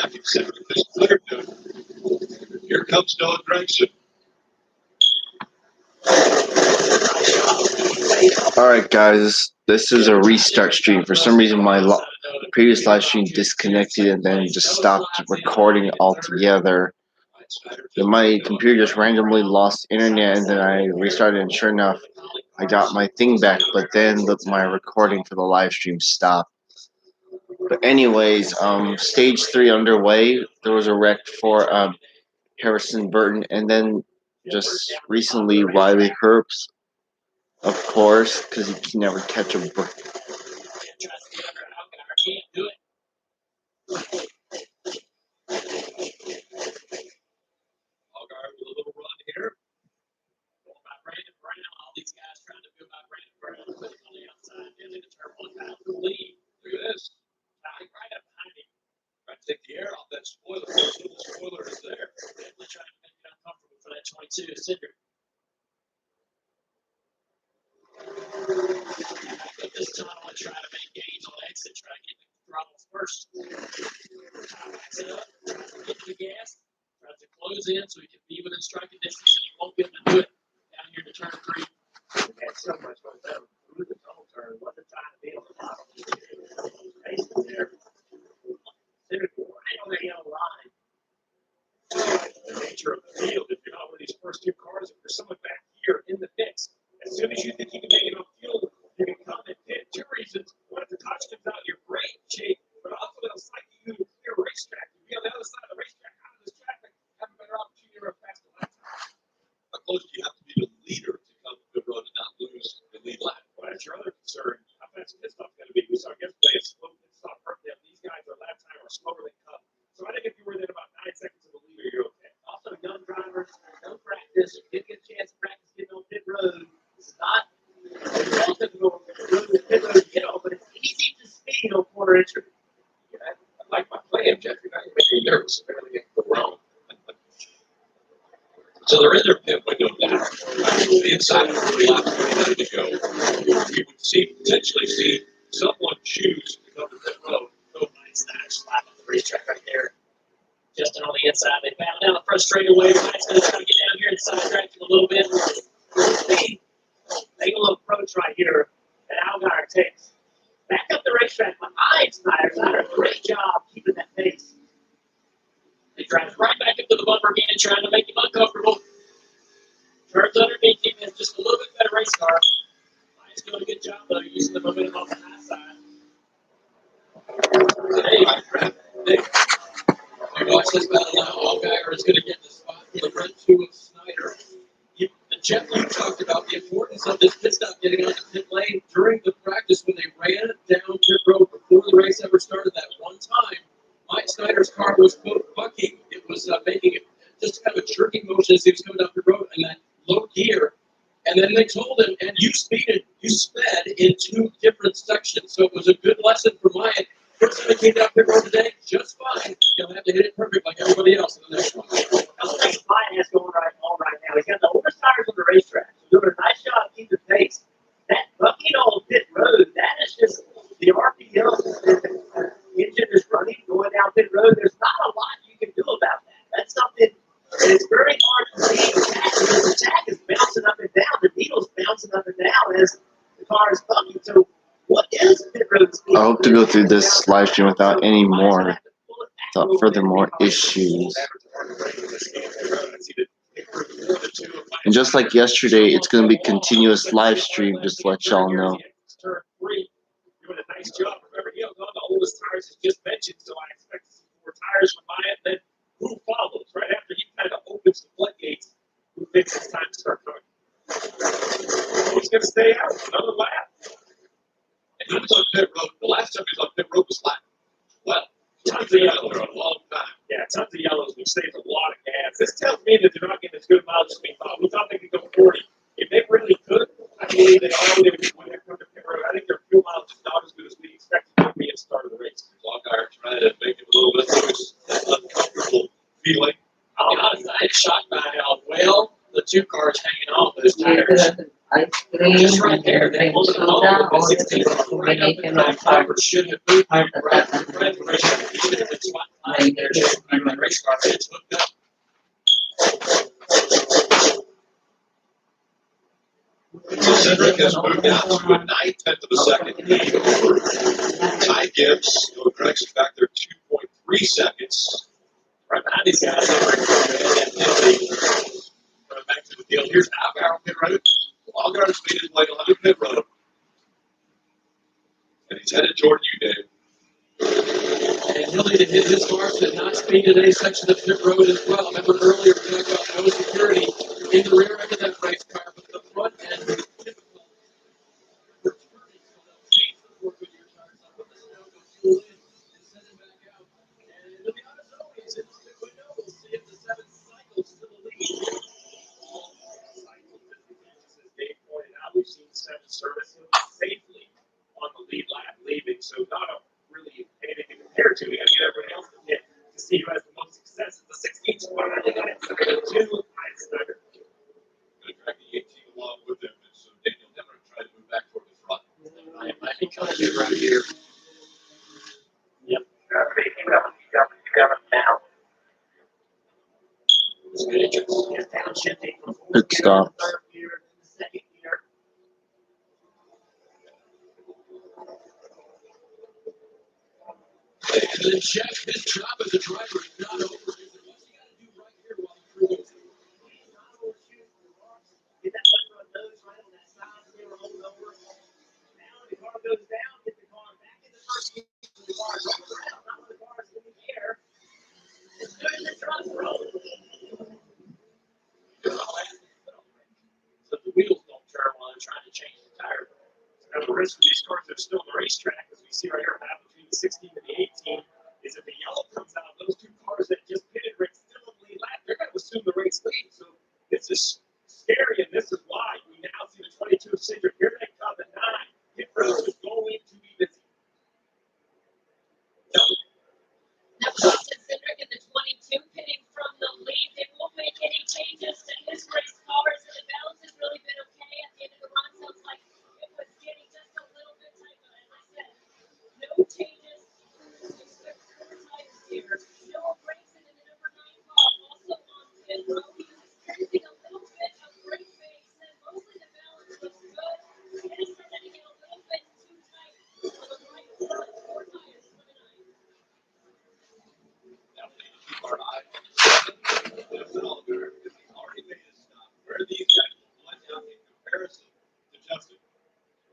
second center is cleared to. Here comes Noah Gregson. Alright guys, this is a restart stream. For some reason my previous live stream disconnected and then just stopped recording altogether. Then my computer just randomly lost internet and then I restarted and sure enough I got my thing back, but then my recording for the live stream stopped. But anyways, stage 3 underway. There was a wreck for Harrison Burton and then just recently Riley Herbst. Of course, because he can never catch a break. All these guys trying to build out Brandon Brown, but on the outside, and they determine one time to lead. Look at this. Right up behind him. Trying to take the air off that spoiler. The spoiler is there. They're trying to make it uncomfortable for that 22 Cinder. But this time I try to make gains on exit, try to get the throttle first. Backs it up, tries to get to the gas, tries to close in so he can be within striking distance, and he won't be able to do it down here to turn 3. Had so much momentum through the tunnel turn, wasn't trying to be on the bottom. Racing there. Right on the yellow line. The nature of the field, if you're not one of these first 2 cars, if there's someone back here in the mix, as soon as you think you can make enough fuel, you can come and pit. 2 reasons. One, if the touch comes out, you're great shape, but also it'll cycle you to a clear racetrack. You'll be on the other side of the racetrack, out of this traffic, have a better opportunity to run faster lap time. How close do you have to be to the leader to come to the road and not lose the lead lap? Well, that's your other concern. How fast pit stop's going to be? We saw yesterday a slow pit stop hurt them. These guys are lap time are slower than Cup. So I think if you were within about 9 seconds of the leader, you're okay. Also, young drivers, no practice, didn't get a chance to practice getting on pit road. It's not difficult to pit road to get on, but it's easy to speed on quarter entry. Yeah, I like my plan, Jeffrey. Now you're making me nervous. Apparently, I go wrong. So they're in their pit window now. The inside of 3 laps, 29 to go. We would potentially see someone choose to come to pit road. Oh, nice slap on the racetrack right there. Justin on the inside. They battle down the front straightaway. Mike's going to try to get down here and sidetrack him a little bit. Speed. Take a little approach right here that Algar takes. Back up the racetrack behind Snyder. Snyder, great job keeping that pace. He drives right back into the bumper again, trying to make him uncomfortable. Turns underneath him, has just a little bit better race car. He's doing a good job, though, using the momentum off the high side. Hey, watch this battle now. Allgaier is going to get the spot for the front 2 of Snyder. Jeff, you talked about the importance of this pit stop getting on the pit lane during the practice when they ran down pit road before the race ever started. That one time, Mike Snyder's car was bucking. It was making it just kind of a jerking motion as he was coming down pit road in that low gear. And then they told him, and you sped in 2 different sections. So it was a good lesson for Mike. First time he came down pit road today, just fine. He'll have to hit it perfect like everybody else in the next one. Mine has going right now. He's got the oldest tires on the racetrack. He's doing a nice job keeping pace. That bucking on pit road, that is just the RPM. The engine is running, going down pit road. There's not a lot you can do about that. That's something that is very hard to see. The jack is bouncing up and down. The needle's bouncing up and down as the car is bucking. So what is pit road speed? I hope to go through this live stream without any more, furthermore issues. And just like yesterday, it's going to be continuous live stream, just to let y'all know. Turn 3, doing a nice job. Remember, he held on the oldest tires he just mentioned, so I expect to see 4 tires from Myatt. Then who follows right after he kind of opens the floodgates? Who thinks it's time to start going? He's going to stay out another lap. And he was on pit road. The last time he was on pit road was lap 12. Tons of yellows for a long time. Yeah, tons of yellows, which saves a lot of gas. This tells me that they're not getting as good mileage as we thought. We thought they could go 40. If they really could, I believe they are. They would when they come to pit road. I think their fuel mileage is not as good as we expected it to be at the start of the race. Allgaier trying to make it a little bit loose, uncomfortable feeling. I'll be honest, I was shocked by how well the 2 cars hanging off those tires. Just right there, they pulled it along with 16 right up in the driver should have moved right from the red racetrack. He should have been spot line there, should be my race car. It's hooked up. So Cedric has moved down to a 9/10 of a second lead over Ty Gibbs. Greg's back there 2.3 seconds. Right behind these guys. Coming back to the field. Here's Algar on pit road. Algar's made his way onto pit road. And he's headed toward you, Dave. And he'll need to hit his cars to not speed today's section of pit road as well. Remember earlier, we talked about no security in the rear end of that race car, but the front end is difficult. We're turning, so they'll change the 4 Goodyear tires. They'll put the snow, go fuel in, and send it back out. And it'll be on its own. It's in the window. We'll see if the 7th cycle still leads. As Dave pointed out, we've seen 7 service safely on the lead lap leaving, so not a really anything to compare to. We got to get everyone else to get to see who has the most success. The 16 squad, they got it. 2 Snyder. Going to drag the 18 along with him. And so Daniel Hemmer trying to move back toward the front. I think I'll be right here. Yep. Now. It's good entrance. Yes, downshifting from Good stop. third gear to the second gear. And then check his job as a driver is not over. What's he got to do right here while he cruises? He's not overshooting the rocks. Get that left front nose right on that side mirror holding over. Now the car goes down, get the car back in the first gear. The car goes around, not the car's in the air. As soon as it's run through. So the wheels don't turn while they're trying to change the tire. So the rest of these cars are still on the racetrack, as we see right here, what happened between the 16 and the 18, is if the yellow comes out, those 2 cars that just pitted right still in the lead lap, they're going to assume the race lead. So this is scary, and this is why we now see the 22 Cedric. Here they come at 9. Pit road is going to be busy. No. That was Austin Cedric in the 22 pitting from the lead. They won't make any changes to his race cars, and the balance has really been okay at the end of the run. Sounds like it was getting just a little bit tight, but as I said, no changes. Expect 4 tires here. No breaks in the number 9 car. Also on pit road, he's experiencing a little bit of brake base, and mostly the balance looks good. It is starting to get a little bit too tight on the right front. 4 tires for the 9. Now we need to keep our eye on the 7th. There's Algar because he's already made a stop. Where these guys will blend out in comparison to Justin.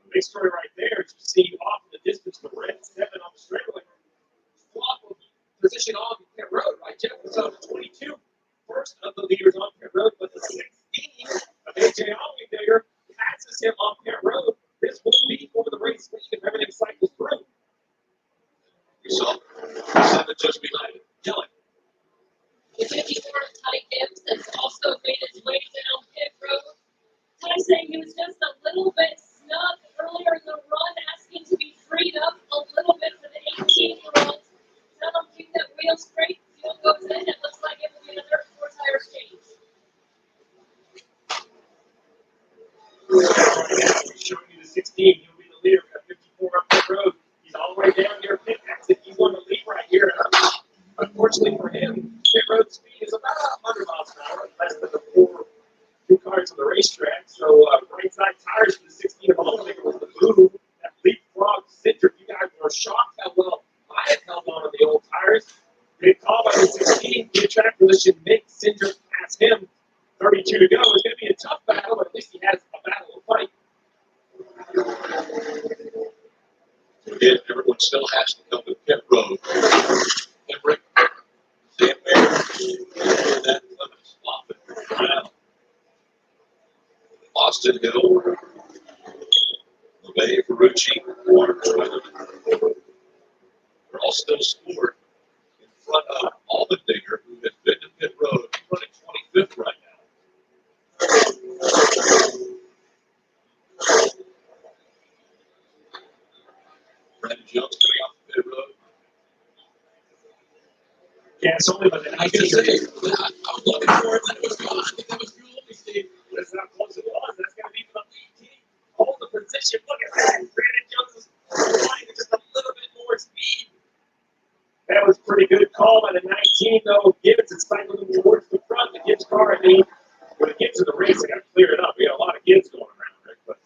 The big story right there is you see off in the distance the red 7 on the straightaway. Flop will position on pit road, right? Jeff was on the 22, first of the leaders on pit road, but the 16 of AJ Ollie there passes him on pit road. This will be over the race lead if everything cycles through. We saw 7 just behind him. Kelly. The 54 Ty Gibbs has also made his way down pit road. Ty saying he was just a little bit snug earlier in the run, asking to be freed up a little bit for the 18-year-olds. Tell him keep that wheel straight. Fuel goes in. It looks like it will be another 4 tires change. Showing you the 16, he'll be the leader. We got 54 up the road. He's all the way down here. Pit exit. He's on the lead right here. Unfortunately for him, pit road speed is about 100 miles an hour, less than the 2 cars on the racetrack. So right side tires for the 16 of all. I think it was the move that leapfrog Cedric. You guys were shocked how well I had held on to the old tires. Big call by the 16. Good track position. Make Cedric pass him. 32 to go. It's going to be a tough battle, but at least he has a battle to fight. Again, everyone still has to come to pit road. Emmerich, Sam Mayer, that Clemens, Moffitt, Brown, Austin Hill, LeVay, Ferrucci, Warren, Schweizer. They're all still scored in front of Allmendinger, who has been to pit road, running 25th right now. Brandon Jones coming off the pit road. Yeah, it's only by the 19. I was looking for it, then it was gone. That was cool. Steve. That's how close it was. That's going to be for the lead. call at a 19, though. Gibbs is cycling towards the front. The Gibbs car, I mean, when it gets to the race, they got to clear it up. We got a lot of Gibbs going around, Rick. But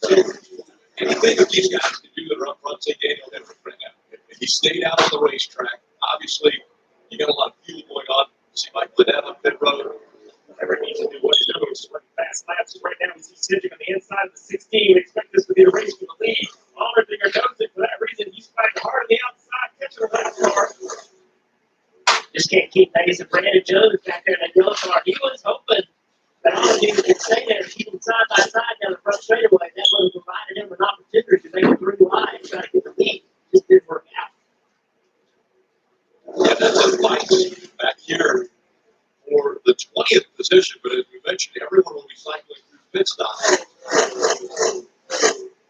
anything that these guys can do that are up front, say Daniel Henry right now. If he stayed out on the racetrack, obviously you got a lot of fuel going on. See Mike Liddell on pit road. whatever he needs to do, what he's doing, just running fast laps. Right now, he's sitting on the inside of the 16. Expect this to be a race for the lead. Allmerdinger knows it. For that reason, he's fighting hard on the outside, catching the last car. Just can't keep pace. And Brandon Jones back there in that yellow car. He was hoping that Allmerdinger could stay there and keep them side by side down the front straightaway. That would have provided him an opportunity to make a 3 wide and try to get the lead. Just didn't work out. Yeah, that's a fight back here for the 20th position, but as we mentioned, everyone will be cycling through pit stops.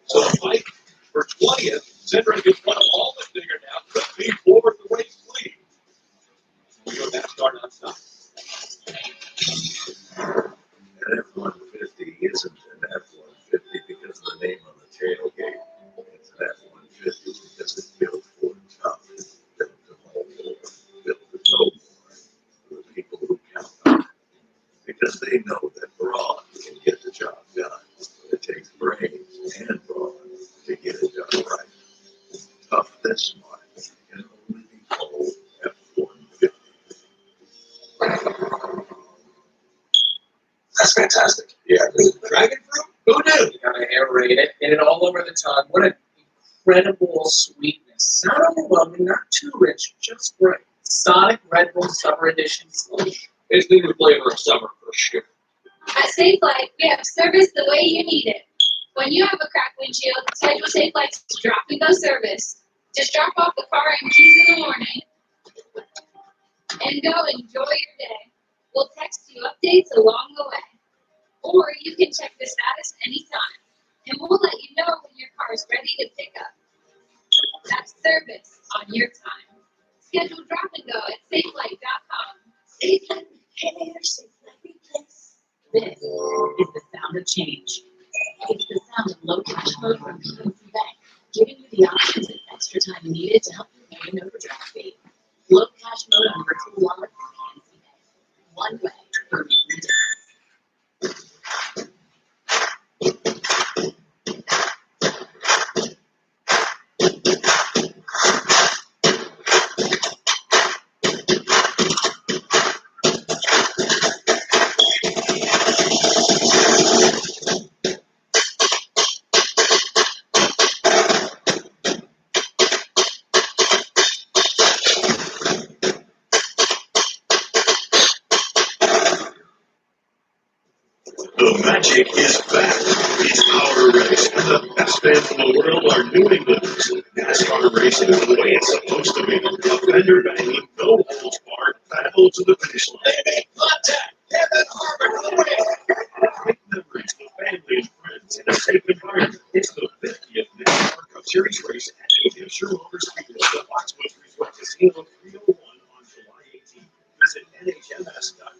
So the fight for 20th, Cindric is one of all the digger now, could be for the race lead. We go NASCAR nonstop. An F-150 isn't an F-150 because of the name on the tailgate. It's an F-150 because it's built for tough, built to hold more, built to go more. For the people who count on it. Because they know that brawn can get the job done. It takes brains and brawn to get it done right. Tough this smart can only be called F-150. That's fantastic. Yeah, dragon fruit? Who knew? You gotta aerate it, get it all over the tongue. What an incredible sweetness. Not overwhelming, not too rich, just right. Sonic Red Bull Summer Edition Slush. It's the flavor of summer for sure. At Safe Flight, we have service the way you need it. When you have a cracked windshield, schedule Safe Flight's drop and go service. Just drop off the car and keys in the morning and go enjoy your day. We'll text you updates along the way. Or you can check the status anytime, and we'll let you know when your car is ready to pick up. That's service on your time. Schedule drop and go at safelight.com. Hey there, Safe Flight Replace. This is the sound of change. It's the sound of low cash mode from PNC Bank, giving you the options and extra time needed to help you pay an overdraft fee. Low cash mode on virtual wallet from PNC Bank. One way for making a difference. The magic is back. It's our race. The best fans in the world are New Englanders. NASCAR racing is the way it's supposed to be. A fender banging, no holds barred, battle to the finish line. They make contact. Kevin Harvick on the way. Great memories for family and friends in a safe environment. It's the 50th NASCAR Cup Series race at New Hampshire Motor Speedway, the Foxwoods Resort Casino 301 on July 18th. Visit nhms.com.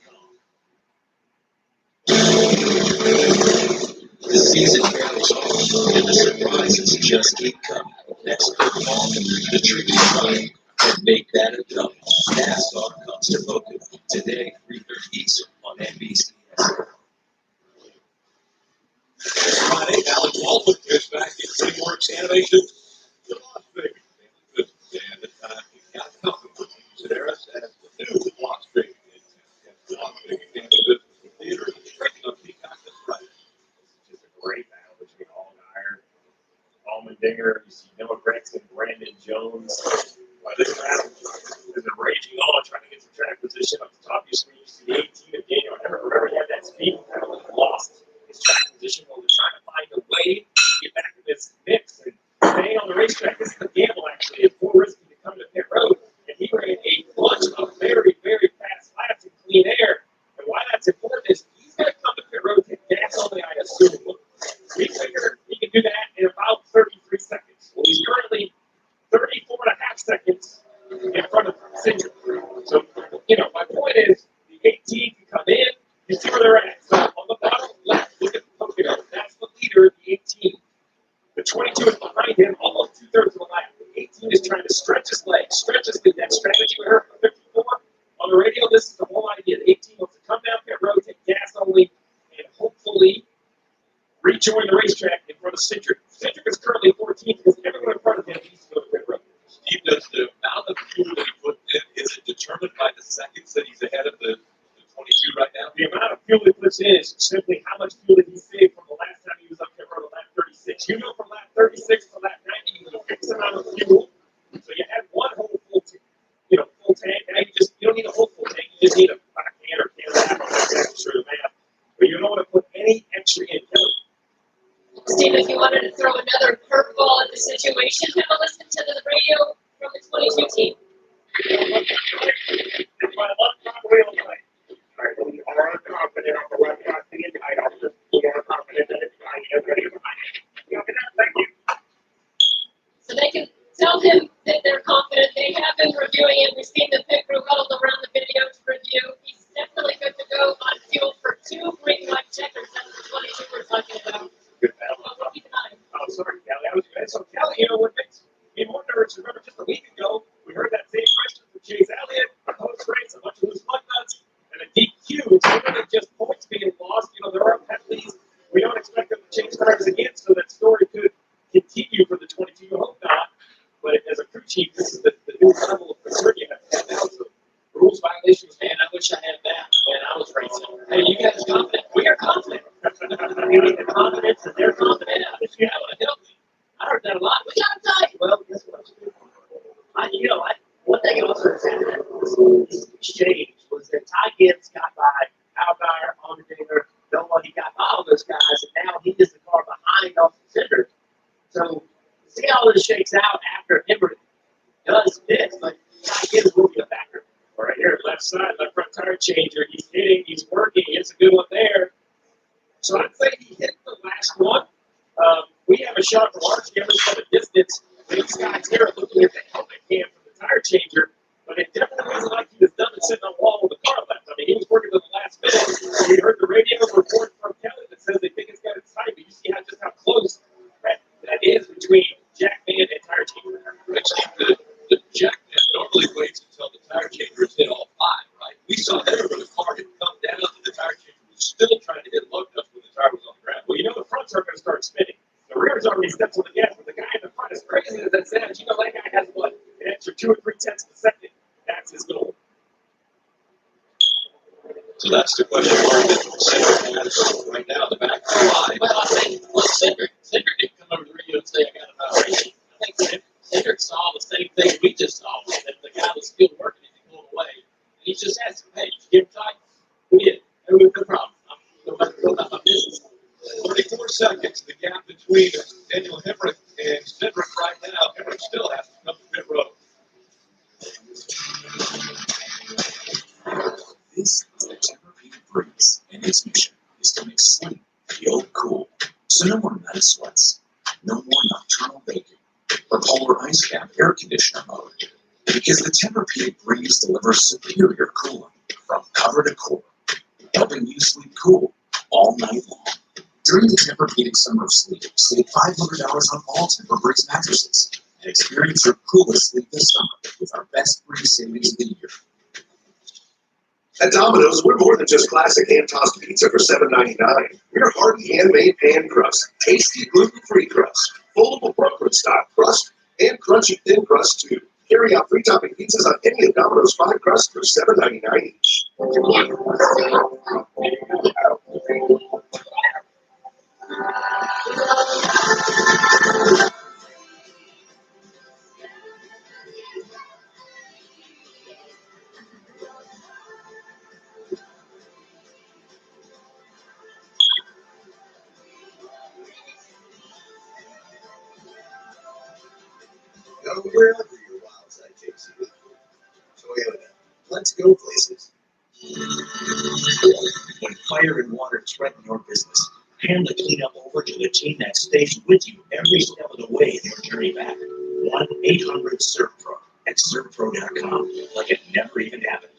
The season barely over, and the surprises just keep coming. Next football, the tricky run, and make that a double. NASCAR comes to Pocono today, 3:30 Eastern on NBC. Friday, Alec Baldwin goes back in DreamWorks Animation. The Las Vegas. And the time he got comfortable with Sarah says the new Las Vegas. Las Vegas came to business with theater and straight on Peacock this Friday. Just a great battle between Allmerdinger. You see Noah Gragson, Brandon Jones. This battle has been raging on, trying to get some track position up the top. You see the 18 of Daniel Henry. Remember, he had that speed battle and lost his track position while we're trying to find a way to get back in this mix. And staying on the racetrack, this is a gamble, actually. It's more risky to come to pit road. And he ran a bunch of very, very fast laps in clean air. And why that's important is he's going to come to pit road and take gas only, I assume. We figured he can do that in about 33 seconds. Well, he's currently 34 and a half seconds in front of Cindric. So, my point is the 18 can come in. You see where they're at. So on the bottom left, look at the Pocono. That's the leader of the 18. The 22 is behind him, almost 2/3 of the lap. The 18 is trying to stretch his legs, stretch his lead. That strategy we heard from 54 rejoin the racetrack in front of Cedric. Cedric is currently 14th because everyone in front of him needs to go to pit road. Steve, does the amount of fuel that he put in, is it determined by the seconds that he's ahead of the 22 right now? The amount of fuel he puts in is simply how much fuel did he save from the last time he was up pit road at lap 36. You know, from lap 36 to lap 90, you was a fixed amount of fuel. So you had one whole full tank. Now you don't need a whole full tank. You just need a can or can and a half on that extra math. But you don't want to put any extra in. Steve, if you wanted to throw another curveball at the situation, have a listen to the radio from the 22 team. We are confident on the left side of the inside officer. We are confident that it's fine. Everybody is fine. Thank you. So they can tell him that they're confident. They have been reviewing it. We've seen the pit crew huddled around the video to review. He's definitely good to go on fuel for 2 green light checkers. That's the 22 we're talking about. Good battle. Keep an eye. Oh, sorry, Kelly. That was good. So, Kelly, you know what makes me more nervous? Remember, just a week ago, we heard that same question from Chase Elliott, a post-race, a bunch of loose lug nuts, and a DQ. It's more than just points being lost. You know, there are penalties. We don't expect them to change cars again, so that story could continue for the 22. You hope not. But as a crew chief, this is the new level of concern you have to have now. So, rules violations, man, I wish I had that when I was racing. Hey, you guys confident? We are confident. We need the confidence, and they're confident. You know, it helped me. I heard that a lot. We got to tell you. Well, guess what? One thing I also said that this exchange was that Ty Gibbs got by Albauer, Allmendinger, nobody got by all those guys, and now he is the car behind Austin Cindric. So, see how this shakes out after Hemrick does this, but Ty Gibbs will be a factor. Right here, left side, left front tire changer. He's hitting, he's working. It's a good one there. So I'd say he hit the last one. We have a shot from our cameras from a distance. These guys here are looking at the helmet cam from the tire changer, but it definitely wasn't like he was done and sitting on the wall with the car left. I mean, he was working to the last minute. We heard the radio report from Kelly that says they think it's got its time, but you see just how close that is between Jack Van and tire changer. The Jack Man normally waits until the tire changer has hit all 5, right? We saw there where the car had come down and the tire changer was still trying to hit low nuts when the tire was on the ground. Well, you know the fronts are going to start spinning. The rear's already steps on the gas, but the guy in the front, as crazy as that sounds, you know that guy has what? An extra 2 or 3 tenths of a second. That's his goal. So that's the question mark that Cindric has right now in the back of the line. Well, I think Cindric didn't come over the radio and say, I got a violation. I think Cindric saw the same thing we just saw, that the guy was still working and he pulled away. And he just asked him, hey, did you give him time? We did. No problem. I'm going about my business. 34 seconds, the gap between Daniel Hemrick and Cindric right now. Hemrick still has to come to pit road. This is the Tempur-Pedic Breeze, and its mission is to make sleep feel cool. So no more night sweats, no more nocturnal baking, or polar ice cap air conditioner mode. Because the Tempur-Pedic Breeze delivers superior cooling from cover to core, helping you sleep cool all night long. During the Tempur-Pedic Summer of Sleep, save $500 on all Tempur-Breeze mattresses and experience your coolest sleep this summer with our best Breeze savings of the year. At Domino's, we're more than just classic hand-tossed pizza for $7.99. We're hearty handmade pan crust, tasty gluten-free crust, foldable Brooklyn style crust, and crunchy thin crust too. Carry out 3-topping pizzas on any of Domino's 5 crusts for $7.99 each. Go wherever your wild side takes you. Toyota. Let's go places. When fire and water threaten your business, hand the cleanup over to the team that stays with you every step of the way in your journey back. 1-800-SERVPRO at servpro.com, like it never even happened.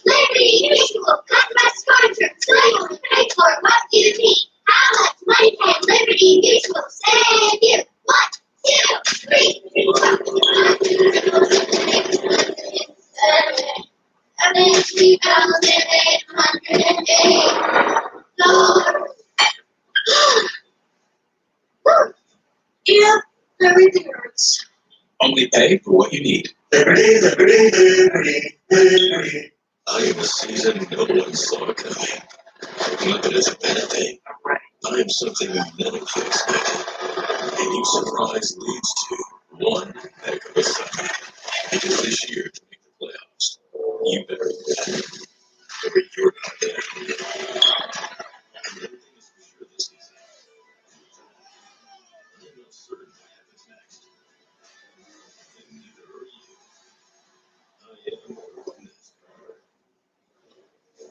Liberty Mutual customer sponsor. So you only pay for what you need. How much money can Liberty Mutual save you? 1, 2, 3, 4, 5, 6, 7, 800 $8. Only pay for what you need. Liberty, liberty, liberty, liberty. I am a seasoned no-one saw coming. Good as a bad thing. I am something you never can expect. And you surprise leads to one heck of a summer. Because this year, to make the playoffs, you better be better. Or you're not there. Everything is for sure this season. I'm not certain what happens next. And neither are you. I am on this car.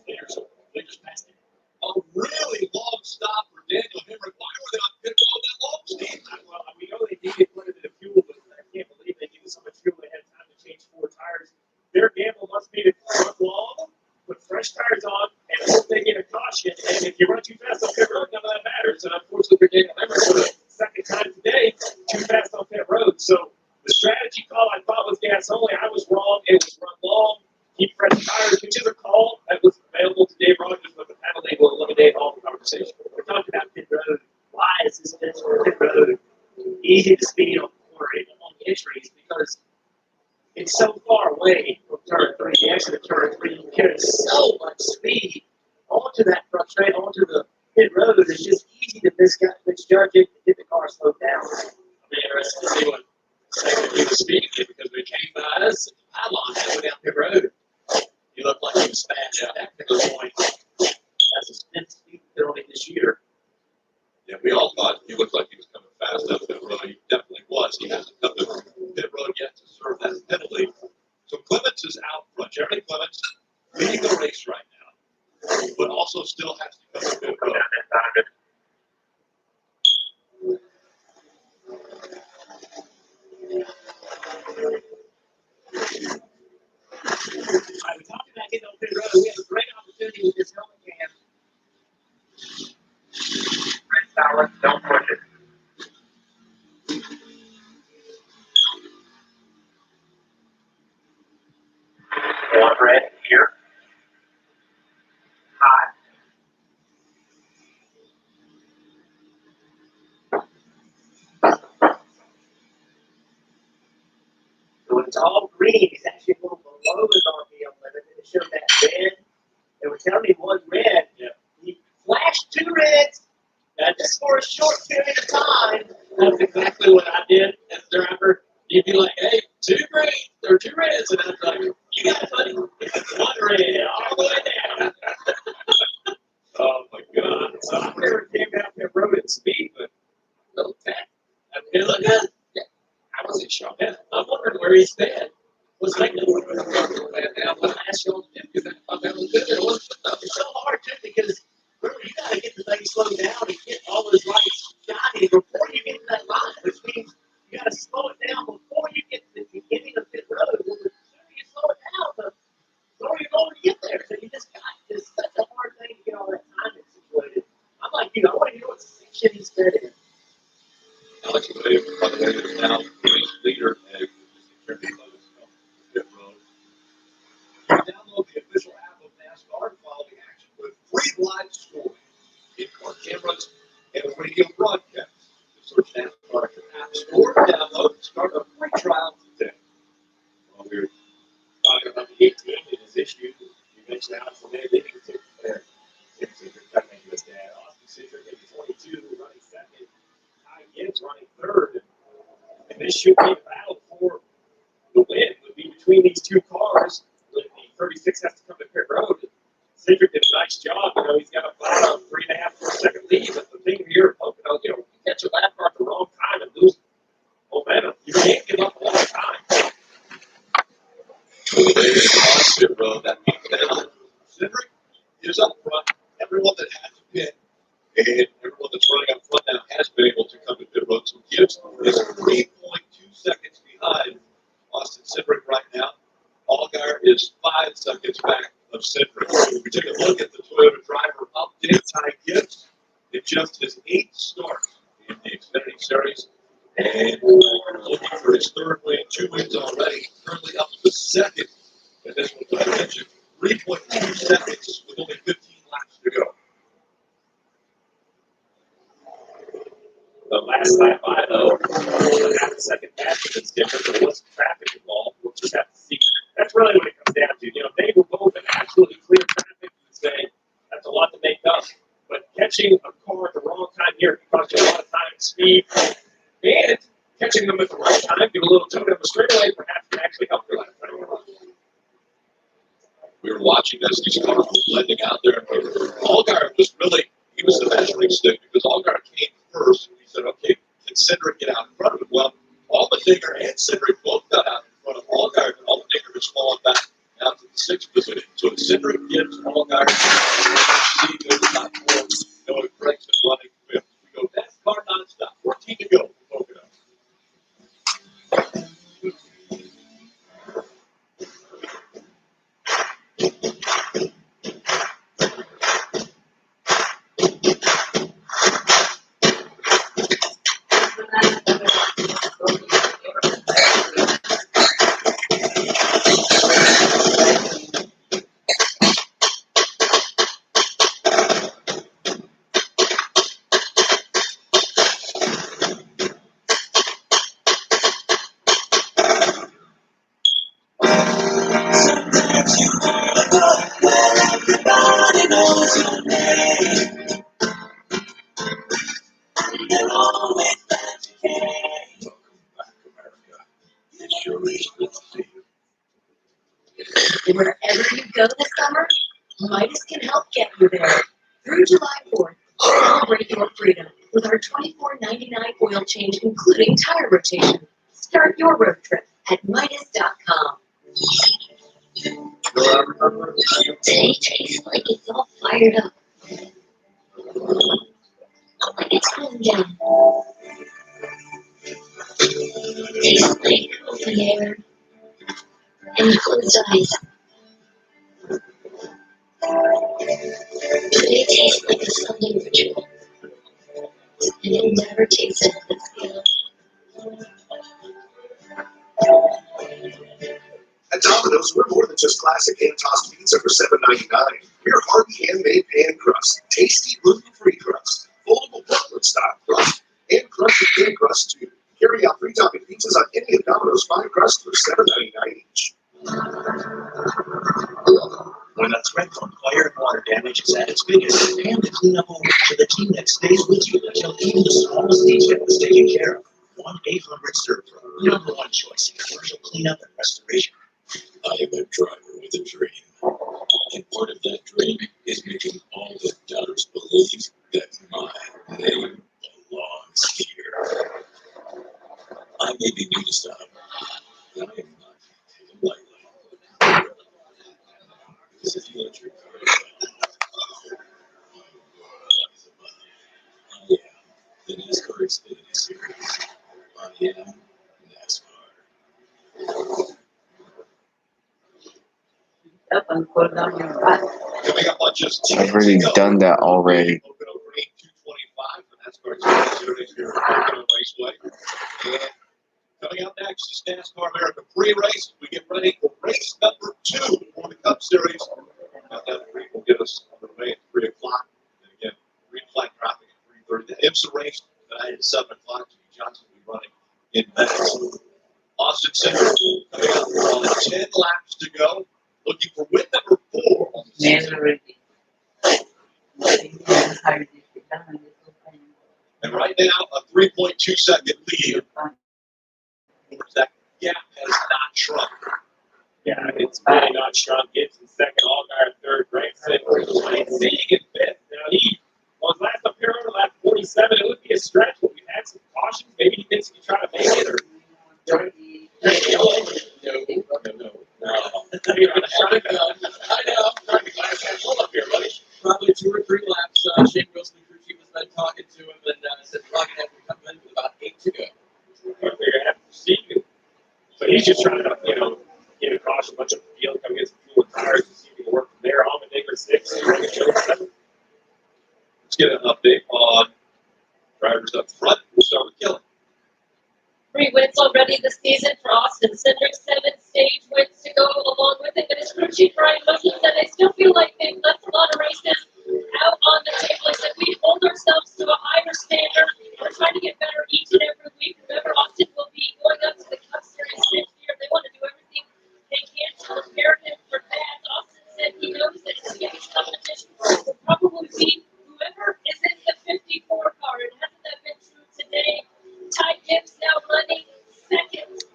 They just passed it. A really long stop for Daniel Hemrick. Why were they on pit road that long, Steve? Well, we know they needed quite a bit of fuel, but I can't believe they needed so much fuel. They had time to change 4 tires. Their gamble must be to run long, put fresh tires on, and hope they get a caution. And if you run too fast on pit road, none of that matters. And unfortunately for Daniel Hemrick, for the second time today, too fast on pit road. So the strategy call I thought was gas only. I was wrong. It was run long, keep fresh tires, which is a call that was available to Dave Rogers, but the penalty will eliminate all the conversation. We're talking about pit road. Why is this pit road easy to speed on the entries? Because it's so far away from turn 3, the exit of turn 3. You carry so much speed onto that front straight, onto the pit road. It's just easy to misjudge it, get the car slowed down. I'll be interested to see what he was speeding at, because we came by us at the pylon halfway down pit road. He looked like he was fast at that particular point. That's a speed penalty this year. Yeah, we all thought he looked like he was coming fast up pit road. He definitely was. He hasn't come to pit road yet to serve that penalty. So Clements is out front. Jeremy Clements leading the race right now, but also still has to come to pit road. Right, we talked about getting on pit road. We have a great opportunity with this helmet cam. Red Silence, don't push it. One red here. Hot. So when it's all green, he's actually a little below his RPM limit, and it showed that red. They were telling me one red. Yeah. He flashed 2 reds, just for a short period of time. That's exactly what I did as a driver. He'd be like, hey, 2 green, or 2 reds, and I was like, you got it, buddy. It's 1 red, all the way down. Oh my God. So I never came down that road at speed, but little tap. I mean, look good. Yeah. I wasn't sure. I'm wondering where he's been. Was like the one now what I asked you all to do because I thought that was good. It wasn't it's so hard too because remember you gotta get the thing slowed down and get all those lights shining before you get to that line, which means you gotta slow it down before you get to the beginning of pit road. Well, the sooner you slow it down, the slower you're going to get there. So you just got it's such a hard thing to get all that timing situated. I'm like, I want to hear what section he's been in. Alex Williams, by the way, is now race leader at Jeremy Clements pit road. Download the official app of NASCAR to follow the action with free live scoring, in-car cameras, and radio broadcasts. Search NASCAR at your app store, download, and start a free trial today. Well, we were talking about the 18 in his issue. You mentioned Alex Williams, they can take there. Technically his dad, Austin Cindric in 22, running second. Ty Gibbs running third. And this should be a battle for the win. Would be between these 2 cars. The 36 has to come to pit road. Cindric did a nice job. He's got a 3.5, 4 second lead. But the thing here at Pocono, you catch a lap car at the wrong time and lose momentum. You can't give up all the time. Pit road, that means that Cindric is up front. Everyone that has to pit and everyone that's running up front now has been able to come to pit road. So Gibbs is 3.2 seconds behind Austin Cindric right now. Allgaier is 5 seconds back of Cindric. We take a look at the Toyota driver update. Ty Gibbs in just his 8th start in the Xfinity Series. And looking for his 3rd win, 2 wins already. Currently up to 2nd. And this one, I mentioned, 3.2 seconds with only 15 laps to go. last time by though, half a second faster than Stinger, there was traffic involved. We'll just have to see. That's really what it comes down to. You know, they were both in absolutely clear traffic. You say that's a lot to make up. But catching a car at the wrong time here costs you a lot of time and speed. And catching them at the right time, give a little toe down the straightaway, perhaps can actually help your last time. We were watching as these cars were blending out there. Allgaier was really, he was the measuring stick because Allgaier came first. And he said, okay, can Cindric get out in front of him? Well, Allmendinger and Cindric both got out in front of Allgaier, and Allmendinger was falling back out to the sixth position. So Cindric gives Allgaier the lead in top four. Noah Craig's been running fifth. We go NASCAR nonstop. 14 to go. Pocono. Everybody knows your name. They're always glad you came. Welcome back, America. It sure is good to see you. Wherever you go this summer, Midas can help get you there. Through July 4th, celebrate your freedom with our $24.99 oil change, including tire rotation. Start your road trip at Midas.com. Today tastes like it's all fired up. Like it's cooling down. Tastes like open air and closed eyes. Today tastes like a Sunday ritual. And you'll never taste it this good. At Domino's, we're more than just classic hand-tossed pizza for $7.99. We're hearty handmade pan crust, tasty gluten-free crust, foldable Brooklyn-style crust, and crusted thin crust too. Carry out 3-topping pizzas on any of Domino's 5 crusts for $7.99 each. When a threat from fire and water damage is at its biggest, hand the cleanup over to the team that stays with you until even the smallest detail is taken care of. 1-800-SERVE-PRO, number one choice in commercial cleanup and restoration. I am a driver with a dream, and part of that dream is making all the doubters believe that my name belongs here. I may be new to stop, but I am not taken lightly. Because if you let your car I am the NASCAR Xfinity Series. I am NASCAR. Coming up on just 10 I've already to go. done that already. Pocono Green 225 for NASCAR Series here at Pocono Raceway. And coming up next is NASCAR America pre-race. We get ready for race number 2 for the Cup Series. That three will get us underway at 3 o'clock. And again, green flag traffic at 3:30. The IMSA race tonight at 7 o'clock. Jimmy Johnson will be running in minutes. Austin Center coming up on 10 laps to go. Looking for win number 4 on the season. And right now, a 3.2 second lead. That gap has not shrunk. Yeah, it's really not shrunk. Gibson second, Allgaier third, Grayson seeing in fifth. Now on his last appearance, lap 47, it would be a stretch, but we've had some cautions. Maybe he thinks he can try to make it or try to I know. Trying to glass half full up here, buddy. Probably 2 or 3 laps. Shane Wilson, the crew chief, has been talking to him and said we're not going to have to come in with about 8 to go. they're going to have to proceed. So he's just trying to, get across a bunch of the field, come get some fuel and tires and see if he can work from there. Allmendinger 6, Grayson 7. Let's get an update on drivers up front. We'll start with Kelly. 3 wins already this season for Austin Cindric, 7 stage wins to go along with it. But his crew chief Brian Wilson said they still feel like they've left a lot of races out on the table. He said we hold ourselves to a higher standard. We're trying to get better each and every week. Remember, Austin will be going up to the Cup Series next year. They want to do everything they can to prepare him for that. Austin said he knows that his next competition will probably be whoever is in the 54 car. And hasn't that been true today? Ty Gibbs now running second,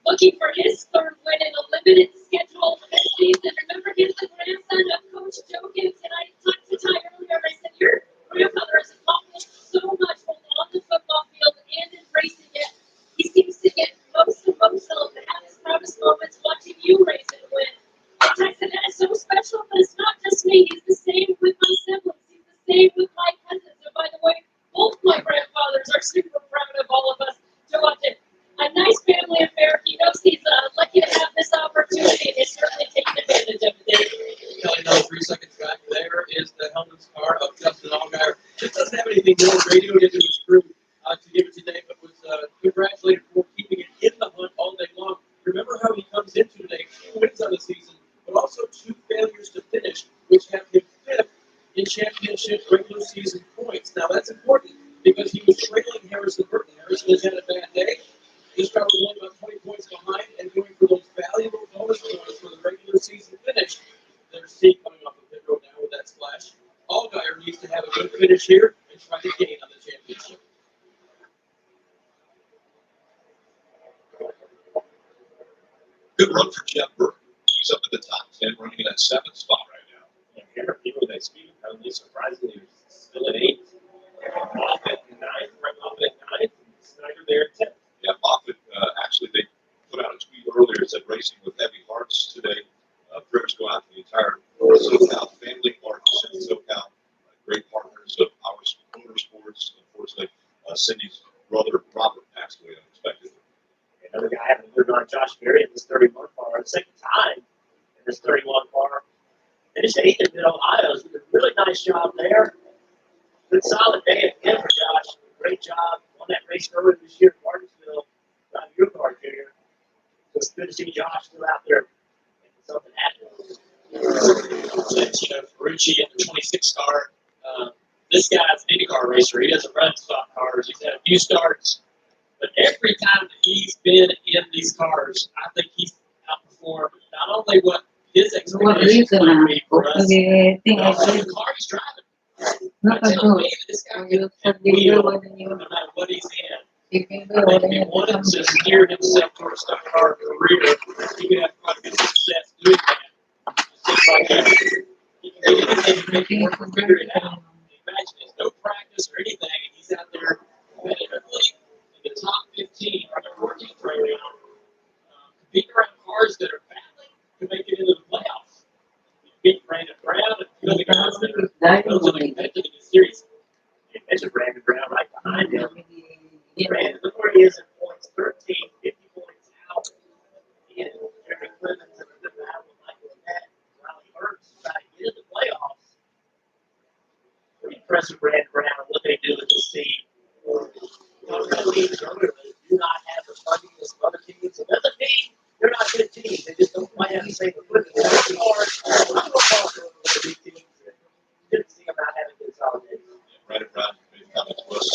looking for his third win in a limited schedule this season. Remember, he's the grandson of Coach Joe Gibbs, and I talked to Ty earlier, and I said, your grandfather has accomplished so much both on the football field and in racing it. He seems to get most emotional and have his proudest moments watching you race and win. And Ty said, that is so special, but it's not just me. He's the same with my siblings. He's the same with my cousins. And by the way, both my grandfathers are super proud of all of us. Joe Upton, a nice family affair. He knows he's lucky to have this opportunity, and he's certainly taking advantage of it. Kelly, another 3-second track there is the helmet's car of Justin Allgaier. Just doesn't have anything more radioed into his crew to give it today, but was congratulated for keeping it in the hunt all day long. Remember how he comes into today, 2 wins on the season, but also 2 failures to finish, which have him 5th in championship regular season points. Now that's important because he was trailing Harrison Burton. Harrison has had a bad day. This car was only about 20 points behind and going for those valuable bonus points for the regular season finish. There's Steve coming off the pit road now with that splash. Allgaier needs to have a good finish here and try to gain on the championship. Good run for Jeff Burton. He's up in the top 10, running in that 7th spot right now. And here, people that speed, probably surprisingly, still at 8. Moffett at 9, right Moffett at 9, Snyder there at 10. Yeah, Moffett, actually, they put out a tweet earlier that said racing with heavy hearts today. Prayers go out to the entire SoCal family, Marcus and SoCal, great partners of our motorsports. Unfortunately, Cindy's brother, Robert, passed away unexpectedly. Another guy having a good run, Josh Berry in this 31 car, the second time in this 31 car. Finished 8th in Mid-Ohio. Did a really nice job there. Good solid day again for Josh. Great job. Won that race earlier this year in Martinsville. Driving your car, Junior. So it's good to see Josh still out there making something happen. Ferrucci in the 26 car. This guy's an IndyCar racer. He doesn't run stock cars. He's had a few starts. But every time that he's been in these cars, I think he's outperformed not only what his expectations might be for us, but also the car he's driving. I tell me, this guy can wheel no matter what he's in. I think if he wanted to steer himself toward a stock car career, he could have quite a bit of success doing that. Just like he can do anything to make it work and figure it out. Imagine there's no practice or anything, and he's out there competitively in the top 15 or the 14th right now, competing around cars that are battling to make it into the playoffs. You beat Brandon Brown and a few other guys that are relatively competitive in the series. You mentioned Brandon Brown right behind him. Brandon, look where he is in points, 13, 50 points out. He and Jeremy Clemens in a good battle with Michael Annette. Riley Hurts trying to get in the playoffs. Pretty impressive, Brandon Brown, what they do with this team. Teams earlier, they do not have the funding as other teams. And other teams, they're not good teams. They just don't play out the same equipment. They're hard. Big teams. Good to see them not having good solid days. Right around made a comment to us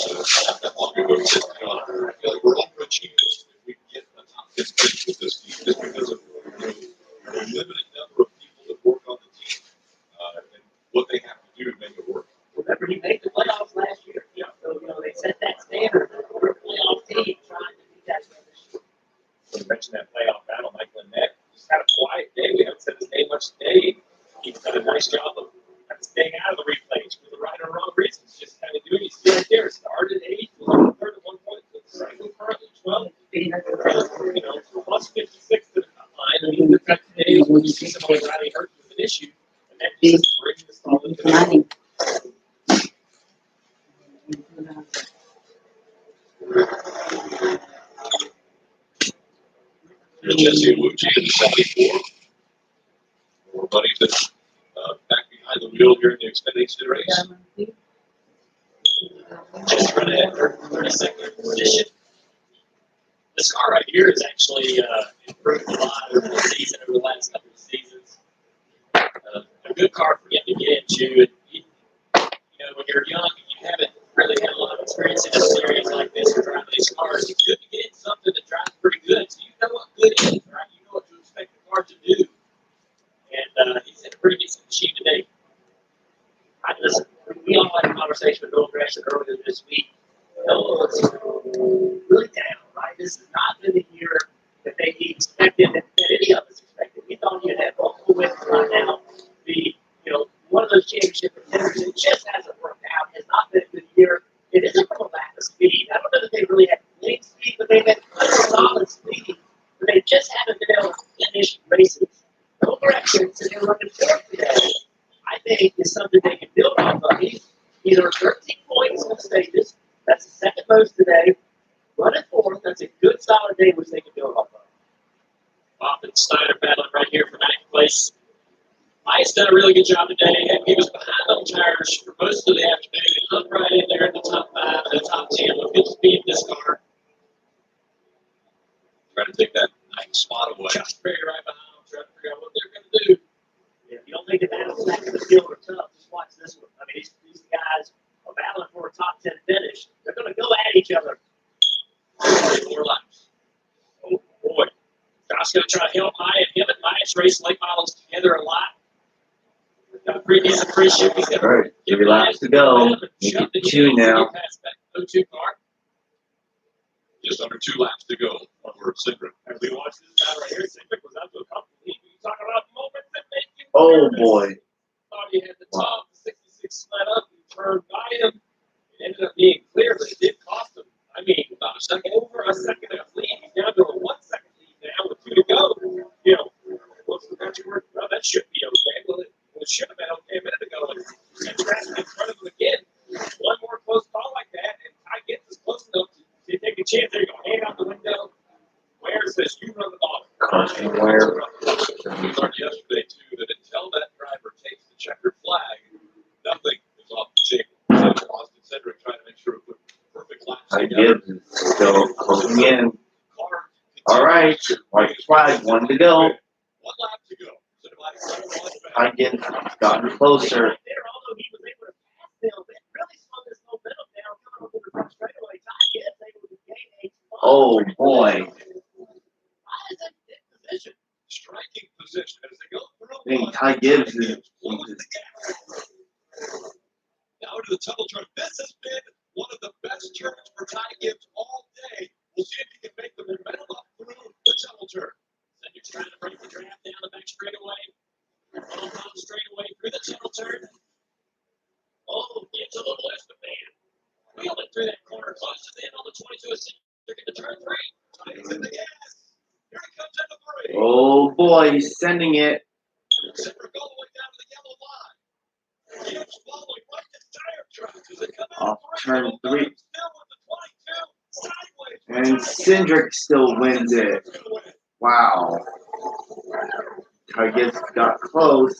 not that long ago. He said, I feel like we're overachievers if we get a top 15 with this team just because of the limited number of people that work on the team and what they have to do to make it work. Remember, he made the playoffs last year. Yeah. So, they set that standard. We're a playoff team trying to do that this year. You mentioned that playoff battle. Michael Annette just had a quiet day. We haven't said his name much today. He's done a nice job of staying out of the replays for the right or wrong reasons. Just kind of doing his thing there. Started at 8, was third at one point, second currently 12. Plus 56 to the top line. I mean, the fact today when you see somebody like Riley Hurts with an issue, and that just brings this all into the Here's Jesse Awuji in the 74. More buddies that back behind the wheel here in the Xfinity race. Just run ahead for 32nd position. This car right here has actually improved a lot over the season, over the last couple of seasons. A good car for him to get into. And when you're young and you haven't really had a lot of experience in a series like this, driving these cars, it's good to get something that drives pretty good. So you know what good is, right? You know what to expect the car to do. And he's in a pretty decent machine today. Listen, we all had a conversation with Bill Gresham earlier this week. Noah was really down, right? This has not been the year that they expected, that any of us expected. We thought you'd have multiple wins by now. One of those championship contenders, it just hasn't worked out. It's not been a good year. It isn't from a lack of speed. I don't know that they really had great speed, but they've had solid speed. But they just haven't been able to finish races. No corrections, and they're running fourth today. I think is something they can build off of. He's either 13 points on stages. That's the second most today. Running fourth. That's a good solid day, which they can build off of. Bob and Steiner battling right here for ninth place. Mike's done a really good job today. He was behind on tires for most of the afternoon. He hung right in there in the top 5 and the top 10 with good speed in this car. Trying to take that ninth spot away. Josh Perry right behind him, trying to figure out what they're going to do. If you don't think the battles back in the field are tough, just watch this one. I mean, these guys are battling for a top 10 finish. They're going to go at each other. 4 laps. Oh, boy. Josh going to try to help Maya. Him and Maya's race late models together a lot. Got a pretty decent free shift. He's got All right, 3 laps to go. Make it 2 now. O2 car. Just under 2 laps to go for Cindric. As we watch this guy right here, Cindric was out to a couple of leads. You talking about moments that make you Oh nervous. boy. Thought he had the top 66 sled up and turned by him. It ended up being clear, but it did cost him. I mean, about a second, over a second and a lead. He's down to a 1 second lead now with 2 to go. What's the country word? Well, that should be okay. Well, it should have been okay a minute ago. And Trask in front of him again. One more close call like that, and Ty gets us close enough to take a chance. There you go. Hand out the window. Where says you run the ball. Caution wire. We learned yesterday, too, that until that driver takes the checkered flag, nothing is off the table. So Austin Cindric trying to make sure we put perfect laps I together. give still closing in. Car All right, white flag, 1 to go. 1 lap to go. I get gotten closer. Although he was able to pass them, it really slowed this momentum down coming over the straightaway. Ty gets able to gain a spot. Oh boy. Ty is in fifth position. Striking position as they go through. I think Ty Gibbs is. Now to the tunnel turn. This has been one of the best turns for Ty Gibbs all day. We'll see if he can make the momentum up through the tunnel turn. Then you're trying to break the draft down the back straightaway. Straightaway through the tunnel turn. Oh, gets a little less of man. Wheeling through that corner, closes in on the 22 of Cindric into turn 3. Ty's in the gas. Here he comes into 3. Oh boy, he's sending it. Cindric all the way down to the yellow line. Gibbs following right to tire tracks as they come Off out. turn 3. Still with the 22. Sideways. And Cindric still wins it. Wow. Ty Gibbs got close.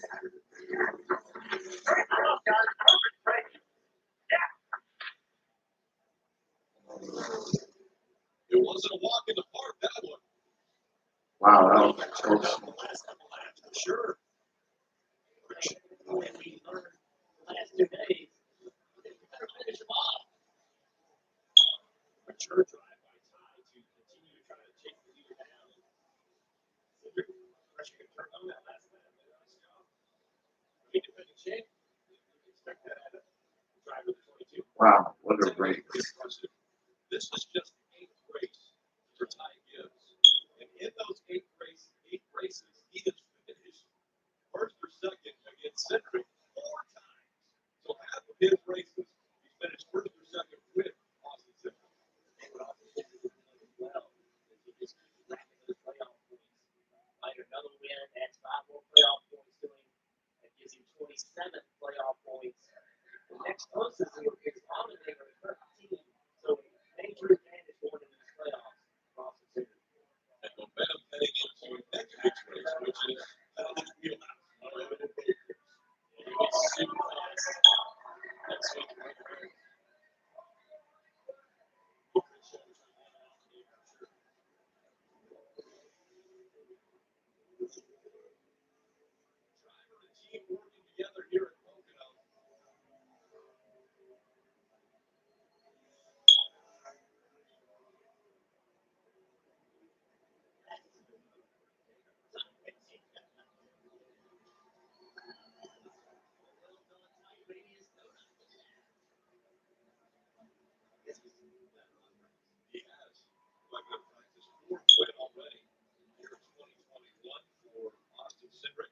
It wasn't a walk in the park, that one. Wow, that was close. Sure. When we learned the last 2 days, they better finish them off. A sure drive by Ty to continue to try to take the leader down. Cindric pressure can turn on that last lap. Nice job. Independent champ. Expect that out of driver 22. Wow, what a race. This is just 8th race for Ty Gibbs. And in those 8 races, he has finished first or second against Cindric 4 times. So half of his races, he finished first or second with Austin Cindric. Well, if you just keep racking those playoff points, like another win, adds 5 more playoff points to him. That gives him 27 playoff points. The next closest is Doubleheader at 13. So major advantage regular practice 4 win already here in 2021 for Austin Cindric.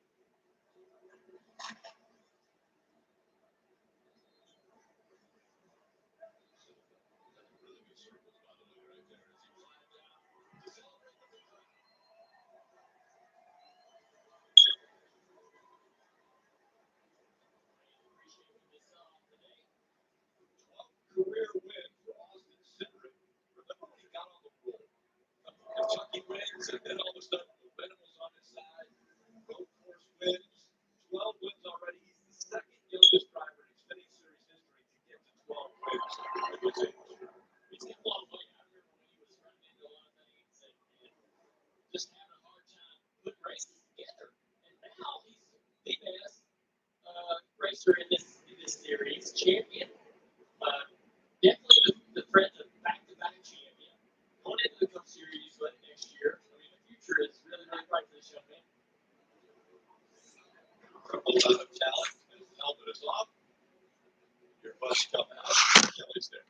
Really good circles, by the way, right there. As he climbs out to celebrate the win. Career win for Austin Cindric. Remember when he got on the roll? Kentucky wins, and then all of a sudden, momentum was on his side. Road course wins, 12 wins already. He's the second youngest driver in Xfinity Series history to get to 12 wins at this age. He's got a long way out here when he was running into a lot of things and just having a hard time putting races together. And now he's the best racer in this series, champion. Definitely the threat of back-to-back champion. Going into the Cup Series next year. I mean, the future is really, really bright for this young man. A lot of talent. His helmet is off. Your bus come out. Kelly's there.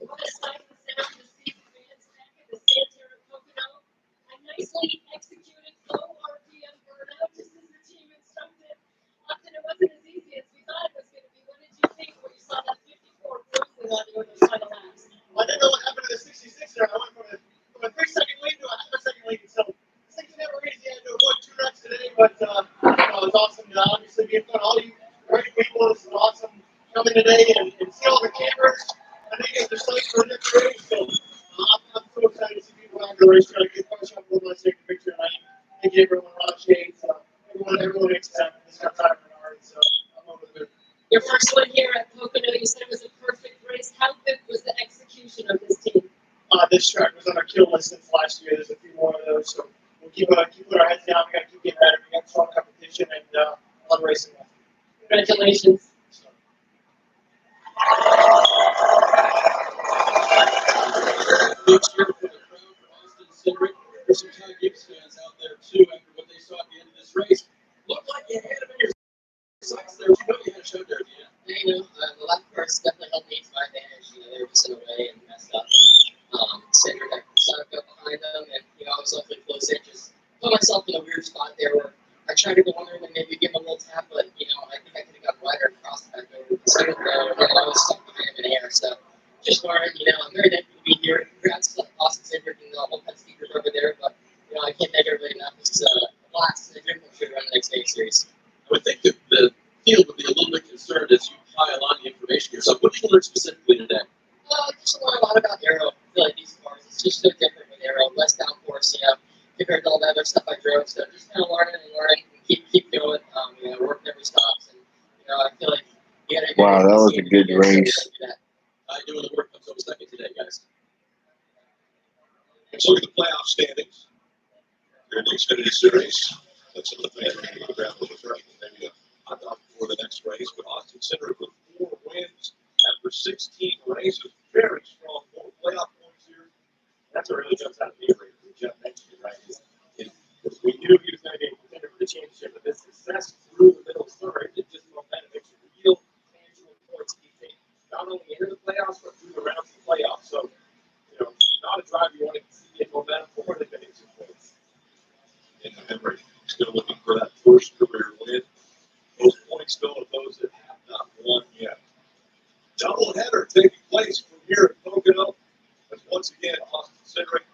What a sight and sound to see the fans back at the Santana Pocono. A nicely executed low RPM burnout, just as the team instructed. Often it wasn't as easy as we thought it was going to be. What did you think when you saw that 54 cruising on you in those final laps? Well, I didn't know what happened to the 66 there. I went from a 3-second lead to a half-a-second lead. So things never easy. I had to avoid 2 wrecks today, but it was awesome. Obviously, being fun. All you great people, it's awesome coming today and see all the cameras. I think they're psyched for this race. So I'm so excited to see people out the racetrack. Get far shot with my taking a picture. And I thank you, everyone. Rock Shades, everyone except this got time for hard. So I'm over the moon. Your first one here at Pocono, you said it was a perfect race. How good was the execution of this team? This track was on our kill list since last year. There's a few more of those, so we'll keep our heads down. We got to keep getting better. We got strong competition and a lot of racing left. Congratulations. Big cheer for the crowd for Austin Cindric. There's some Ty Gibbs fans out there too after what they saw at the end of this race. Looked like you had him in your sights there. You know you had a show there, yeah. The left course definitely helped me to my advantage. They were just in a way and messed up. Cindric, I snuck up behind them, and I was luckily close in. Just put myself in a weird spot there where I tried to go under him and maybe give him a little tap, but I think I could have got wider across the back over the center there, and I was stuck behind him in the air. So just learned, I'm very thankful to be here. Congrats to Austin Cindric and the whole Penske group over there, but I can't thank everybody enough. It's a blast and a dream come true to run the next series. I would think that the field would be a little bit concerned as you pile on the information yourself. What did you learn specifically today? Just learn a lot about aero. I feel like these cars, it's just so different with aero, less downforce, compared to all the other stuff I drove. So just kind of learning and keep going. Work never stops, and I feel like Wow, that was a good race. Doing the work comes over second today, guys. Let's look at the playoff standings. Here in the Xfinity Series. That's some of the fans are going to grab with us right. Maybe a hot dog before the next race. But Austin Cindric with 4 wins after 16 races. Very strong playoff points here. That's what really jumps out of me. Jeff mentioned it, right? We knew he was going to be a contender for the championship, but this success through the middle story, it just momentum makes real tangible points to be taken. Not only into the playoffs, but through the rounds of the playoffs. So, not a drive you want to see get momentum for the getting some points. And remember, still looking for that first career win. Those points go to those that have not won yet. Doubleheader taking place from here at Pocono. As once again, Austin Cindric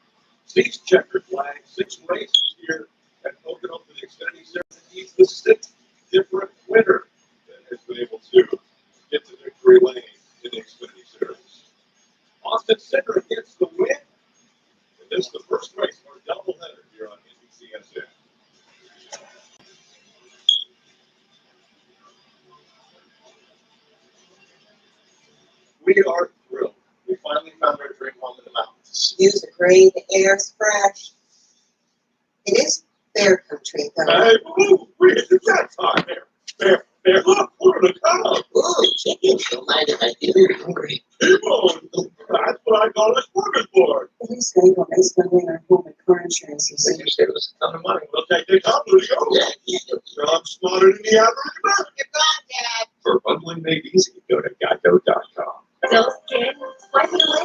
sees checkered flag, 6 races here at Pocono for the Xfinity Series. He's the 6th different winner that has been able to get to victory lane in the Xfinity Series. Austin Cindric gets the win. And this is the first race for a doubleheader here on NBCSN. We are thrilled. We finally found our dream home in the mountains. Views are great, the air is fresh. It is fair country, though. Hey, woo, we hit the jackpot there. There, look, what are the cows? Ooh, chicken, don't mind if I do. I'm hungry. T-bone. That's what I got us working for. At least they will raise money on home and car insurance. You see. You said it was a ton of money. We'll take the top of the I'm smarter than the average man. You're gone, Dad. For bundling made easy, go to geico.com. Don't get Wipe it away.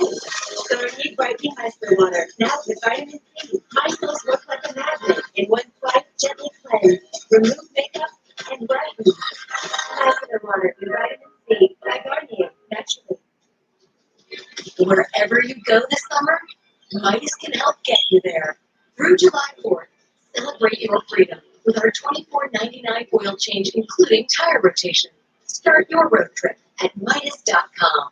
So new brightening micellar water. Now with vitamin C. Micelles look like a magnet. In one swipe, gently cleanse. Remove makeup and brighten. Micellar water with vitamin C. By Garnier. Naturally. Wherever you go this summer, Midas can help get you there. Through July 4th, celebrate your freedom with our $24.99 oil change, including tire rotation. Start your road trip at Midas.com.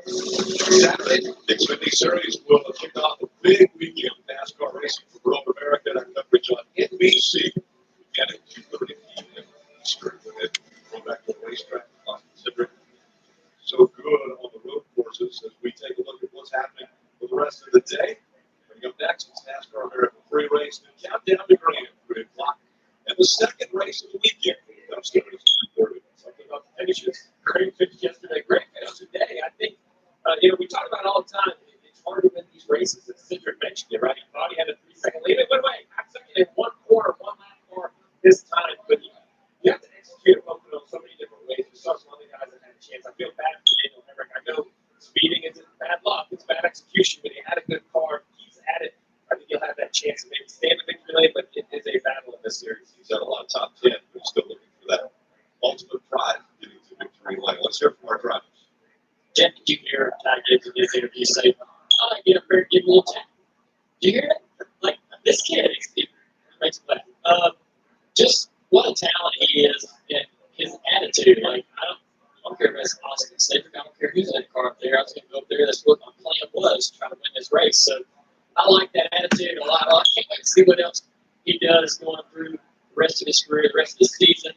Saturday, the Xfinity Series will kick off a big weekend of NASCAR racing for Road America. That coverage on NBC. Again at 2:30 p.m. Eastern. Go back to the racetrack. Considering so good on the road courses as we take a look at what's happening for the rest of the day. Coming up next is NASCAR America Free Race. The countdown to Green at 3 o'clock. And the second race of the weekend comes to 2:30. Something about the finishes. Great finish yesterday. Great finish today. I think, we talk about it all the time. It's hard to win these races. As Cedric mentioned it, right? He thought he had a 3-second lead. It went away. 5 seconds in one corner, one lap car this time. But you have to execute it on so many different ways. We saw some other guys that had a chance. I feel bad for Daniel Hemrick. I know speeding isn't bad luck. It's bad execution. But he had a good car. He's at it. I think he'll have that chance to maybe stay in the victory lane. But it is a battle in this series. He's had a lot of top 10, but he's still looking for that ultimate pride getting to victory lane. Let's hear from our drivers. Jeff, did you hear Ty Gibbs in his interview say, I like to get up there and give a little tap? Did you hear that? Like, this kid, it makes me laugh. Just what a talent he is and his attitude. Like, I don't care if it's Austin Cedric. I don't care who's in the car up there. I was going to go up there. That's what my plan was, trying to win this race. So I like that attitude a lot. I can't wait to see what else he does going through the rest of his career, the rest of the season.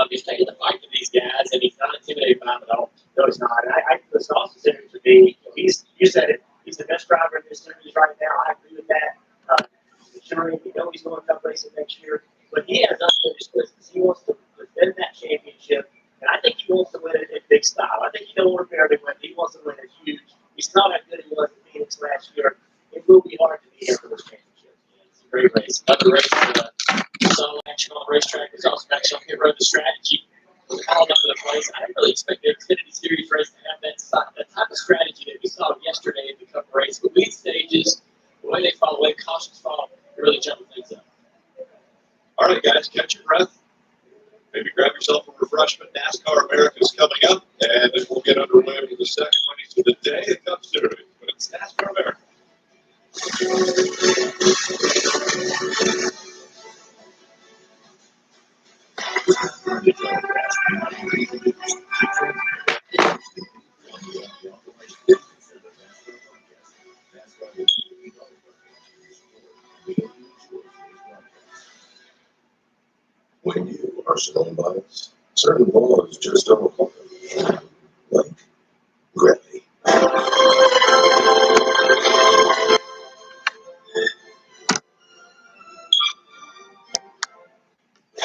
He's taking the fight to these guys, and he's not intimidated by them at all. No, he's not. I listen, Austin Cedric to me, you said it. He's the best driver in this series right now. I agree with that. Maturing, we know he's going to Cup racing next year, but he has unfinished business. He wants to defend that championship, and I think he wants to win it in big style. I think he don't want to barely win. He wants to win it huge. He's not as good as he was in Phoenix last year. It will be hard to beat him for this championship. It's a great race. Another race. Some action on the racetrack. There's also action on pit road. The strategy was all over the place. I didn't really expect the Xfinity Series race to have that type of strategy that we saw yesterday in the Cup race. The lead stages, the way they fall, the way cautions fall, it really jumped things up. All right, guys, catch your breath. Maybe grab yourself a refreshment. NASCAR America is coming up, and then we'll get underway with the second race of the day, the Cup Series. But it's NASCAR America. When you are slowing by, certain laws just don't apply. Like gravity.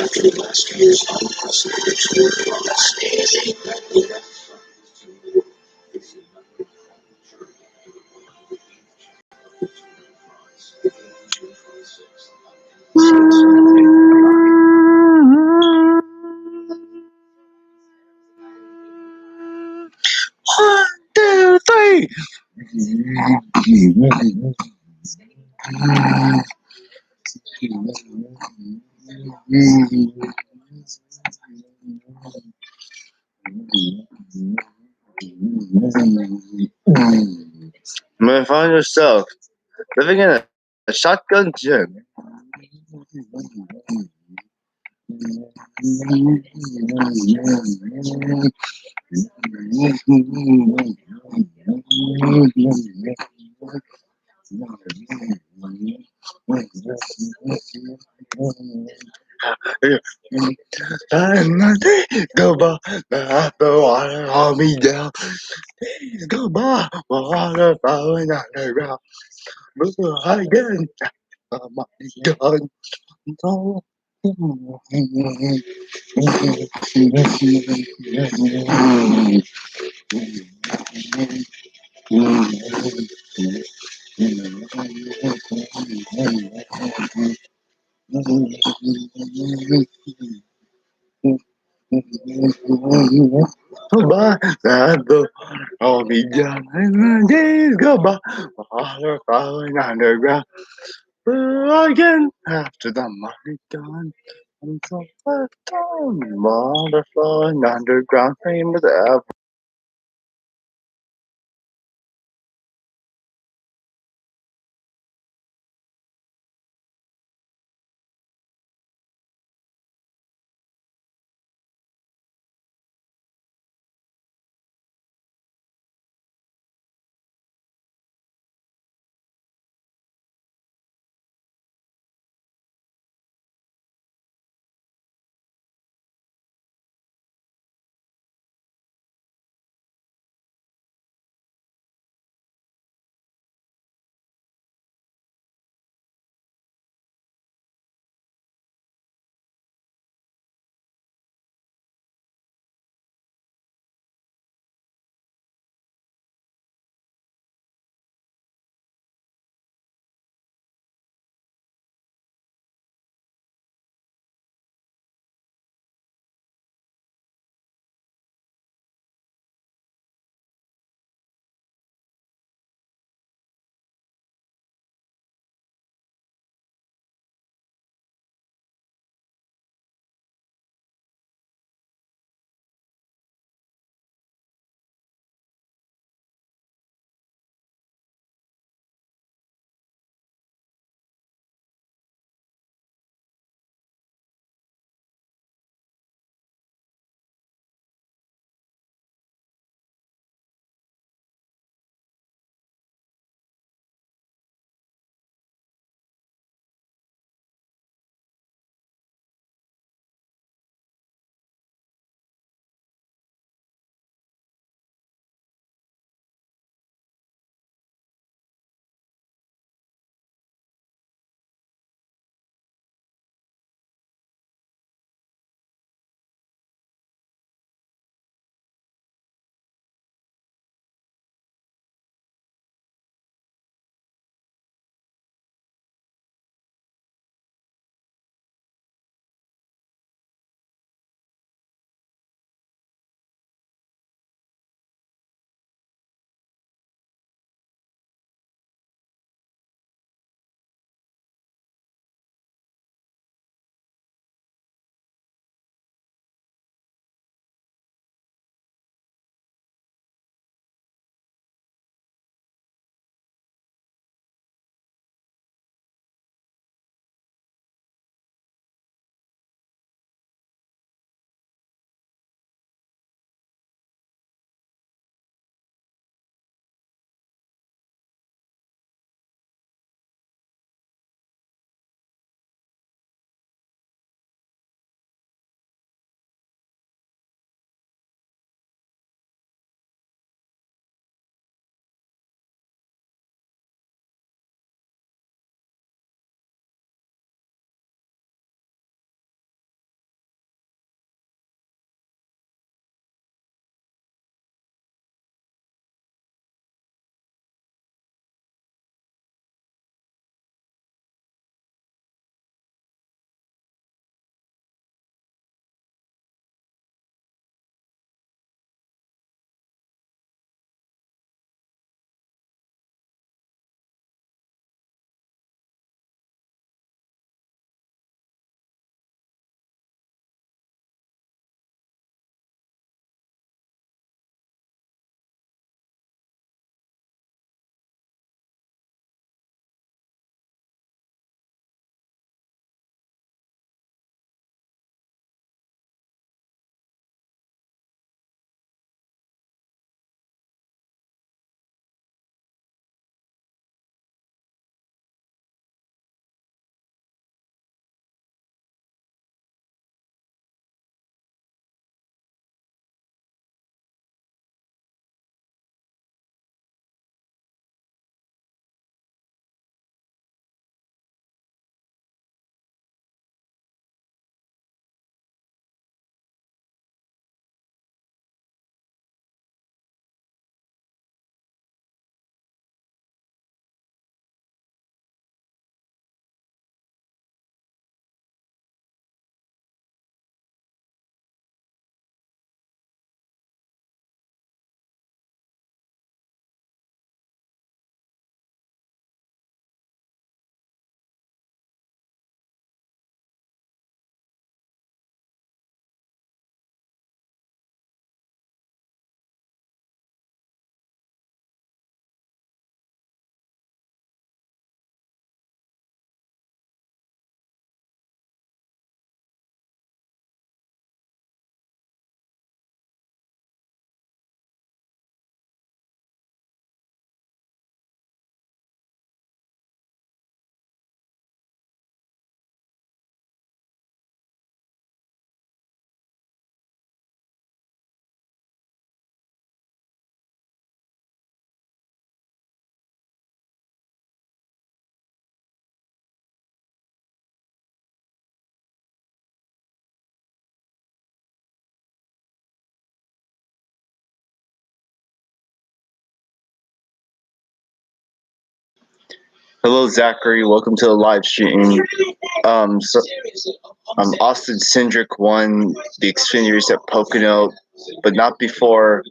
After last year's unprecedented tour de France, ASA back with One, two, three. You may find yourself living in a shotgun gym. Go by, the water on me down. Go by, water flowing underground. Again, oh my God. Goodbye, the all began and the days go by. Water flowing underground. Again after the money gone. Until the dawn, water flowing underground, famous ever. Hello, Zachary. Welcome to the live stream. So, Austin Cindric won the Xfinity race at Pocono, but not before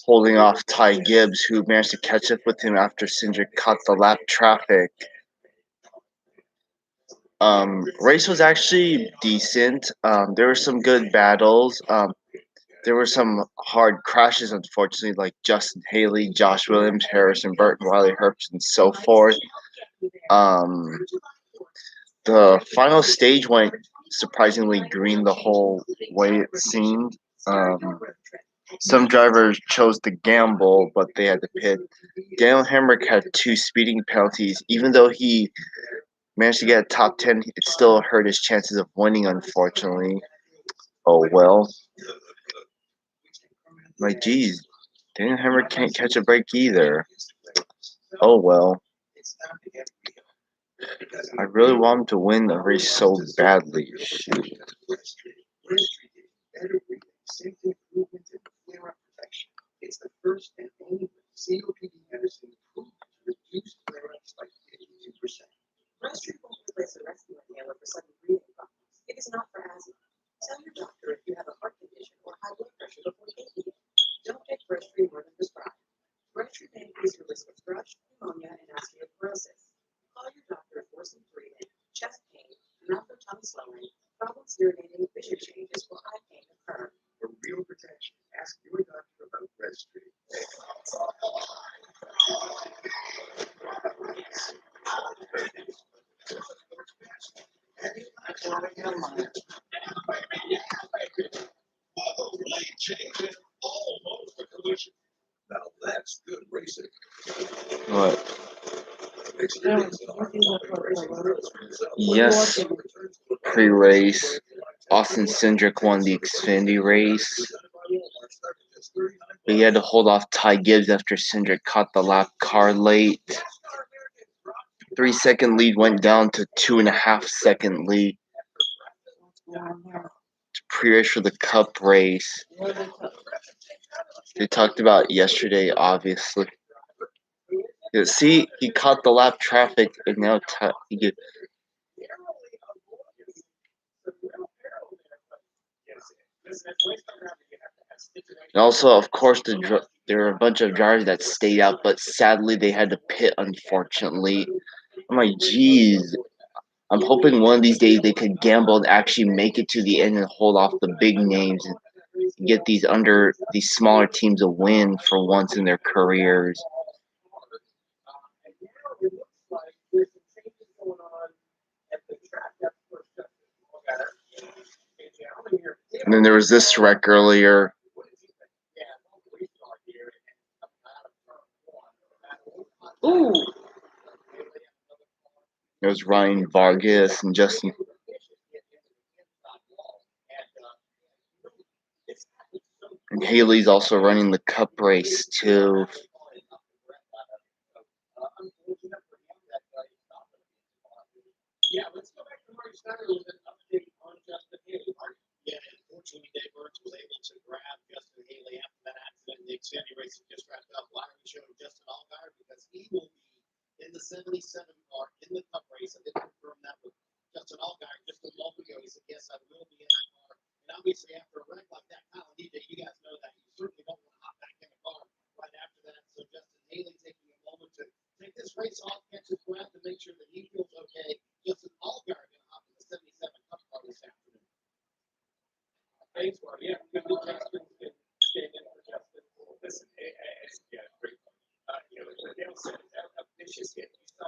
holding off Ty Gibbs, who managed to catch up with him after Cindric caught the lap traffic. Race was actually decent. There were some good battles. There were some hard crashes, unfortunately, like Justin Haley, Josh Williams, Harrison Burton, Riley Herbst, and so forth. The final stage went surprisingly green the whole way, it seemed. Some drivers chose to gamble, but they had to pit. Daniel Hemrick had 2 speeding penalties. Even though he managed to get a top 10, it still hurt his chances of winning, unfortunately. Oh well. Like, geez, Daniel Hemrick can't catch a break either. Oh well. I really want him to win the race so badly. Shoot. It's the first and only COPD medicine approved to reduce flare-ups by 52%. Breast won't replace a rescue inhaler for sudden breathing problems. It is not for asthma. Tell your doctor if you have a heart condition or high blood pressure before taking it. Don't take Breast more than prescribed. Breast may increase your risk of thrush, pneumonia, and osteoporosis. Call your doctor if worsened breathing, chest pain, mouth or tongue swelling, problems urinating, vision changes, or eye pain occur. For real protection, ask your doctor about Breast. Now that's good racing. What? Yes, pre-race, Austin Cindric won the Xfinity race. But he had to hold off Ty Gibbs after Cindric caught the lap car late. 3-second lead went down to 2.5-second lead. Pre-race for the Cup race. They talked about yesterday, obviously. Yeah, see, he caught the lap traffic, and now he did. And also, of course, there were a bunch of drivers that stayed out, but sadly they had to pit, unfortunately. I'm like, geez. I'm hoping one of these days they could gamble and actually make it to the end and hold off the big names and get these smaller teams a win for once in their careers. And then there was this wreck earlier. Ooh. It was Ryan Vargas and Justin. And Haley's also running the Cup race too. Yeah, let's go back to Marty Snyder with an update on Justin Haley. Yeah, unfortunately, Dave Burns was able to grab Justin Haley after that accident in the Xfinity race that just wrapped up. Why are we showing Justin Allgaier? Because he will be in the 77 car in the Cup race. I did confirm that with Justin Allgaier just a moment ago. He said, yes, I will be in that car. And obviously, after a wreck like that, Kyle and DJ, you guys know that you certainly don't want to hop back in the car right after that. So Justin Haley taking a moment to take this race off, catch his breath, to make sure that he feels okay. Justin Allgaier going to hop in the 77 Cup car this afternoon. Thanks, Marty. Yeah, good to Justin. Getting in for Justin. Listen, yeah, great. You know, what Dale said, a vicious hit. You saw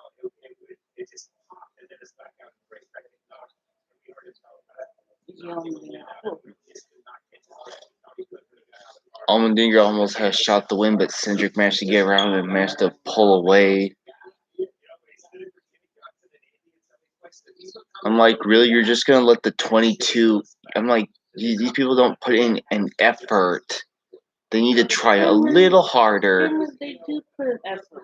it just popped, and then it's back out in the race. I think not. We heard it tell about Allmendinger almost had shot the win, but Cindric managed to get around and managed to pull away. I'm like, really? You're just going to let the 22... I'm like, these people don't put in an effort. They need to try a little harder. They do put an effort.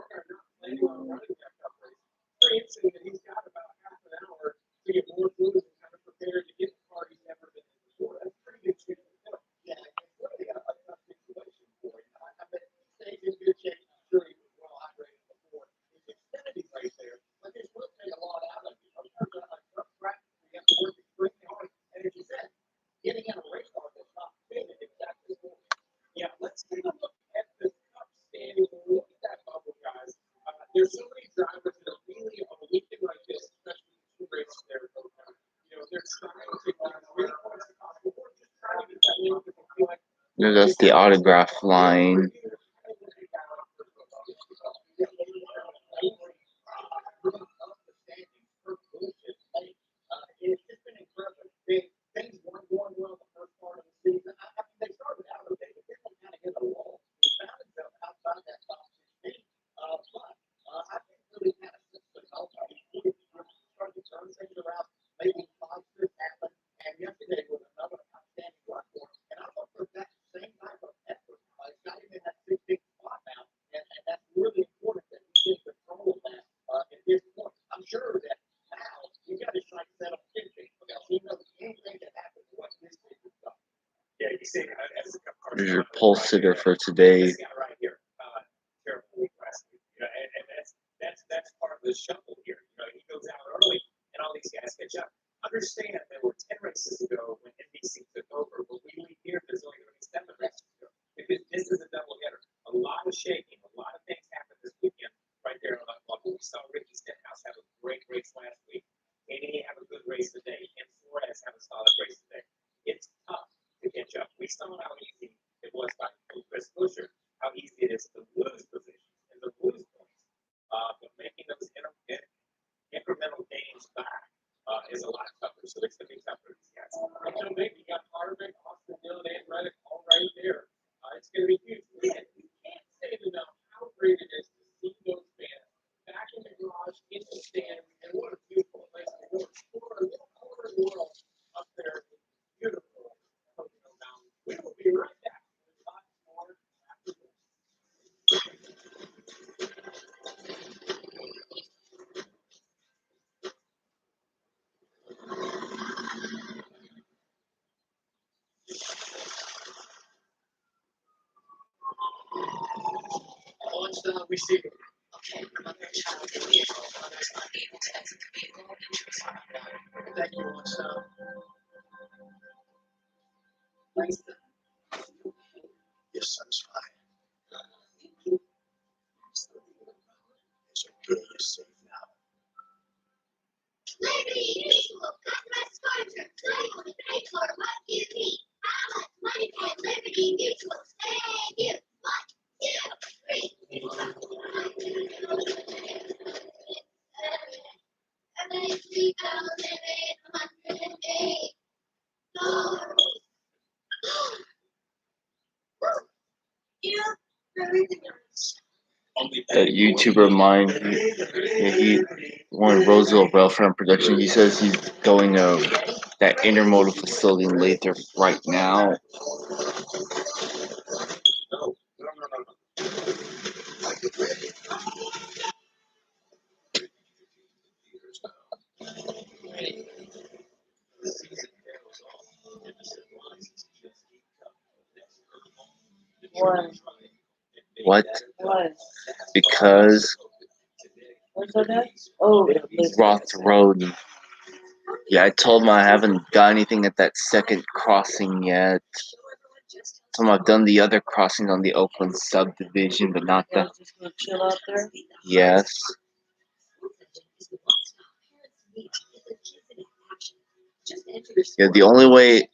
That's the autograph line. Here's your pole sitter for today. That's part of the shuffle here. He goes out early, and all these guys catch up. Understand there were 10 races ago when NBC took over, but we leave here, there's only going to be 7 races to go. Because this is a doubleheader. A lot of shaking, a lot of things happened this weekend right there in Buffalo. We saw Ricky Stenhouse have a great race last week. Katie have a good race today. And Suarez have a solid race today. It's tough to catch up. We saw how easy it was by Chris Buescher, how easy it is to lose positions and to lose points. But making those incremental gains back is a lot tougher. So it's going to be tougher for these guys. And maybe you got Harvick, Austin Dillon, and Reddick all right there. It's going to be huge. We can't say enough how great it is to see those fans back in the garage, in the stands, and what a beautiful place to work. For a little corner of the world up there, beautiful Pocono Mountain. We will be right back with lots more after this. We see Okay, mother and child in vehicle. Mother is unable to exit the vehicle. Injuries are unknown. that you want some. Your son's fine. It's okay, you're safe now. Liberty Mutual customer sponsor. Money on the bank for what you need. How much money can Liberty Mutual save you? 1, 2, 3. 73,808 dollars. That YouTuber of mine, he won Roosevelt Welfare Production. He says he's going to that intermodal facility in Lathrop right now. What? Because Roth Road. Yeah, I told him I haven't got anything at that second crossing yet. Told him I've done the other crossing on the Oakland subdivision, but not the. Chill out there. Yes. Yeah, the only way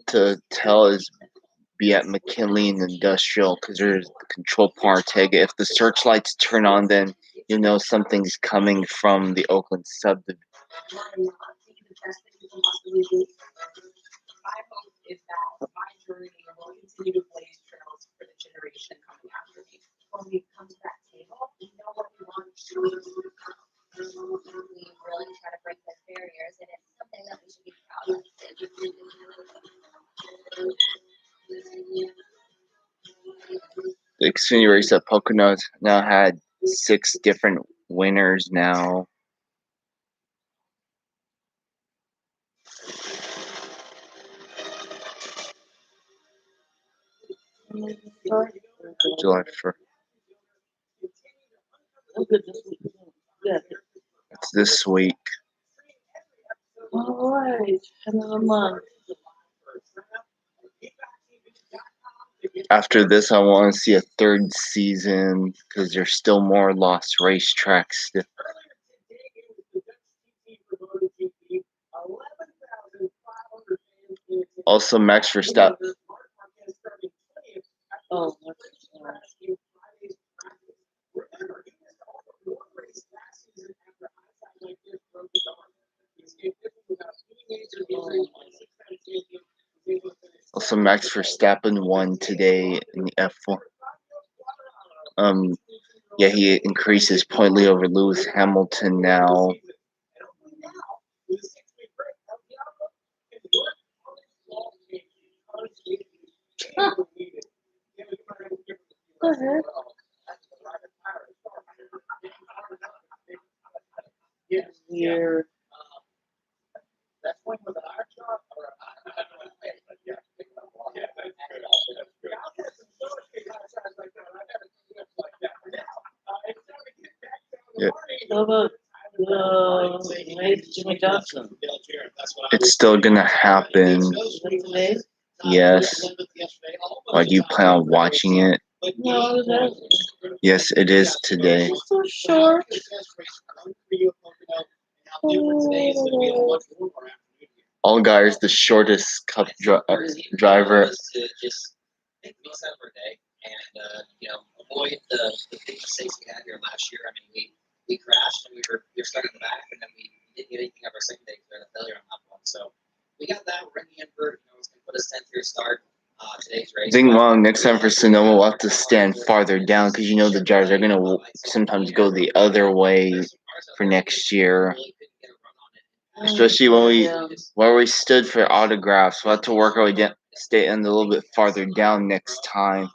to tell is be at McKinley and Industrial because there's the control Partega. If the searchlights turn on, then you know something's coming from the Oakland subdivision. My hope is that my journey will continue to blaze trails for the generation coming after me. When we come to that table, we know what we want to do. We really try to break those barriers, and it's something that we should be proud of. The Xfinity race at Pocono now had 6 different winners now. July 1st. It's this week. All right, another month. After this, I want to see a 3rd season because there's still more lost racetracks. Also, Max Verstappen. Oh, Also, Max Verstappen won today in the F1. Yeah, he increased his point lead over Lewis Hamilton now. weird. Yeah. How about Jimmy Johnson? It's still gonna happen. Is that today? Yes. Or do you plan on watching it? No, it isn't. Yes, it is today. It's so short. Allgaier is the shortest driver. To just make the most out of our day and avoid the big mistakes we had here last year. I mean, we crashed and we were stuck in the back, and then we didn't get anything out of our second day because we had a failure on that one. So we got that. We're in the end for it's going to put us 10th here start today's race. I think next time for Sonoma we'll have to stand farther down because the drivers are gonna sometimes go the other way for next year. Especially where we stood for autographs, we'll have to work our way down, stay in a little bit farther down next time.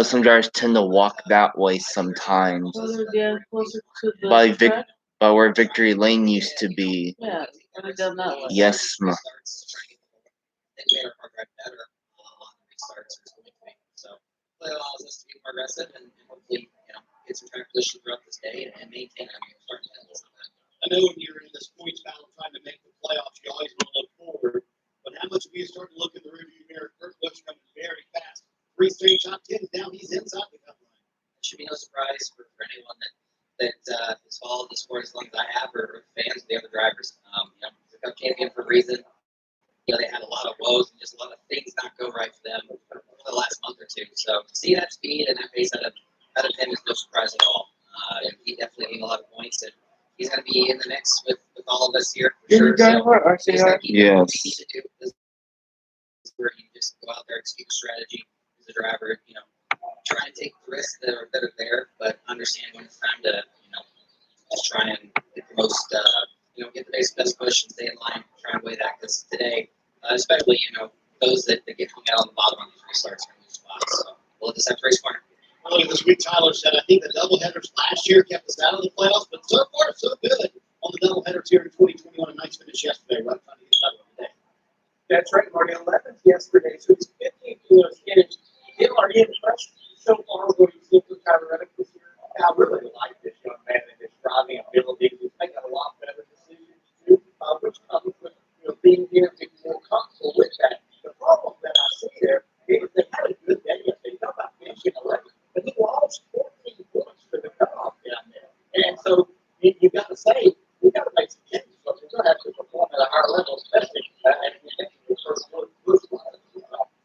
Some drivers tend to walk that way sometimes. Closer to the By track? by where Victory Lane used to be. Yeah, coming down that way. Yes, ma. So it allows us to be more aggressive and hopefully get some track position throughout this day and maintain our starting levels. I know when you're in this points battle trying to make the playoffs, you always want to look forward. But how much we start to look in the rearview mirror? Kurt Busch coming very fast. 3 straight top 10s now. He's inside the cup line. It should be no surprise for anyone that has followed the sport as long as I have, or fans of the other drivers. The Cup champion for a reason. They had a lot of woes and just a lot of things not go right for them for the last month or two. So to see that speed and that pace out of him is no surprise at all. He definitely gained a lot of points, and he's going to be in the mix with all of us here for sure. So yes. This is where you just go out there, execute strategy as a driver. Try and take the risks that are there, but understand when it's time to just try and get the most get the best push and stay in line. Try and weigh that because today, especially those that get hung out on the bottom on these restarts are going to lose spots. So we'll let this have race corner. Earlier this week, Tyler said, I think the doubleheaders last year kept us out of the playoffs, but so far, so good on the doubleheaders here in 2021. A nice finish yesterday, right? Trying to get another one today. That's right, Marty. 11th yesterday, so he's 15 kilos in. Are you impressed so far what he's doing with Tyler Reddick this year? I really like this young man and his driving ability. He's making a lot better decisions, too, which comes with being here and being more comfortable with that. The problem that I see there is they had a good day. They come out finishing 11th, but he lost 14 points for the cutoff down there. And so you got to say, we got to make some changes. So we're going to have to perform at a higher level, especially at the first one.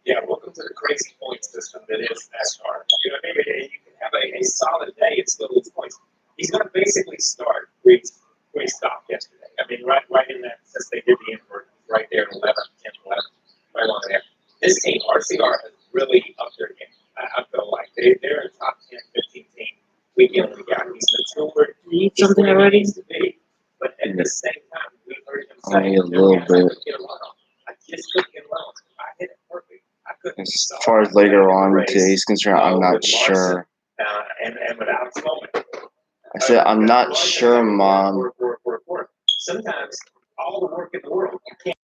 Yeah, welcome to the crazy point system that is NASCAR. You can have a solid day and still lose points. He's going to basically start where he stopped yesterday. I mean, right in that, since they did the invert, right there, 11, 10, 11, right on there. This team, RCR, has really upped their game. I feel like they're a top 10, 15 team. Week in, week out. He's matured. You eat something already? But at the same time, we heard him Only say, a little bit. I just couldn't get along. I hit it perfect. As far as later on today's concerned, I'm not sure. And without moment. I said, I'm not sure, Mom. Sometimes all the work in the world, you can't.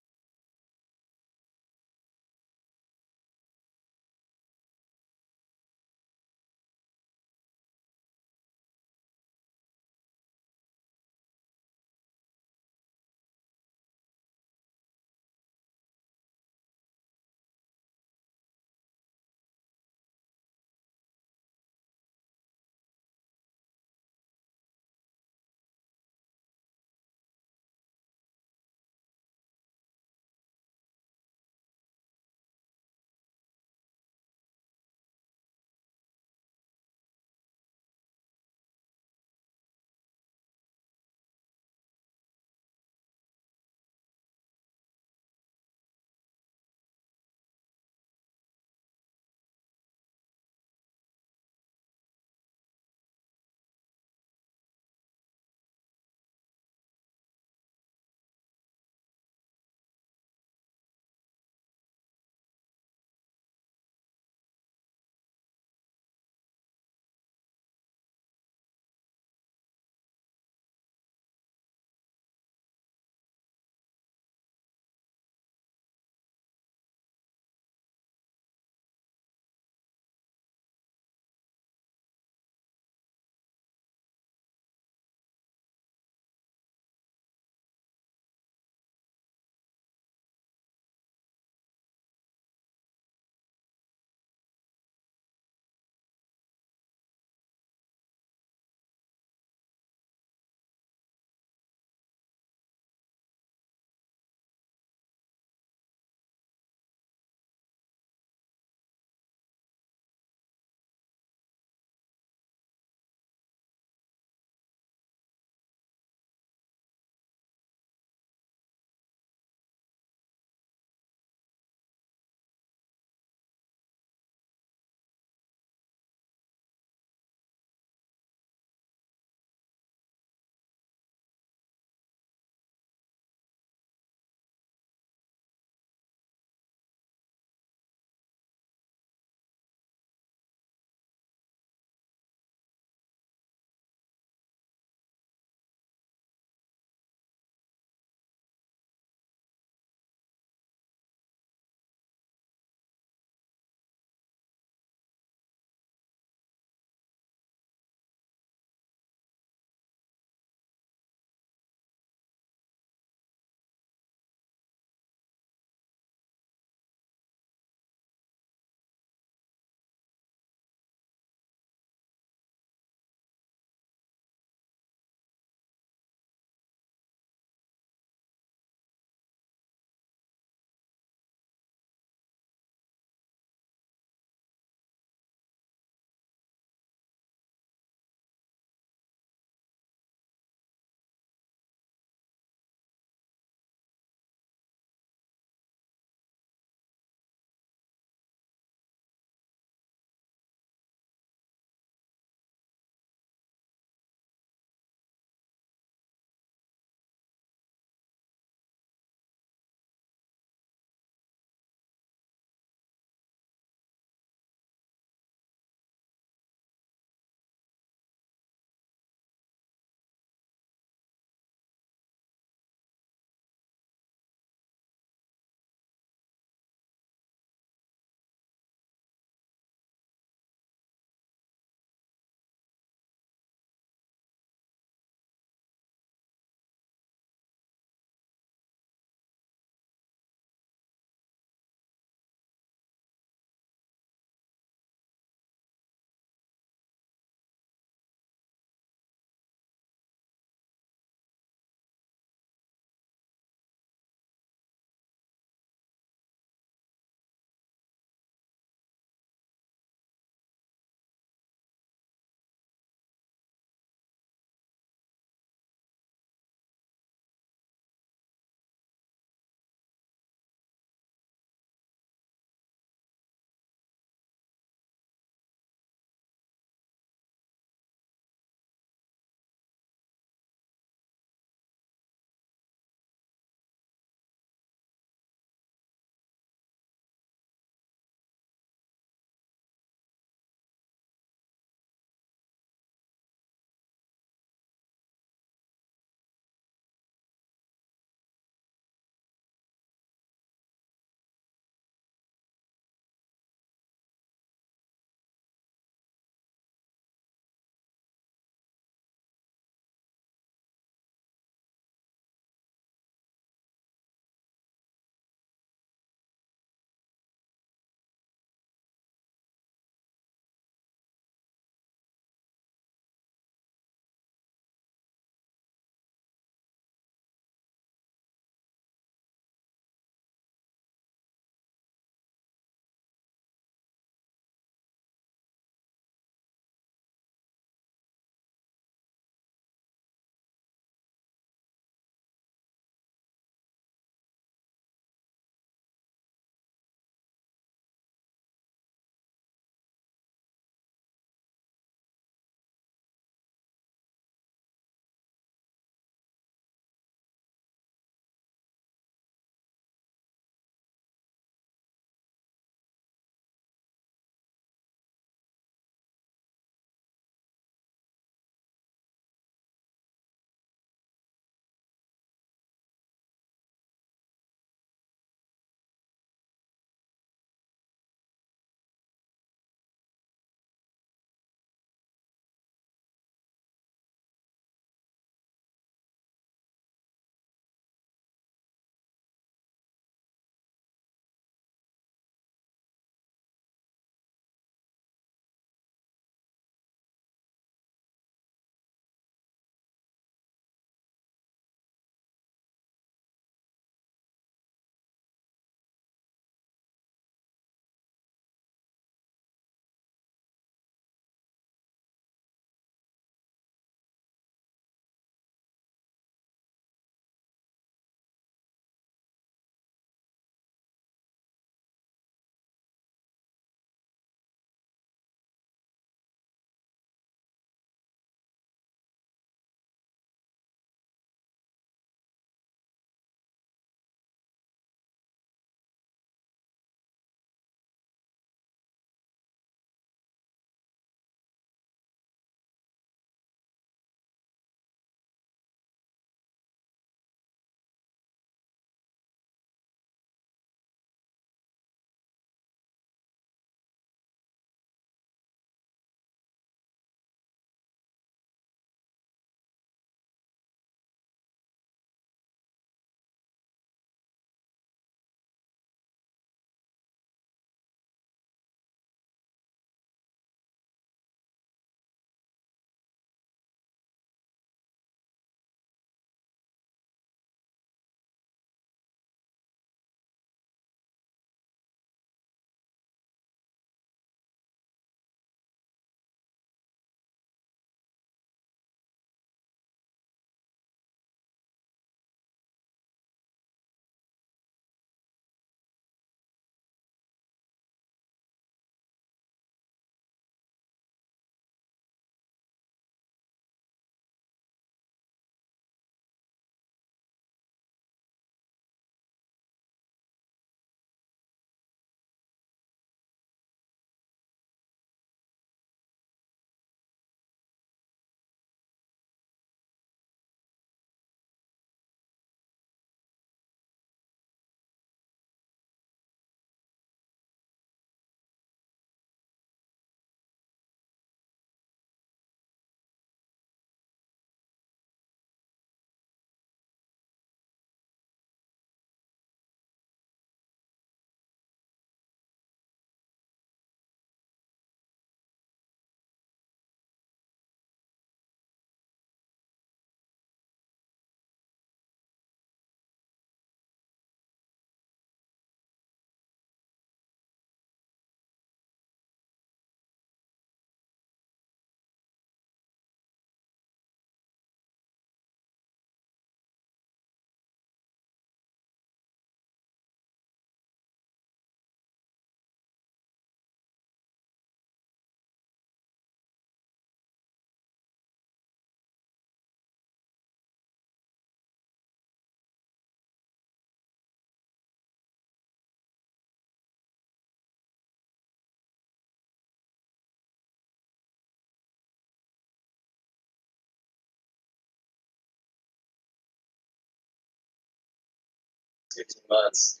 15 months.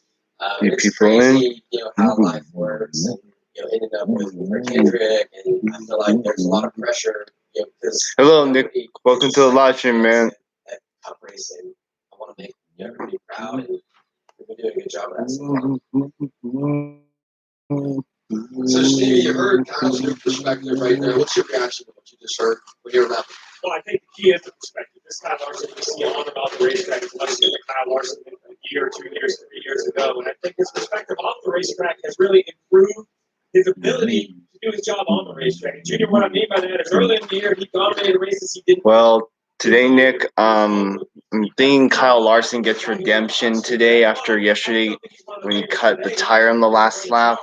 Few It's people in. crazy, how life works, and ending up with Kendrick, and I feel like there's a lot of pressure, because Hello, Nick. Welcome to the live stream, man. At Cup racing, I want to make everybody proud, and we're doing a good job of that. So, Stevie, you heard Kyle's new perspective right there. What's your reaction to what you just heard when you were that? Well, I think the key is the perspective. This Kyle Larson we see on and off the racetrack is much different Kyle Larson than a year, 2 years, 3 years ago. And I think his perspective off the racetrack has really improved his ability to do his job on the racetrack. And Junior, what I mean by that is early in the year, he dominated races he didn't. Well, today, Nick, I'm thinking Kyle Larson gets redemption today after yesterday when he cut the tire on the last lap.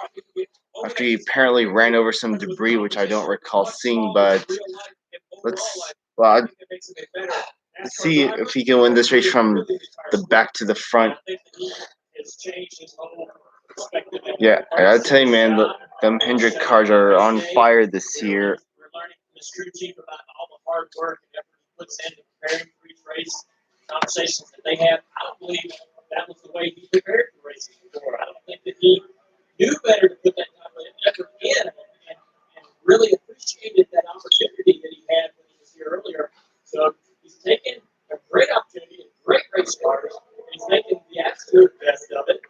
After he apparently ran over some debris, which I don't recall seeing, but let's see if he can win this race from the back to the front. Yeah, I gotta tell you, man, them Hendrick cars are on fire this year. We're learning from this crew chief about all the hard work and effort he puts into preparing for each race, conversations that they have. I don't believe that was the way he prepared for races before. I don't think that he knew better to put that type of effort in and really appreciated that opportunity that he had when he was here earlier. So he's taken a great opportunity, a great race cars, and he's making the absolute best of it.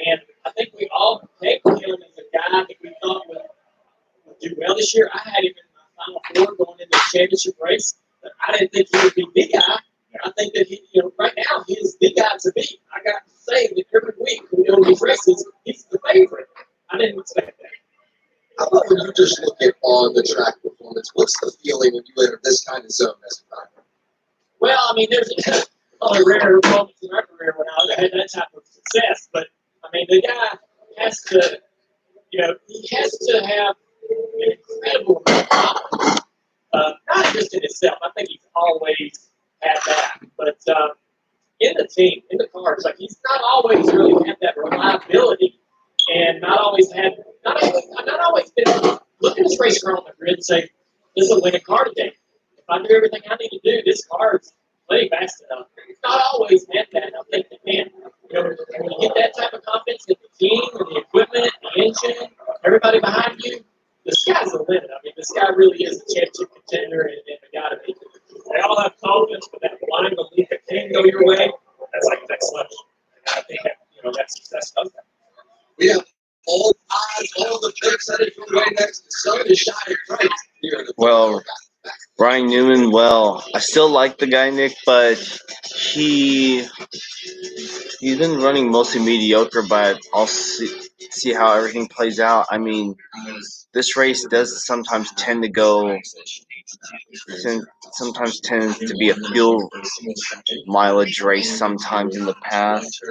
And I think we all pegged him as a guy that we thought would do well this year. I had him in my final four going into the championship race, but I didn't think he would be the guy. I think that he, right now he is the guy to beat. I got to say that every week we go to these races, he's the favorite. I didn't expect that. How about when you just look at on the track performance? What's the feeling when you enter this kind of zone as a driver? Well, I mean, there's only rare moments in my career when I had that type of success, but I mean, the guy has to, he has to have an incredible not just in himself. I think he's always had that, but in the team, in the cars, like he's not always really had that reliability, and not always been look at his race car on the grid and say, "This is a winning car today. If I do everything I need to do, this car's plenty fast enough." It's not always had that. And I think that, man, when you get that type of confidence in the team and the equipment, the engine, everybody behind you, the sky's the limit. I mean, this guy really is a championship contender and a guy to beat. They all have confidence, but that blind belief that can go your way, that's like next level. And I think that, that success does that. We have all eyes, all the picks headed from right next to sun is shining bright here in the Well, Ryan Newman, I still like the guy, Nick, but he's been running mostly mediocre, but I'll see how everything plays out. I mean, this race does sometimes tend to be a fuel mileage race sometimes in the past.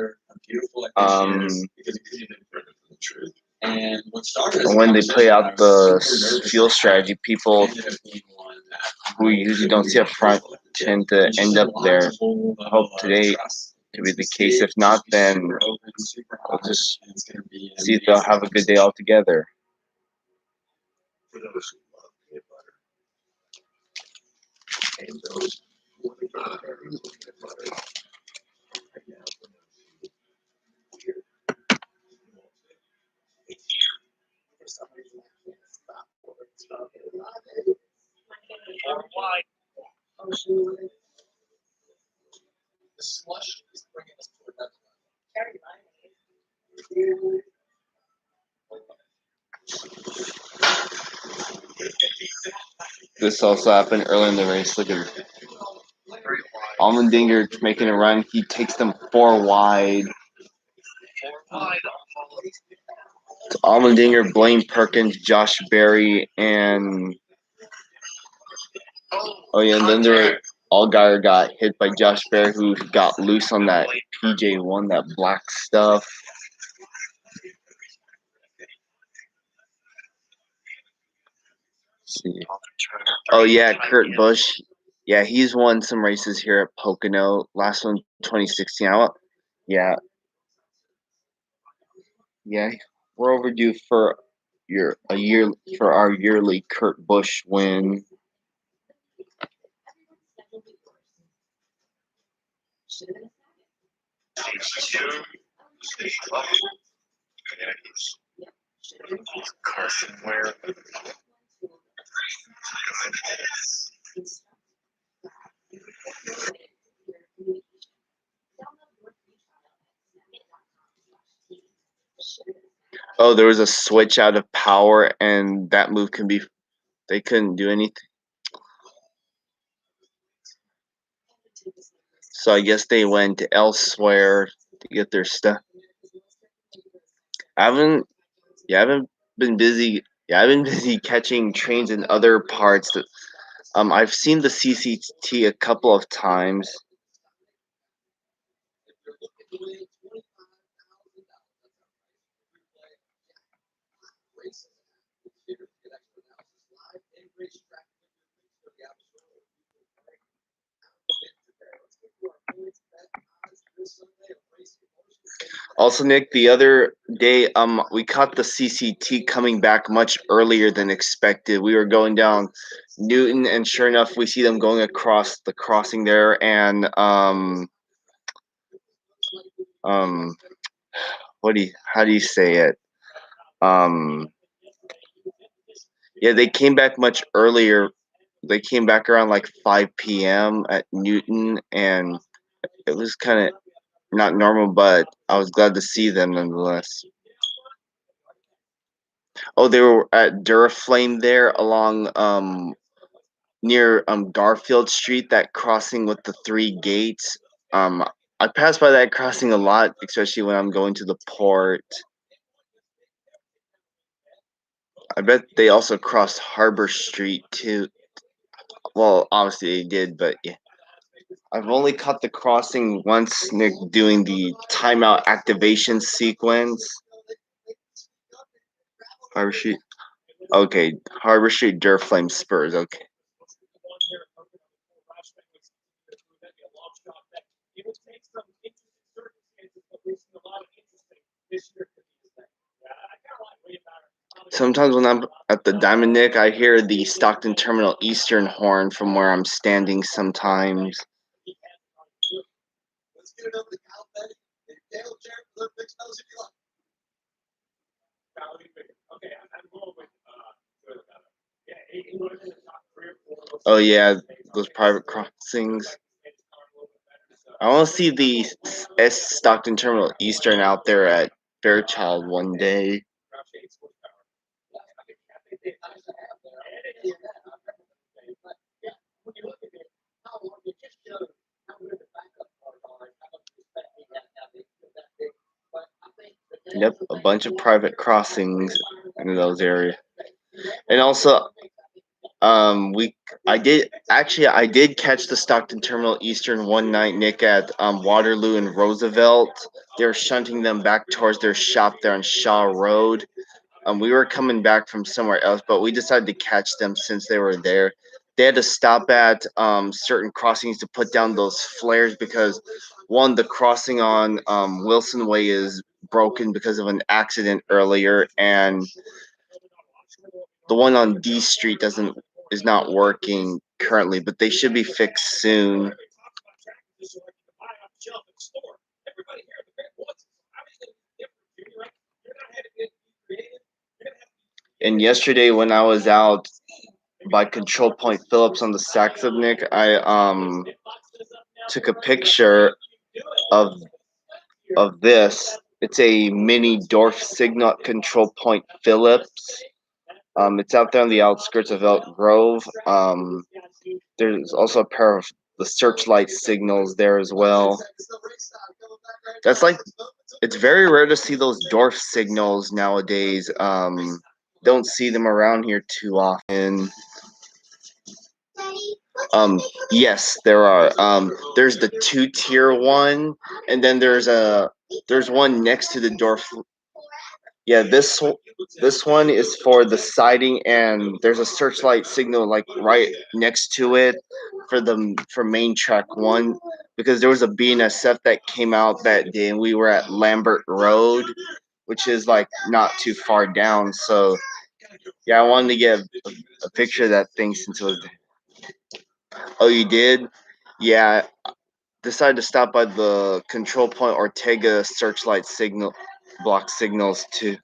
When they play out the fuel strategy, people who usually don't see up front tend to end up there. I hope today to be the case. If not, then I'll just see if they'll have a good day altogether. For those who love peanut butter, and those who want to get berries and peanut butter, right now, for those who weird, For some reason, I can't stop or stop it. The slush is bringing us toward that. This also happened early in the race. Look at Allmendinger making a run. He takes them 4 wide. It's Allmendinger, Blaine Perkins, Josh Berry, and and then Allgaier got hit by Josh Berry, who got loose on that PJ1, that black stuff. Let's see. Oh yeah, Kurt Busch. Yeah, he's won some races here at Pocono. Last one, 2016. Yeah, we're overdue for our yearly Kurt Busch win. Carson Ware. Oh, there was a switch out of power, and that move can be. They couldn't do anything. So I guess they went elsewhere to get their stuff. I haven't been busy. Yeah, I've been busy catching trains in other parts. That I've seen the CCT a couple of times. Also, Nick, the other day, we caught the CCT coming back much earlier than expected. We were going down Newton, and sure enough, we see them going across the crossing there, and how do you say it? Yeah, they came back much earlier. They came back around like 5 p.m. at Newton, and it was kind of not normal, but I was glad to see them nonetheless. Oh, they were at Duraflame there along near Garfield Street, that crossing with the 3 gates. I pass by that crossing a lot, especially when I'm going to the port. I bet they also crossed Harbor Street too. Well, obviously they did, but yeah. I've only caught the crossing once, Nick, doing the timeout activation sequence. Harbor Street. Okay, Harbor Street, Duraflame, Spurs. Okay. Sometimes when I'm at the Diamond, Nick, I hear the Stockton Terminal Eastern horn from where I'm standing sometimes. Oh yeah, those private crossings. I want to see the S Stockton Terminal Eastern out there at Fairchild one day. Yep, a bunch of private crossings in those areas, and also, I did catch the Stockton Terminal Eastern one night, Nick, at Waterloo and Roosevelt. They were shunting them back towards their shop there on Shaw Road. We were coming back from somewhere else, but we decided to catch them since they were there. They had to stop at certain crossings to put down those flares because, one, the crossing on Wilson Way is broken because of an accident earlier, and the one on D Street is not working currently, but they should be fixed soon. And yesterday when I was out by Control Point Phillips on the Saxon, I took a picture of this. It's a mini Dorf signal at Control Point Phillips. It's out there on the outskirts of Elk Grove. There's also a pair of the searchlight signals there as well. It's very rare to see those Dorf signals nowadays. Don't see them around here too often. Yes, there are. There's the 2-tier one, and then there's one next to the Dorf. Yeah, this one is for the siding, and there's a searchlight signal like right next to it for main track 1, because there was a BNSF that came out that day, and we were at Lambert Road, which is like not too far down. So yeah, I wanted to get a picture of that thing since it was. Oh, you did? Yeah, decided to stop by the control point Ortega searchlight signal block signals too.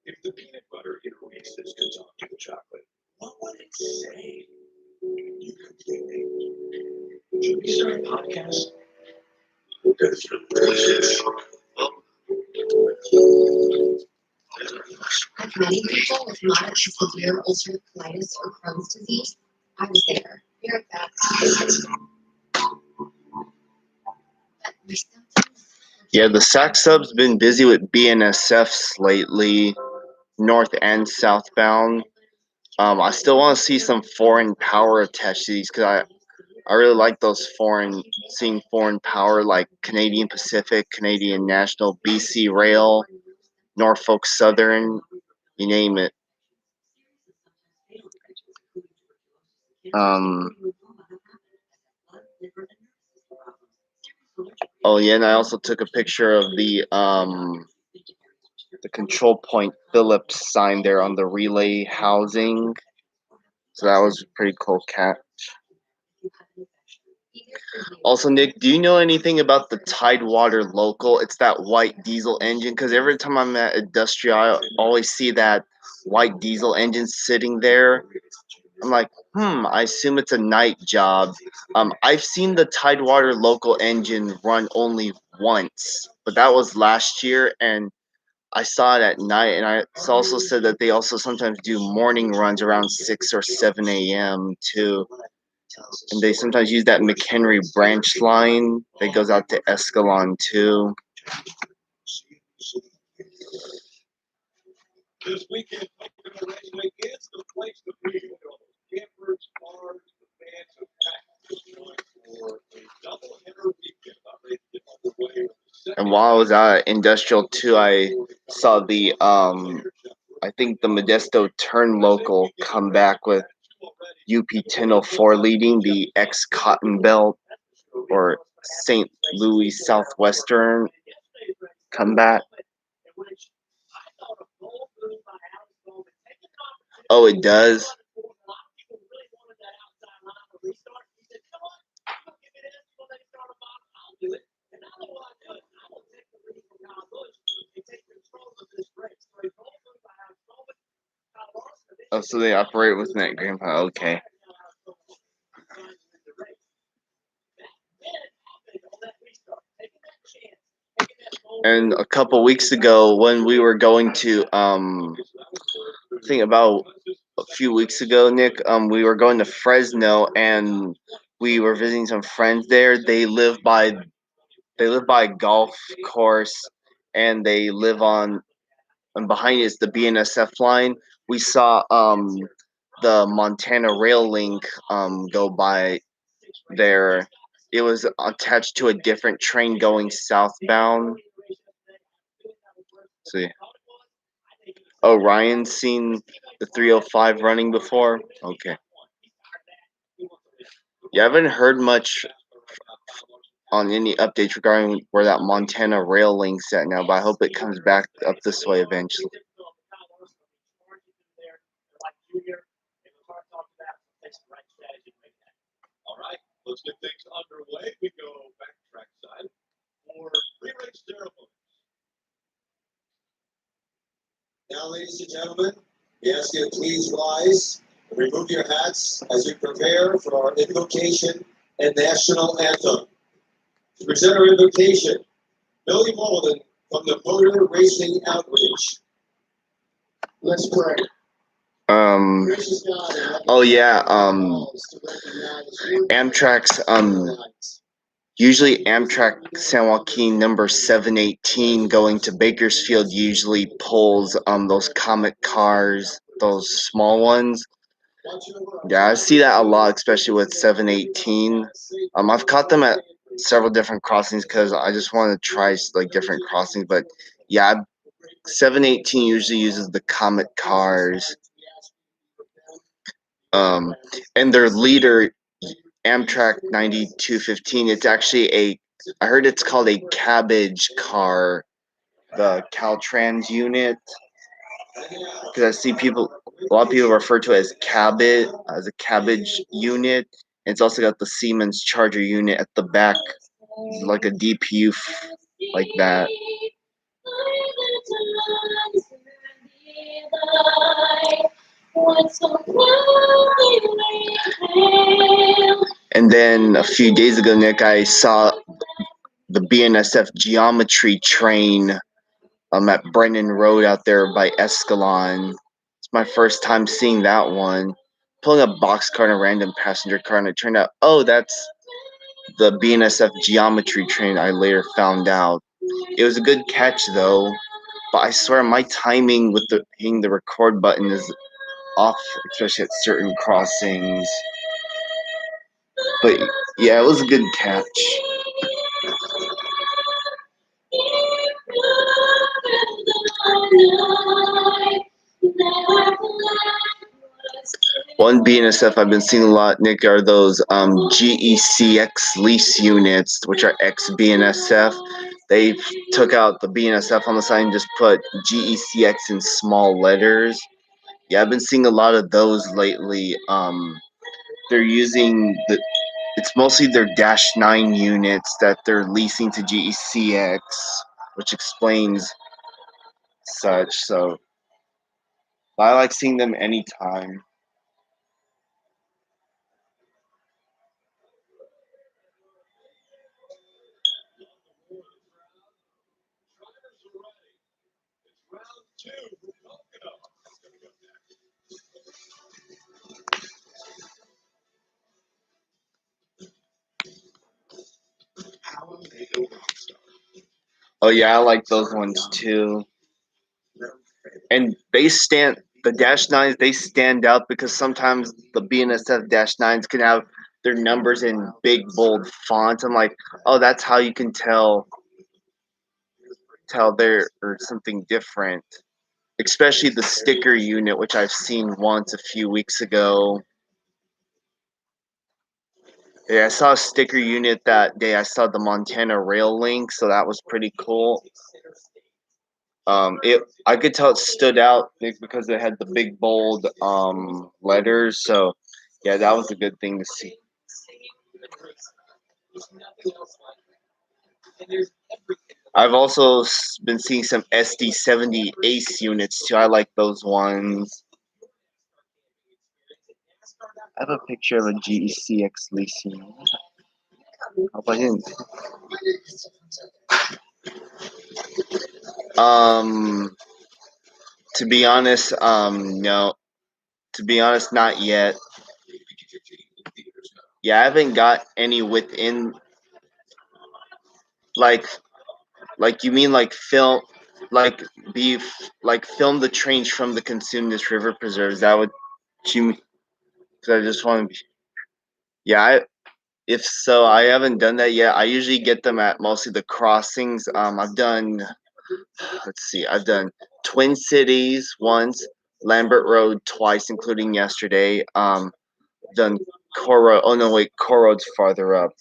If the peanut butter in Reese's could talk to the chocolate, what would it say? You completely. Should we start a podcast? Because Reese's. Like many people with moderate to severe ulcerative colitis or Crohn's disease, I was there. Very bad. But there's sometimes. Yeah, the SAC sub's been busy with BNSFs lately, north and southbound. I still want to see some foreign power attached to these because I really like those seeing foreign power like Canadian Pacific, Canadian National, BC Rail, Norfolk Southern, you name it. Oh yeah, and I also took a picture of the control point Phillips sign there on the relay housing. So that was a pretty cool catch. Also, Nick, do you know anything about the Tidewater Local? It's that white diesel engine. Because every time I'm at Industrial, I always see that white diesel engine sitting there. I'm like, I assume it's a night job. I've seen the Tidewater Local engine run only once, but that was last year, and I saw it at night. And it's also said that they also sometimes do morning runs around 6 or 7 a.m. too. And they sometimes use that McHenry branch line that goes out to Escalon too. This weekend, Pocono Raceway is the place to be. Campers, cars, the fans have packed this joint for a doubleheader weekend. I'm ready to get underway with the second. And while I was out at Industrial too, I saw the I think the Modesto Turn Local come back with UP 1004 leading the ex Cotton Belt or St. Louis Southwestern comeback. Oh, it does. Oh, so they operate with Net Grandpa. Okay. And a couple weeks ago, when we were going to, I think about a few weeks ago, Nick, we were going to Fresno, and we were visiting some friends there. They live by a golf course, and they live on, and behind it is the BNSF line. We saw the Montana Rail Link go by there. It was attached to a different train going southbound. See. Oh, Ryan's seen the 305 running before? Okay. Yeah, I haven't heard much on any updates regarding where that Montana rail link's at now, but I hope it comes back up this way eventually. All right, let's get things underway. We go back trackside for pre-race ceremony. Now, ladies and gentlemen, we ask you to please rise and remove your hats as we prepare for our invocation and national anthem. To present our invocation, Billy Mullen from the Motor Racing Outreach. Let's pray. Oh yeah, Amtrak's, usually Amtrak San Joaquin number 718 going to Bakersfield usually pulls those Comet cars, those small ones. Yeah, I see that a lot, especially with 718. I've caught them at several different crossings because I just want to try like different crossings. But yeah, 718 usually uses the Comet cars. And their leader, Amtrak 9215, it's actually I heard it's called a cabbage car, the Caltrans unit. Because I see people a lot of people refer to it as a cabbage unit. And it's also got the Siemens charger unit at the back, like a DPU like that. And then a few days ago, Nick, I saw the BNSF geometry train at Brennan Road out there by Escalon. It's my first time seeing that one. Pulling a boxcar and a random passenger car, and it turned out, oh, that's the BNSF geometry train. I later found out. It was a good catch though, but I swear my timing with hitting the record button is off, especially at certain crossings. But yeah, it was a good catch. One BNSF I've been seeing a lot, Nick, are those GECX lease units, which are ex-BNSF. They took out the BNSF on the side and just put GECX in small letters. Yeah, I've been seeing a lot of those lately. They're using it's mostly their Dash 9 units that they're leasing to GECX, which explains such. So I like seeing them anytime. Oh yeah, I like those ones too. And the Dash 9s, they stand out because sometimes the BNSF Dash 9s can have their numbers in big bold font. I'm like, oh, that's how you can tell there or something different. Especially the sticker unit, which I've seen once a few weeks ago. Yeah, I saw a sticker unit that day. I saw the Montana Rail Link, so that was pretty cool. I could tell it stood out because it had the big bold letters. So yeah, that was a good thing to see. I've also been seeing some SD70 Ace units too. I like those ones. I have a picture of a GECX leasing. Hope I didn't. To be honest, no. To be honest, not yet. Yeah, I haven't got any within like you mean like film like film the trains from the Consumnes River Preserves. That would you? Cause I just want to. Yeah, if so, I haven't done that yet. I usually get them at mostly the crossings. I've done. Let's see. I've done Twin Cities once, Lambert Road twice, including yesterday. Done Coro. Oh no, wait, Coro's farther up.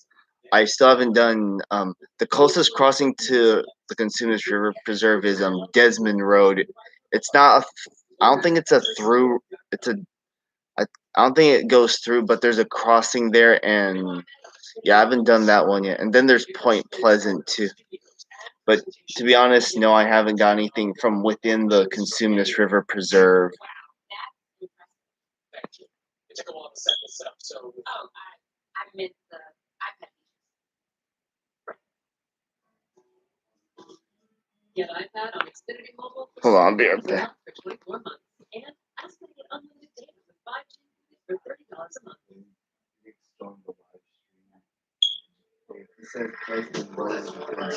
I still haven't done the closest crossing to the Consumnes River Preserve is Desmond Road. It's not. I don't think it's a through. It's a. I don't think it goes through, but there's a crossing there, and yeah, I haven't done that one yet. And then there's Point Pleasant too. But to be honest, no, I haven't got anything from within the Consumnes River Preserve. It took a while to set this up, so. I meant the iPad. Get iPad on Xfinity Mobile. Hold on, I'll be right back. For 24 months.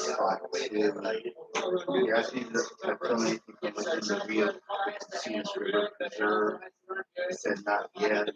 And ask me to get unlimited data with 5G for $30 a month. Said not yet.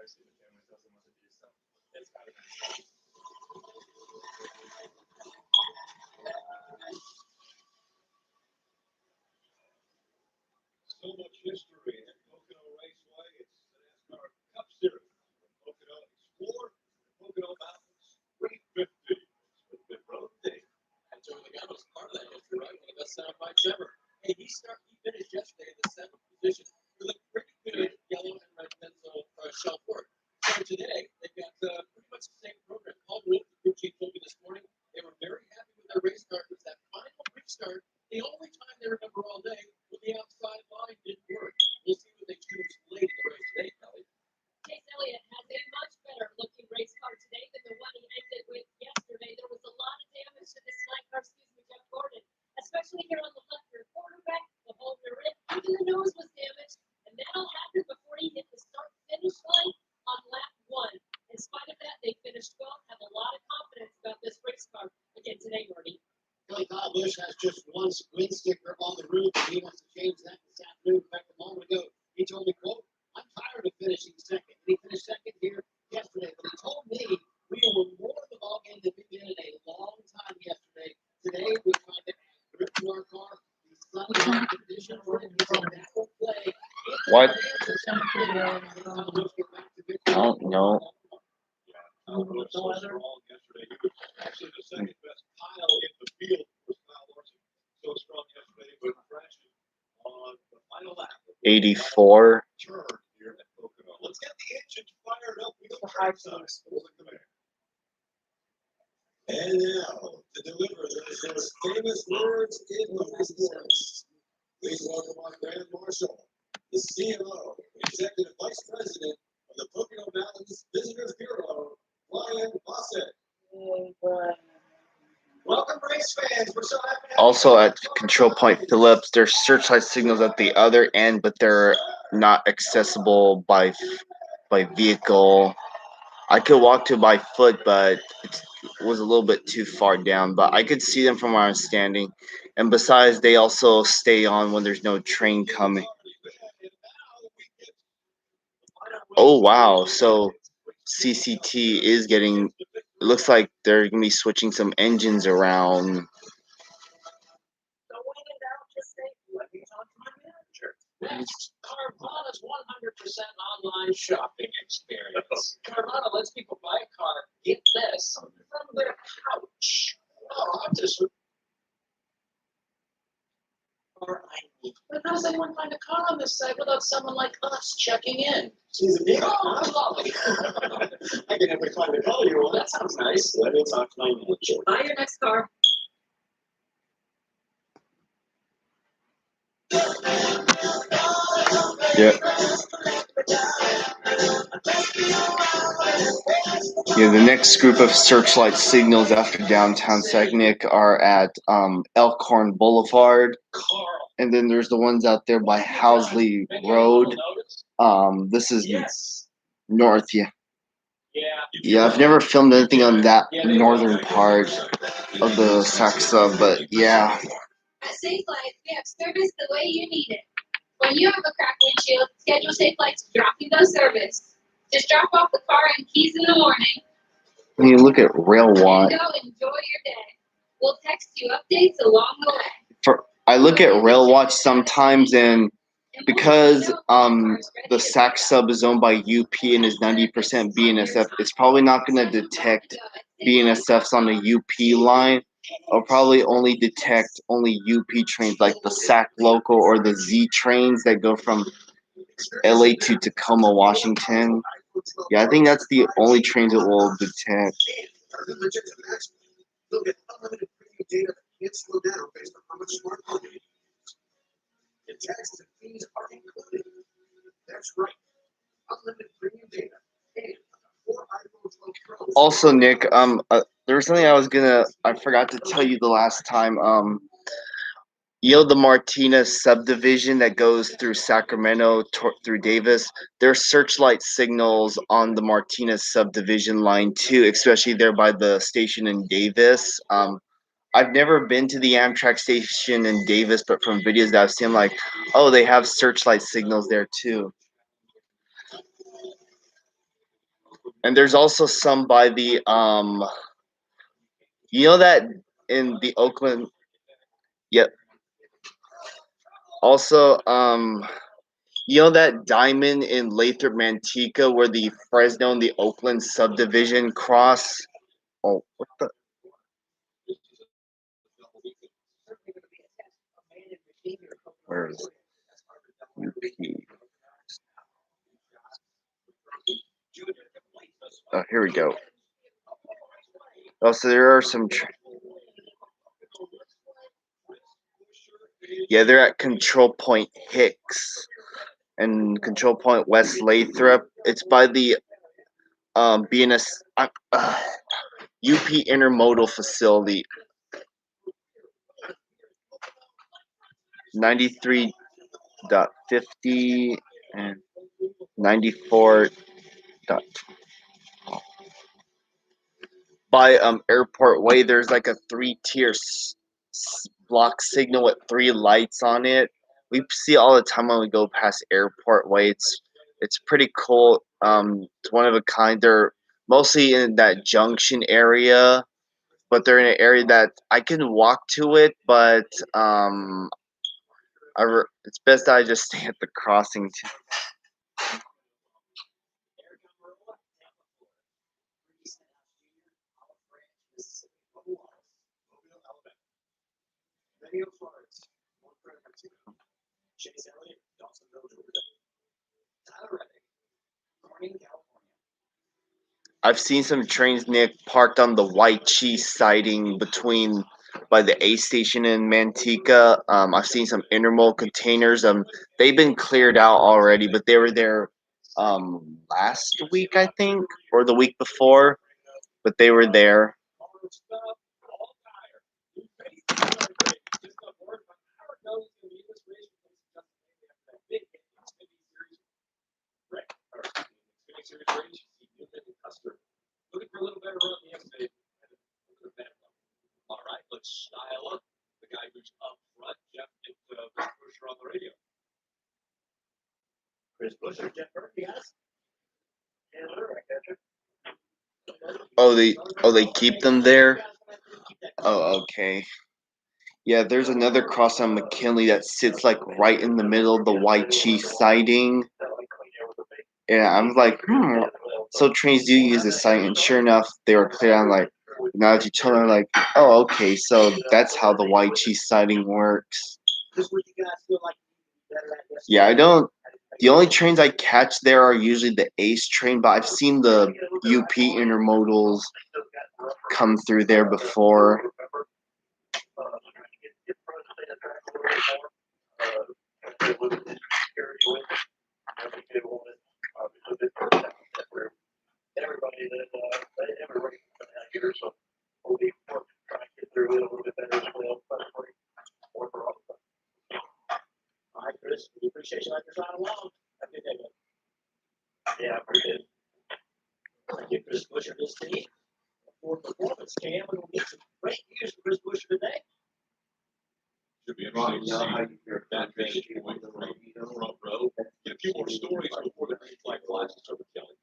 So much history at Pocono Raceway. It's the NASCAR Cup Series. Pocono Explorer, Pocono Mountains 350. It's been road day. And Joey Logano was part of that history, right? One of the best sound bites ever. Hey, he finished yesterday in the 7th position. He looked pretty good, yellow and red pencil shell for it. So today, they've got pretty much the same program. Paul Wolf, the crew chief, told me this morning, they were very happy with their race car. It was that final restart. The only time they remember all day when the outside line didn't work. We'll see what they choose late in the race today, Kelly. Chase Elliott has a much better looking race car today than the one he ended with yesterday. There was a lot of damage to this line car, Jeff Gordon, especially here on the left rear quarterback, the whole rear end, even the nose was damaged, and that'll happen before he hit the start-finish line on lap 1. In spite of that, they finished 12th, have a lot of confidence about this race car again today, Marty. Billy Kyle Busch has just one win sticker on the roof, and he wants to change that this afternoon. In fact, a moment ago, he told me, quote, I'm tired of finishing second. And he finished second here yesterday, but he told me we were more of the ballgame than we've been in a long time yesterday. Today, we tried to add grip to our car. The sunny conditions were in that will play. What? I don't know. Busch so strong yesterday. He was actually the second best pile in the field was Kyle Larson. So strong yesterday, but crashing on the final lap. 84. Turn here at Pocono. Let's get the engines fired up. We go trackside. Hold the command. And now to deliver those famous words in the sports. Please welcome our Grand Marshal, the CMO, Executive Vice President of the Pocono Mountains Visitors Bureau, Ryan Bossett. Welcome, race fans. We're so happy to have Also at Control Point Phillips, there's searchlight signals at the other end, but they're not accessible by vehicle. I could walk to by foot, but it was a little bit too far down. But I could see them from where I was standing. And besides, they also stay on when there's no train coming. Oh, wow. So CCT is getting, it looks like they're going to be switching some engines around. Carvana's 100% online shopping experience. Carvana lets people buy a car, get this, from their couch. Oh, I'm just... Car I need. But how does anyone find a car on this site without someone like us checking in? She's a big Oh, I'm lovely. I can never find a color you want. That sounds nice. Let me talk to my manager. Buy your next car. Yeah. Yeah, the next group of searchlight signals after downtown Saginaw are at Elkhorn Boulevard. And then there's the ones out there by Housley Road. This is north, yeah. Yeah, I've never filmed anything on that northern part of the Sac Sub, but yeah. At Safe Life, we have service the way you need it. When you have a cracked windshield, schedule Safe Life's drop-in service. Just drop off the car and keys in the morning. When you look at Rail Watch, And go enjoy your day. We'll text you updates along the way. I look at Rail Watch sometimes, and because the Sac Sub is owned by UP and is 90% BNSF, it's probably not going to detect BNSFs on the UP line. It'll probably only detect only UP trains like the Sac Local or the Z trains that go from LA to Tacoma, Washington. Yeah, I think that's the only trains it will detect. You'll get unlimited premium data that can't slow down based on how much smartphone you use. And taxes and fees are included. That's right. Unlimited premium data and 4 iPhone 12 Pros. Also, Nick, there was something I forgot to tell you the last time. The Martinez subdivision that goes through Sacramento through Davis, there's searchlight signals on the Martinez subdivision line too, especially there by the station in Davis. I've never been to the Amtrak station in Davis, but from videos that I've seen, like, oh, they have searchlight signals there too. And there's also some by the you know that in the Oakland. Yep. Also, you know that diamond in Lathrop Manteca where the Fresno and the Oakland subdivision cross? Oh, what the? Where is UP? Oh, here we go. Also, there are some. Yeah, they're at Control Point Hicks and Control Point West Lathrop. It's by the BNS UP Intermodal Facility. 93.50 and 94. By Airport Way, there's like a 3-tier block signal with 3 lights on it. We see it all the time when we go past Airport Way. It's pretty cool. It's one of a kind. They're mostly in that junction area, but they're in an area that I can walk to it, but it's best that I just stay at the crossing. I've seen some trains, Nick, parked on the White Cheese siding between by the A station in Manteca. I've seen some intermodal containers. They've been cleared out already, but they were there last week, I think, or the week before. But they were there. Looking for a little better run yesterday. All right, let's style up the guy who's up front, Jeff Busher on the radio. Chris Busher, Jeff Murphy, guys. Oh, they keep them there. Oh, okay. Yeah, there's another cross on McKinley that sits like right in the middle of the White Cheese siding. And I'm like, so trains do use this siding, and sure enough, they were clear. I'm like, now that you told me, I'm like, oh, okay, so that's how the White Cheese siding works. Yeah, I don't. The only trains I catch there are usually the Ace train, but I've seen the UP intermodals come through there before. Everybody that everybody here, so we'll be trying to get through it a little bit better as well. All right, Chris, we appreciate you letting us ride along. Have a good day, man. Yeah, pretty good. Thank you, Chris Busher, this team. For performance cam, we're going to get some great news from Chris Busher today. Should be interesting to see that vantage point from the front row. Get a few more stories before the green flag flies is over, Kelly.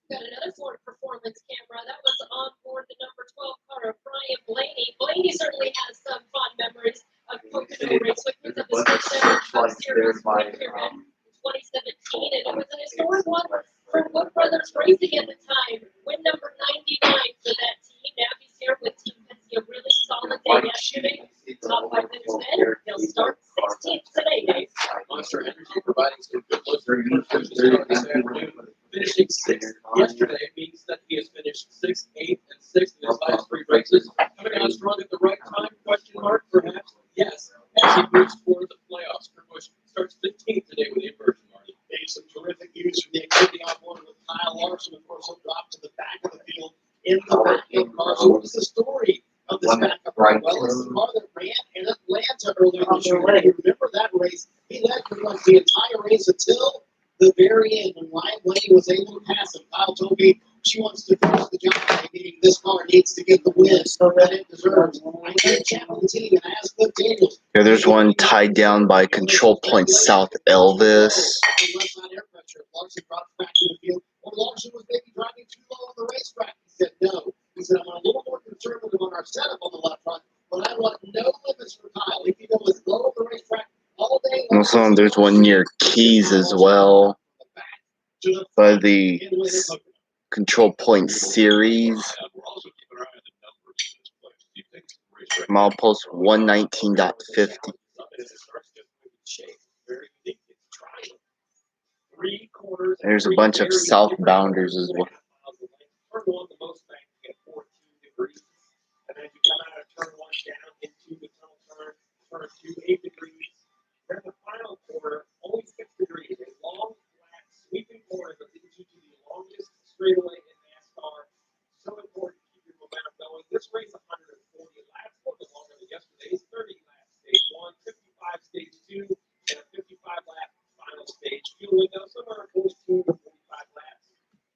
Got another Florida performance camera. That was on board the number 12 car of Brian Blaney. Blaney certainly has some fond memories of Pocono race. So he picked up his first ever Cup Series win here in 2017, and it was an historic one for Wood Brothers Racing at the time. Win number 99 for that team. Now he's here with Team Penske. A really solid day yesterday. Top 5 finished then. They'll start 16th today, Dave. Monster Energy providing some good looks for this afternoon. Finishing 6th yesterday means that he has finished 6th, 8th, and 6th in his last 3 races. Coming out strong at the right time? Question mark, perhaps? Yes, as he moves toward the playoffs. Bush starts 15th today with the inversion, Marty. Made some terrific news from the activity on board with Kyle Larson. Of course, he'll drop to the back of the field in the backup car. So what was the story of this backup car? Well, it's the car that ran in Atlanta earlier this year. You remember that race? He led pretty much the entire race until the very end when Ryan Blaney was able to pass him. Kyle told me she wants to finish the job, meaning this car needs to get the win so that it deserves. I did chat with the team and asked Cliff Daniels. Here, there's one tied down by Control Point South Elvis. Larson drops back to the field. Larson was maybe driving too low on the racetrack? He said, no. He said, I'm a little more conservative on our setup on the left front, but I want no limits for Kyle. He can go as low on the racetrack all day long. Also, there's one near Keys as well. By the Control Point Series. Milepost 119.50. There's a bunch of southbounders as well. And then you come out of turn 1 down into the tunnel turn 2, 8 degrees. Then the final quarter, only 6 degrees. A long, flat, sweeping corner that leads you to the longest straightaway in NASCAR. So important to keep your momentum going. This race, 140 laps, a little bit longer than yesterday's. 30 laps, stage 1, 55, stage 2, and a 55-lap final stage. Fuel window, somewhere 42 to 45 laps.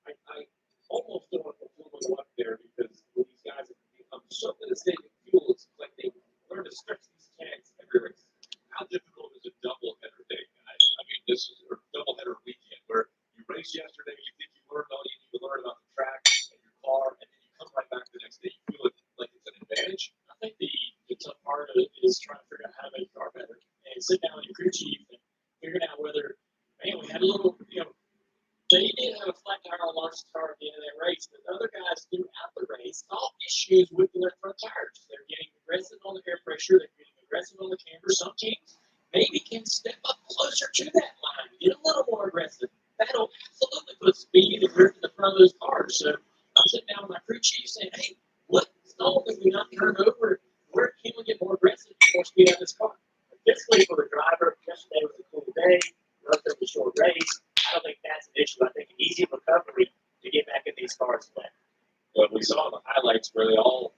I almost don't want to put fuel up there because these guys have become so good at saving fuel. It's like they learn to stretch these tanks every race. How difficult is a doubleheader day, guys? I mean, this is a doubleheader weekend where you race yesterday, you think you learned all you need to learn about the track and your car, and then you come right back the next day. You feel like it's an advantage. I think the tough part of it is trying to figure out how to make the car better and sit down with your crew chief and figuring out whether, man, we had a little, they did have a flat tire on Lawrence's car at the end of that race, but the other guys throughout the race saw issues with their front tires. They're getting aggressive on the air pressure, they're getting aggressive on the camber. Some teams maybe can step up closer to that line, get a little more aggressive. That'll absolutely put speed and grip in the front of those cars. So I'm sitting down with my crew chief saying, hey, what stall did we not turn over? Where can we get more aggressive, more speed out of this car? Physically for the driver, yesterday was a cool day, relatively short race. I don't think that's an issue. I think an easy recovery to get back in these cars play. But we saw the highlights really all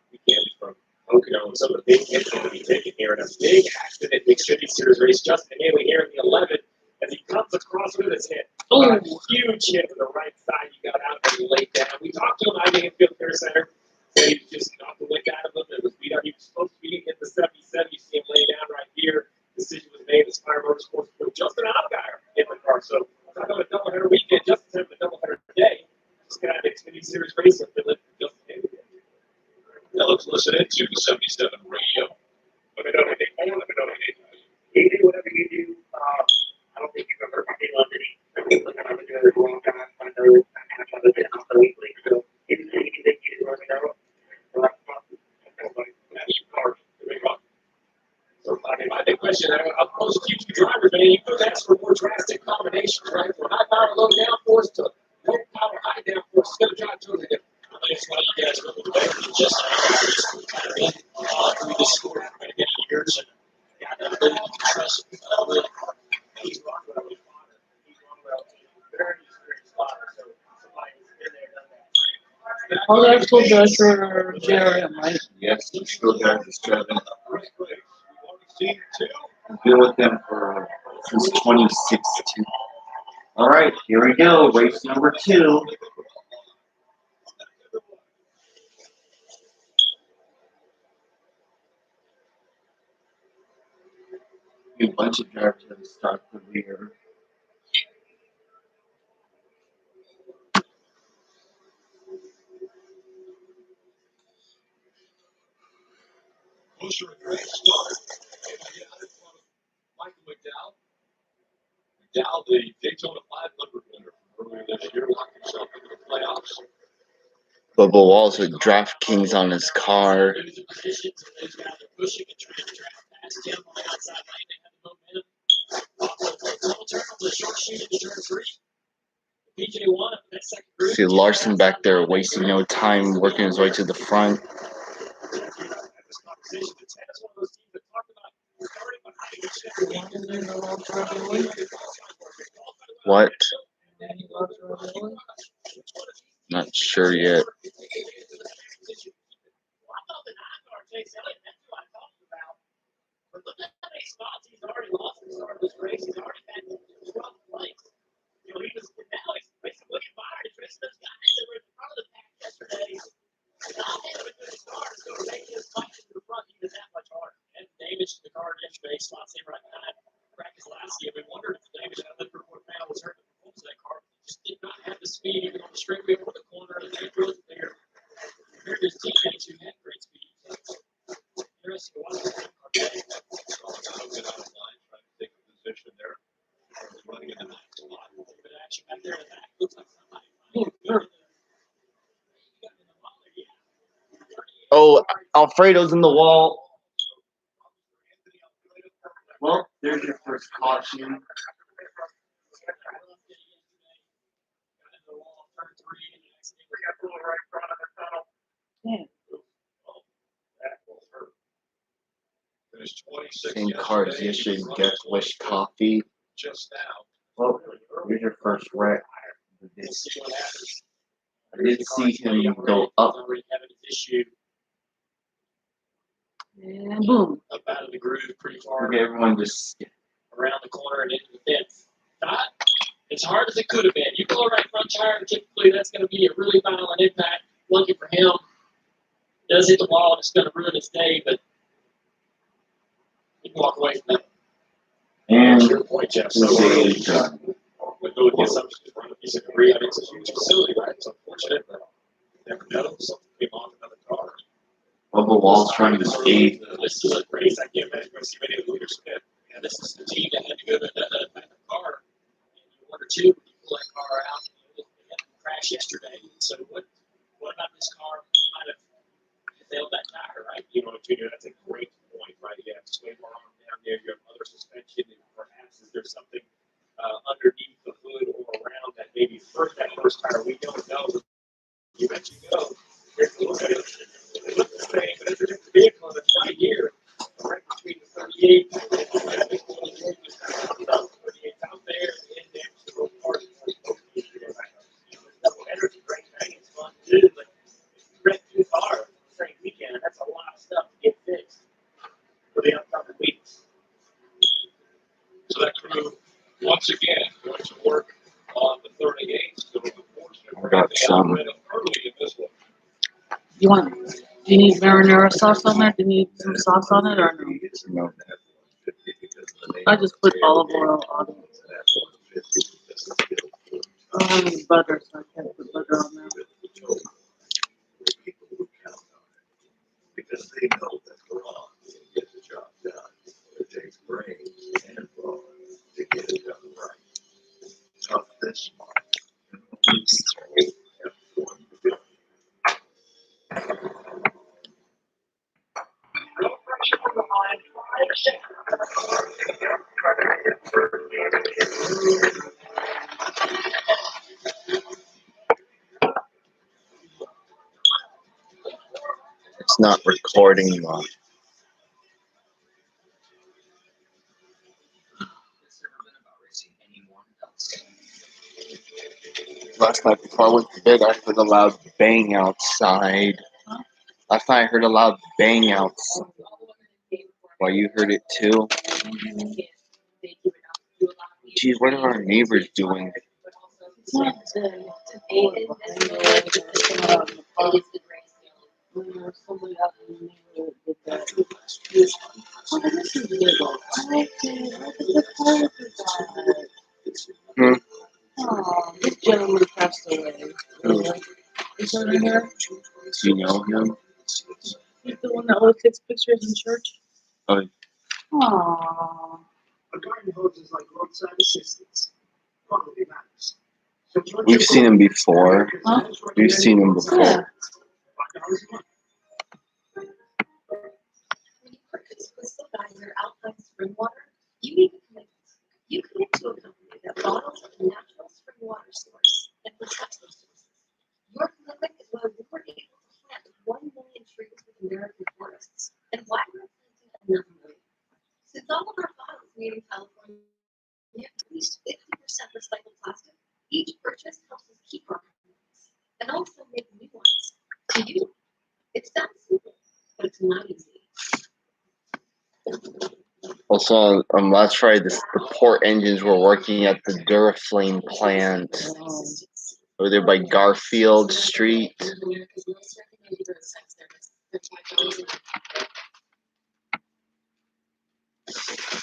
weekend from Pocono and some of the big hits that we taken here in a big accident at the Xfinity Series race. Justin Haley here in the 11 as he comes across with his hit. A huge hit to the right side. He got out and laid down. We talked to him at the Infield Care Center. So he just knocked the wind out of him. It was beat up. He was supposed to be in the 77. You see him lay down right here. Decision was made. Aspire Motorsports put Justin Allgaier in the car. So talk about a doubleheader weekend. Justin's having a doubleheader day. Just got out of the Xfinity Series race and Justin Haley. Now let's listen into the 77 radio. Let me know anything. Let me know anything. You do whatever you do. I don't think you've ever hurt my feelings any. I've been doing it for a long time. I know I kind of try to do it completely. So anything you think you let me know. So, I mean, my big question, I'll pose to you drivers, man, you could ask for more drastic combinations, right? From high power, low downforce to low power, high downforce. It's going to drive totally different. I think it's why you guys really better than just kind of been through this sport for many, many years and got that ability to trust with he's Rockwell, his father. He's Rockwell, very experienced father. So somebody who's been there, done that. Oh, that's still just for JRM, right? Yes, I'm still there, just driving. I've been with them since 2016. All right, here we go. Race number 2. A bunch of drivers at the start of the year. Closer and great start. Michael McDowell. McDowell, the Daytona 500 winner from earlier this year, locked himself into the playoffs. Bubba Walls with DraftKings on his car. See Larson back there wasting no time working his way to the front. What? Not sure yet. But look at how many spots he's already lost at the start of this race. He's already had 12th place. He was now he's basically fired. He's racing those guys that were in front of the pack yesterday. Not having good cars, so making his fight to the front even that much harder. And damage to the car yesterday slots him right behind Brad Keselowski. We wondered if the damage out of the Liverpool panel was hurting the performance of that car. He just did not have the speed speed even on the straightaway over the corner, and they really there. Compared to his teammates who had great speed. Interesting to watch that car play. Get out of line, trying to take a position there. Running in the back spot. But action back there in the back looks like somebody. Oh, Alfredo's in the wall. Well, there's your first caution. Finished 26. Same car as yesterday. Death Wish Coffee. Just now. Well, here's your first wreck. I did see him go up. And boom. Up out of the groove pretty far. Okay, everyone just Around the corner and into the fence. Not as hard as it could have been. You blow right front tire, typically that's going to be a really violent impact. Lucky for him, does hit the wall and it's going to ruin his day, but he can walk away from that. and Your point, Jeff. So done. we go with the assumption to run a piece of debris. I mean, it's a huge facility, right? It's unfortunate, but you never know. Something came off another car. Bubba Wall's trying to skate. This is a race. I can't imagine going to see many of the leaders spin. And this is the team that had to go to the car. And you wonder, too, when you pull that car out, they had to crash yesterday. So what about this car might have failed that tire, right? You know, Junior, that's a great point, right? You have sway bar arm down there, you have other suspension, and perhaps is there something underneath the hood or around that maybe hurt that first tire? We don't know. You bet you go. Here's a look at it. It looks the same, but it's a different vehicle that's right here, right between the 38 and the 38's out there, and then the road part. Double energy, great thing. It's fun too, but wreck two cars on the same weekend. That's a lot of stuff to get fixed for the upcoming weeks. So that crew, once again, going to work on the 38th. So the I got some. early in this one. Do you need marinara sauce on there? Do you need some sauce on it or no? No. I just put olive oil on it. I don't have any butter, so I can't put butter on there. Because they know that Quran can get the job done. It takes brains and brawn to get it done right. Tough this month. It's not recording though. Last night before I went to bed, I heard a loud bang outside. Last night I heard a loud bang outside. Well, you heard it too? Geez, what are our neighbors doing? Somebody out in the neighborhood did that. Oh, this is little. I like it. Look at the color. Oh, this gentleman passed away. Is that in here? Do you know him? He's the one that always takes pictures in church? Oh. Aww. A garden hose is like roadside assistance. Quality matters. We've seen him before. Huh? We've seen him before. Yeah. When you purchase Crystal Geyser Alpine Spring Water, you need a commitment. You commit to a company that bottles a natural spring water source and protects those sources. Your commitment is why we were able to plant 1 million trees with American forests, and why we're planting another million. Since all of our bottles made in California have at least 50% recycled plastic, each purchase helps us keep our commitments and also make new ones to you. It's that simple, but it's not easy. Also, last Friday, the port engines were working at the Duraflame plant over there by Garfield Street.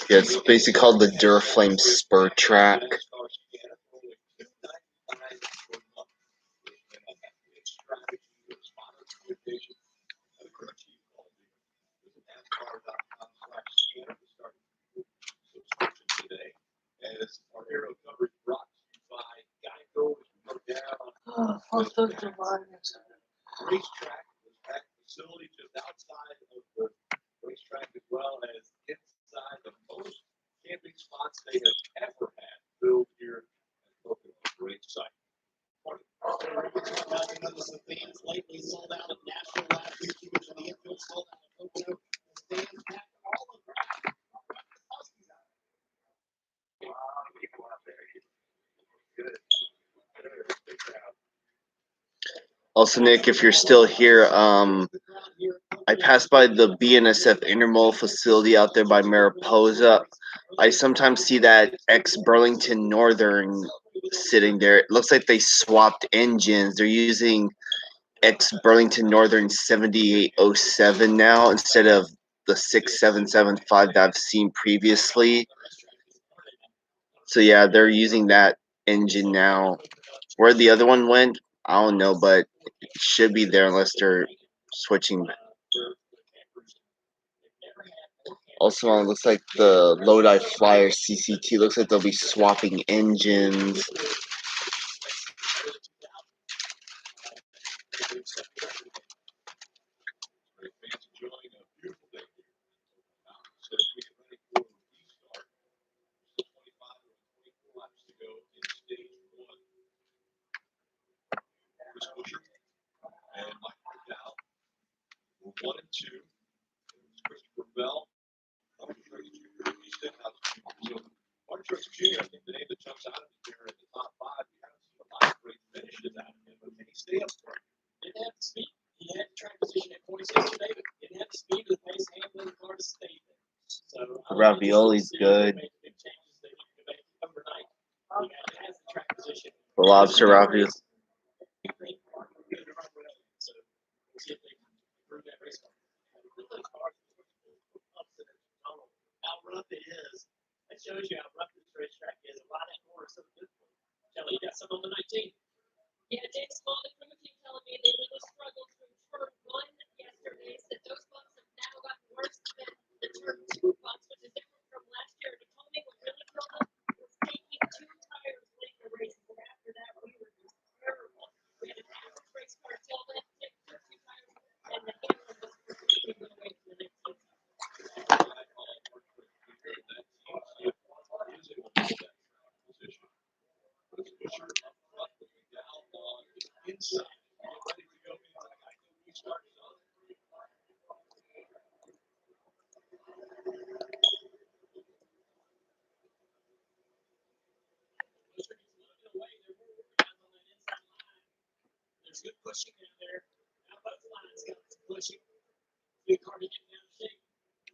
Yeah, it's basically called the Duraflame Spur Track. Fourth of July. Racetrack was at facility just outside of the racetrack as well as inside the most camping spots they have ever had built here at Pocono. Great site. Notice the fans lately sold out of Nashville last week. He was in the infield, sold out of Pocono. The fans back all around. People out there. Good. Big crowd. Also, Nick, if you're still here, I passed by the BNSF Intermodal facility out there by Mariposa. I sometimes see that ex-Burlington Northern sitting there. It looks like they swapped engines. They're using ex-Burlington Northern 7807 now instead of the 6775 that I've seen previously. So yeah, they're using that engine now. Where the other one went, I don't know, but it should be there unless they're switching. Also, it looks like the Lodi Flyer CCT looks like they'll be swapping engines. Fans enjoying a beautiful day here. So as we get ready for the start, still 25 or 24 laps to go in stage one. Chris Busher and Michael McDowell were 1 and 2. Christopher Bell, Martin Truex Jr., he stepped out to so Martin Truex Jr., I think the name that jumps out of it there in the top 5. We haven't seen a lot of great finishes out of him, but can he stay up front? Didn't have the speed. He had track position at points yesterday, but didn't have the speed of the pace handling the car to stay there. So Ravioli's good. Make big changes they need to make overnight. He has the track position. The lobster ravioli. So we'll see if they can improve that race car. How rough it is. It shows you how rough this racetrack is. A lot of more so difficult. Kelly, you got some on the 19. Yeah, James Small, the crew keep telling me they really struggled through turn 1 yesterday. Said those bumps have now gotten worse than the turn 2 bumps, which is different from last year. He told me what really killed them was taking 2 tires late in the race. And after that, we were just terrible. We had an average race car till then, take 2 tires, and the hammer was completely went away from the next one. Inside, ready to go. We started on. There's good pushing in there. Now both lines got some pushing. Good car to get down shape.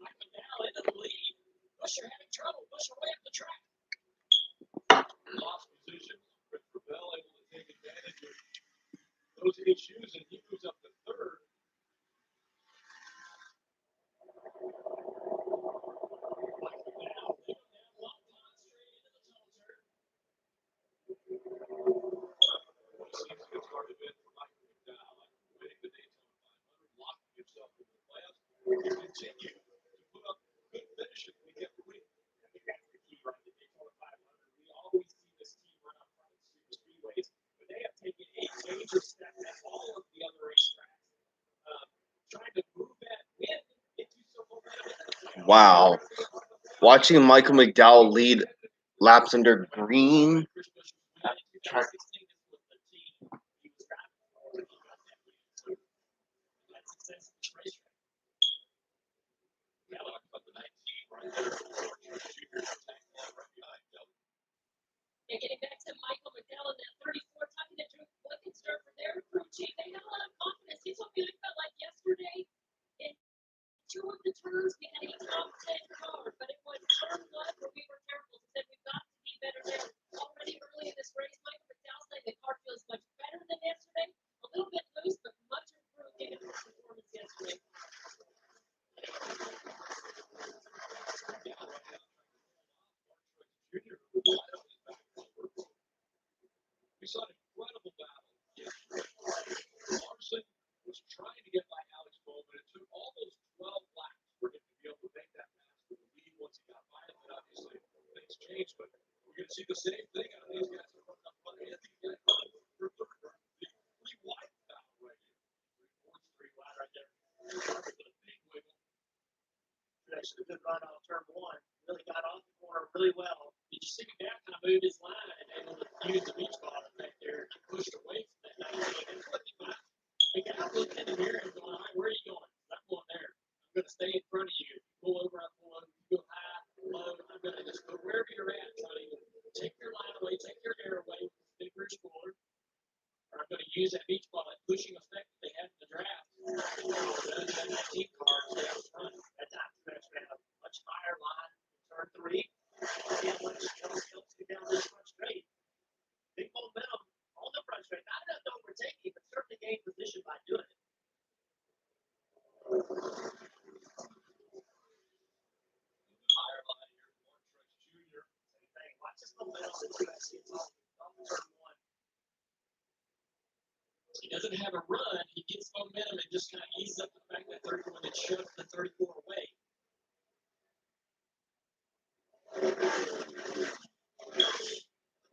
Michael now into the lead. Busher having trouble. Busher way up the track. Lost position. Christopher Bell able to take advantage of those issues, and he moves up to third. Michael now doing that long line straight into the tunnel turn. Seems good start to bid for Michael McDowell. Winning the Daytona 500, locking himself in the playoffs. He can continue to put up good finishes week after week. I think that's the key, right? The Daytona 500. We always see this team run up front in super speedways, but they have taken a major step at all of the other racetracks, trying to move that win into some momentum. Wow. Watching Michael McDowell lead laps under green. Yeah, getting back to Michael McDowell in that 34, talking to Drew Blickenster from their crew chief, they had a lot of confidence. He told me it felt like yesterday in 2 of the turns we had a top 10 car, but it was turn 1 where we were careful. He said we've got to be better there. Already early in this race, Michael McDowell said the car feels much better than yesterday. A little bit loose, but much improved in his performance yesterday. We saw an incredible battle yesterday. Larson was trying to get by Alex Bowman, but it took all those 12 laps for him to be able to make that pass for the lead once he got by him. And obviously, things changed, but we're going to see the same thing out of these guys. finished a good run off turn one. Really got off the corner really well. Did you see the gap kind of move his line and able to use the beach ball effect there and pushed away from that 19? And what the guy looked in the mirror and going, all right, where are you going? I'm going there. I'm going to stay in front of you. Pull over, I pull over. You go high, low. I'm going to just go wherever you're at. Try to take your line away, take your air away with the big ridge cooler. Or I'm going to use that beach ball, that pushing effect that they had in the draft. That 19 car is down front. That time stretch ran a much higher line in turn three. Yeah, much helps get down this front straight. Big momentum on the front straight. Not enough to overtake him, but certainly gain position by doing it. Higher line here, Mark Truex Jr. Same thing. Watch this momentum that Truex gets off turn one. He doesn't have a run. He gets momentum and just kind of eases up the fact that 31 and shoves the 34 away.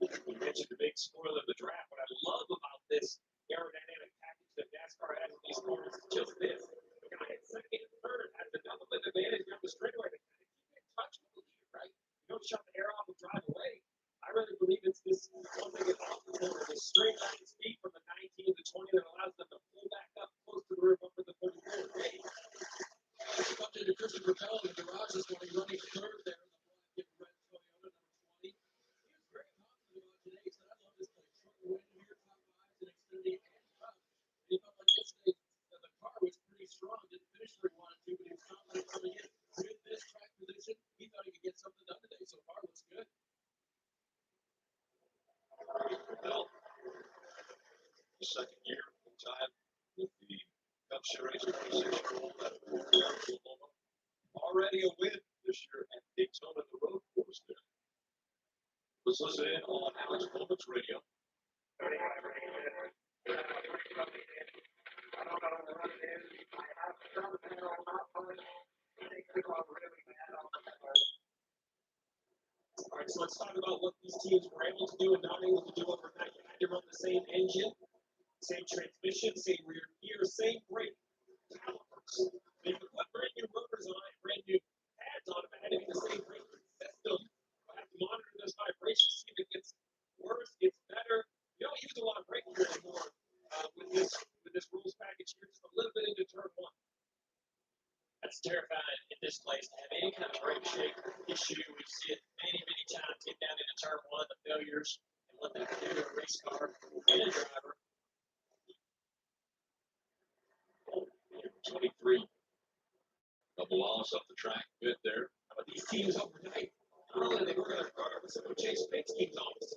You mentioned the big spoil of the draft. What I love about this aerodynamic package that NASCAR has in these cars is just this. The guy at second and third has the double advantage down the straightaway. They kind of keep in touch with the leader, right? You don't shut the air off and drive away. I really believe it's this one thing about the corner, this straight line speed from the 19 to 20 that allows them to pull back up close to the rear bumper of the 34. Hey, Up to the Christopher Bell in the garage this morning, running third there in the black and red Toyota number 20. He was very confident about today. He said, I love this place. Short win here, top fives in Xfinity and Cup. And he felt like yesterday the car was pretty strong. Didn't finish where he wanted to, but he was confident coming in. With this track position, he thought he could get something done today. So far, looks good. Well, the second year full time with the Cup Series 26-year-old out of Oklahoma. Already a win this year at Daytona, the road course there. Let's listen in on Alex Bowman's radio. All right, so let's talk about what these teams were able to do and not able to do overnight. You had to run the same engine, same transmission, same rear gear, same brake calipers. They could put brand new rubbers on it, brand new pads on it, but had to be the same brake system. I have to monitor those vibrations, see if it gets worse, gets better. You don't use a lot of brake gear anymore with this rules package here, just a little bit into turn one. That's terrifying in this place to have any kind of brake shake issue. We see it many, many times get down into turn one, the failures, and what that can do to a race car and a driver. 23. Double loss up the track bit there. But these teams overnight, not only they were going to chase paint schemes on us.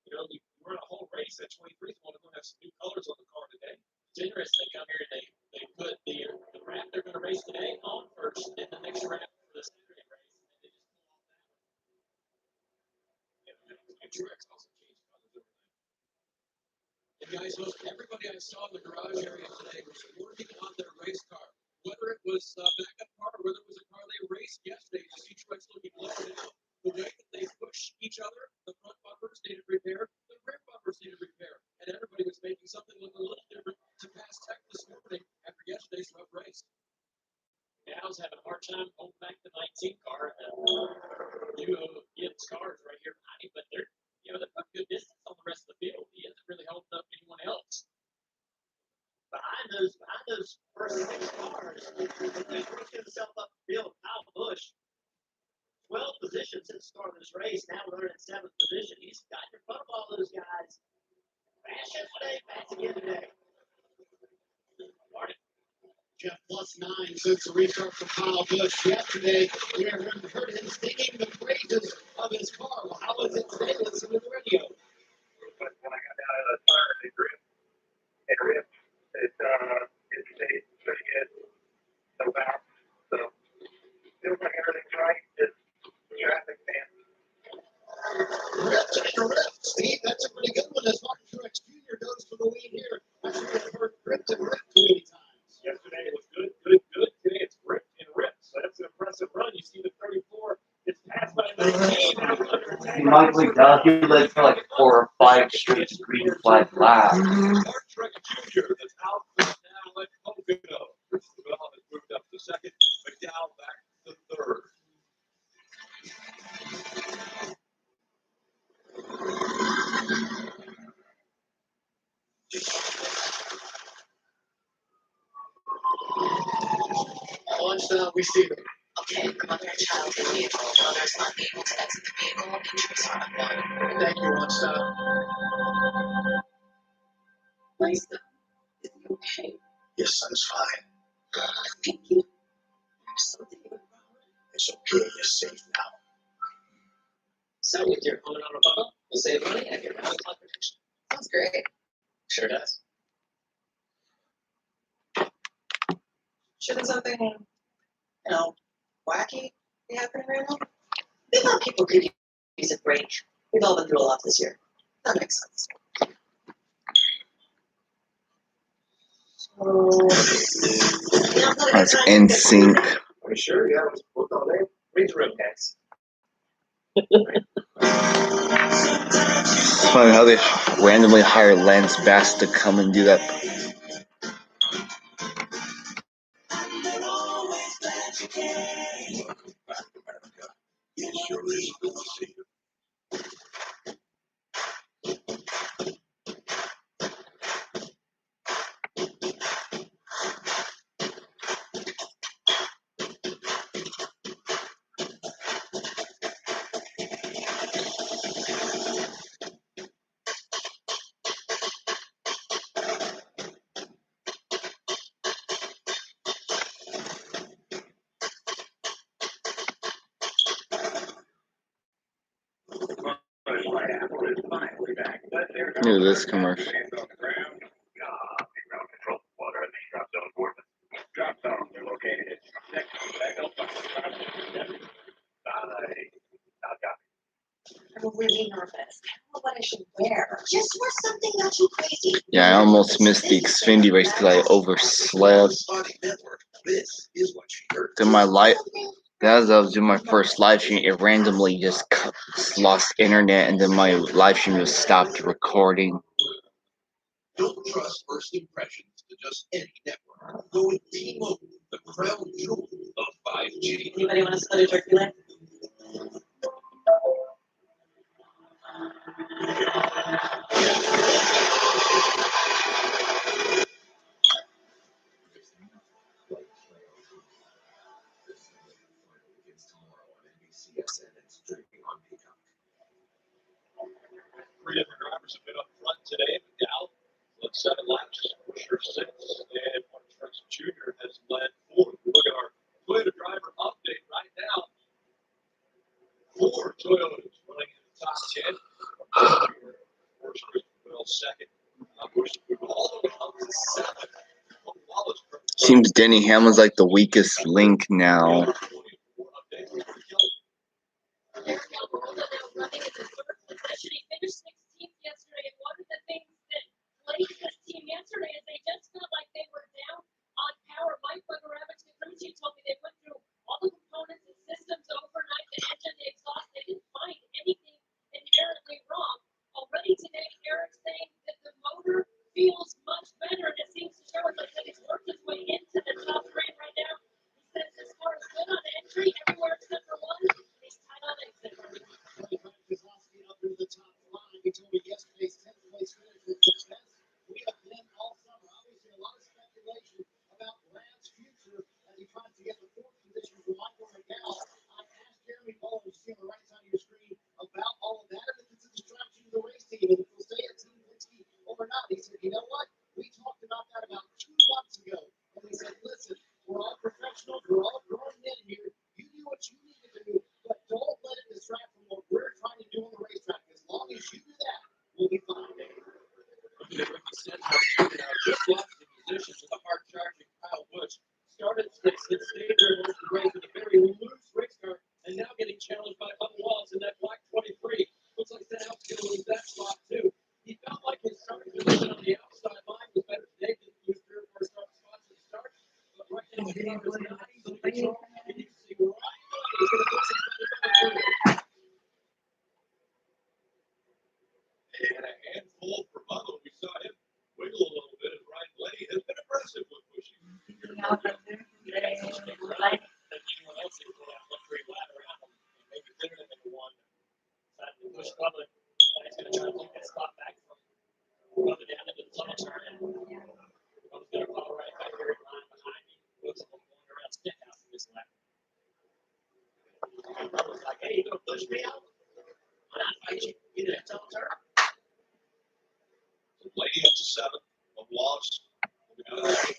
You know, you run a whole race at 23 is going to have some new colors on the car today. It's interesting. They come here and they put the wrap they're going to race today on first, and the next wrap for the Saturday race, and they just pull off that one. And Truex also changed colors overnight. And guys, most everybody I saw in the garage area today was working on their race car. Whether it was a backup car or whether it was a car they raced yesterday, you see Truex looking low now. The way that they push each other, the front bumpers needed repair, the rear bumpers needed repair. And everybody was making something look a little different to pass tech this morning after yesterday's rough race. Dow's having a hard time holding back the 19 car. Gibbs cars right here behind him, but they're putting good distance on the rest of the field. He isn't really holding up anyone else. Behind those first six cars, he's worked himself up the field. Kyle Busch, 12 positions since the start of this race. Now we're in 7th position. He's got in front of all those guys. Fast yesterday, fast again today. Jeff +9 since the restart for Kyle Busch yesterday. We heard him singing the praises of his car. Well, how was it today? Listen to the radio. But when I got down to the tire, it ripped. It stayed pretty good. So bad. So feels like everything's right. Just traffic fan. Rip, Steve. That's a pretty good one. As Martin Truex Jr. goes for the lead here. I've heard ripped and ripped too many times. Yesterday it was good. Today it's ripped and ripped. So that's an impressive run. You see the 34. It's passed by 19. He likely calculated for like 4 or 5 straight green flag laps. Mark Truex Jr. is out now at Pocono. Christopher Bell has moved up to second. McDowell back to we see them. Okay, mother and child in vehicle. Mother is not able to exit the vehicle. Interests are unknown. Thank you, One Stop. Lisa, is it okay? Your son's fine. Thank you. There's something wrong. It's okay. You're safe now. So with your phone on a bubble, we'll save money and get round clock protection. Sounds great. Sure does. Shouldn't something, wacky be happening right now? We thought people could use a break. We've all been through a lot this year. That makes sense. That's in sync. Are you sure you haven't booked all day? Read the room, guys. It's funny how they randomly hire Lance Bass to come and do that. Welcome back, America. It sure is good to see you. Look at this commercial. I'm really nervous. I don't know what I should wear. Just wear something not too crazy. Yeah, I almost missed the Xfinity race because I overslept. This is what she heard. Then my light, as I was doing my first live stream, it randomly just lost internet, and then my live stream just stopped recording. Don't trust first impressions to just any network. Go with T-Mobile, the crown jewel of 5G. Anybody want to split a turkey leg? Three other drivers have been up front today. McDowell led 7 laps, Busher 6, and Martin Truex Jr. has led 4. Look at our Toyota driver update right now. 4 Toyotas running in the top 10. First, Will second. Bush all the way up to 7. Seems Denny Hamlin's like the weakest link now. He finished 16th yesterday, and one of the things that plagued his team yesterday is they just felt like they were down on power. Mike Bugaravich, the crew chief, told me they went through all the components and systems overnight, the engine, the exhaust. They didn't find anything inherently wrong. Already today, Eric's saying that the motor feels much better, and it seems to show us like that it's worked its way into the top 3 right now. He says this car is good on entry everywhere except for 1. He's tight on exit. The top 5. He told me yesterday's 10th place finish was the best we have been all summer. Obviously, a lot of speculation about Brad's future as he tries to get the 4th position for Michael McDowell. I asked Jeremy Bowler, who's on the right side of your screen, about all of that, and if it's a distraction to the race team, and if we'll stay at Team 50 or not. He said, you know what? We talked about that about 2 months ago. And we said, listen, we're all professionals, we're all grown men here. You do what you need to do, but don't let it distract from what we're trying to do on the racetrack. As long as you do that, we'll be fine. Just lost the position to the hard-charging Kyle Busch. Started 6th and stayed there most of the race with a very loose race car, and now getting challenged by Bubba Wallace in that black 23. Looks like Stenhouse's going to lose that spot, too. He felt like his starting position on the outside line was better today than he was 3 or 4 starting spots at the start. But right now, the car is not easily controlled, and you can see right away he's going to put somebody better. And a handful for Bubba. We saw him wiggle a little bit, and Ryan Blaney has been aggressive with pushing. Anyone else who will have luxury lap around him and maybe clear them into one. Decided to push Bubba. He's going to try to take that spot back from Bubba down into the tunnel turn. And Bubba's going to follow right back here in line behind me. Looks like I'm going around Stenhouse in this Lady up to 7. Of Wallace. Moving out of the 8.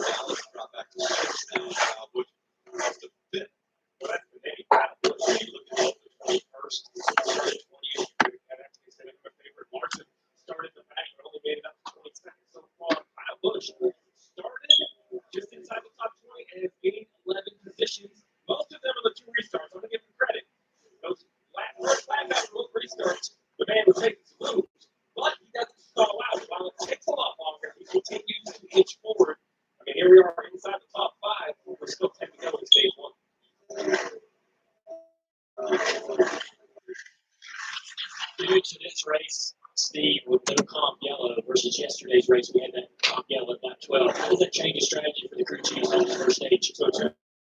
Dallas drop back to 6. Now Kyle Busch up to 5th. Well, that's the name. Kyle Busch. You look at the 21st. Started 28th. That actually said my favorite. Larson started the back, but only made it up to 22nd so far. Kyle Busch started just inside the top 20 and has gained 11 positions. Most of them are the 2 restarts. I'm going to give him credit. Those first lap after both restarts, the man was taking some moves, but he doesn't stall out. While it takes a lot longer, he continues to inch forward. I mean, here we are inside the top 5. We're still 10 to go in stage 1. Due to this race, Steve, with no comp yellow versus yesterday's race, we had that comp yellow at lap 12. How does that change the strategy for the crew chiefs on the first stage? So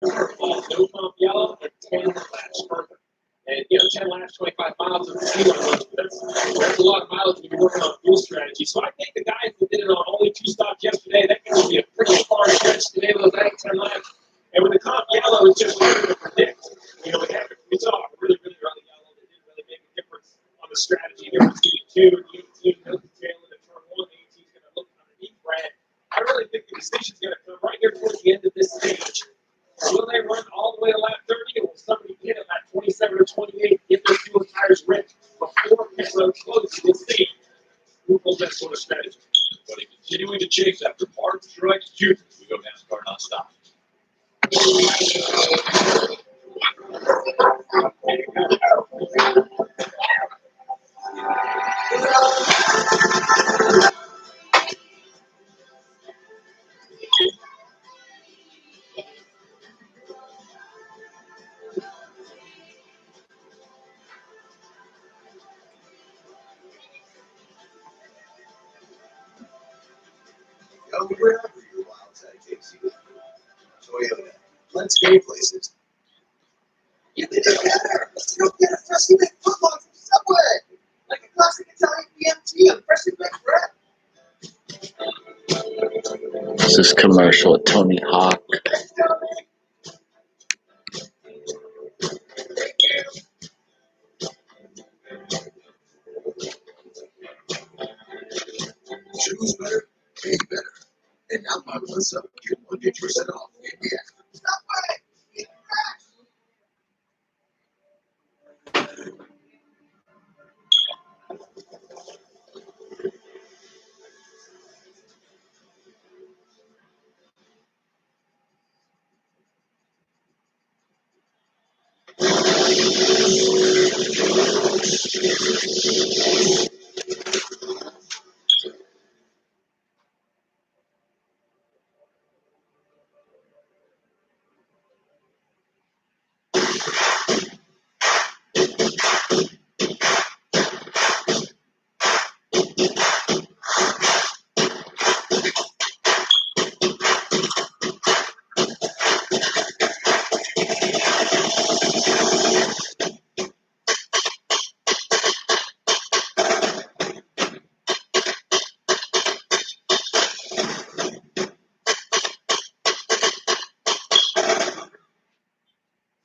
no comp yellow and 10 laps further. And, 10 laps, 25 miles of speed on those. That's a lot of mileage when you're working on fuel strategy. So I think the guys that did it on only 2 stops yesterday, that can be a pretty far stretch to be able to make 10 laps. And with the comp yellow, it's just hard to predict. We saw a really, really early yellow that didn't really make a difference on the strategy difference between 2, 18, no tail in the turn 1, 18 is going to look underneath Brad. I really think the decision's going to come right here towards the end of this stage. Will they run all the way to lap 30, or will somebody get at lap 27 or 28, get their fuel tires ripped before pit road closes? We'll see who pulls that sort of strategy. But continuing to chase after Martin Truex Jr. We go NASCAR nonstop. Young wherever your wild side takes you. Toyota. Let's go places. You can do better. Let's go get a freshly baked footlong from Subway. Like a classic Italian BMT on freshly baked bread. This is commercial with Tony Hawk. Choose better, pay better. And now buy one sub, get 100% off. Yeah. Subway. Eat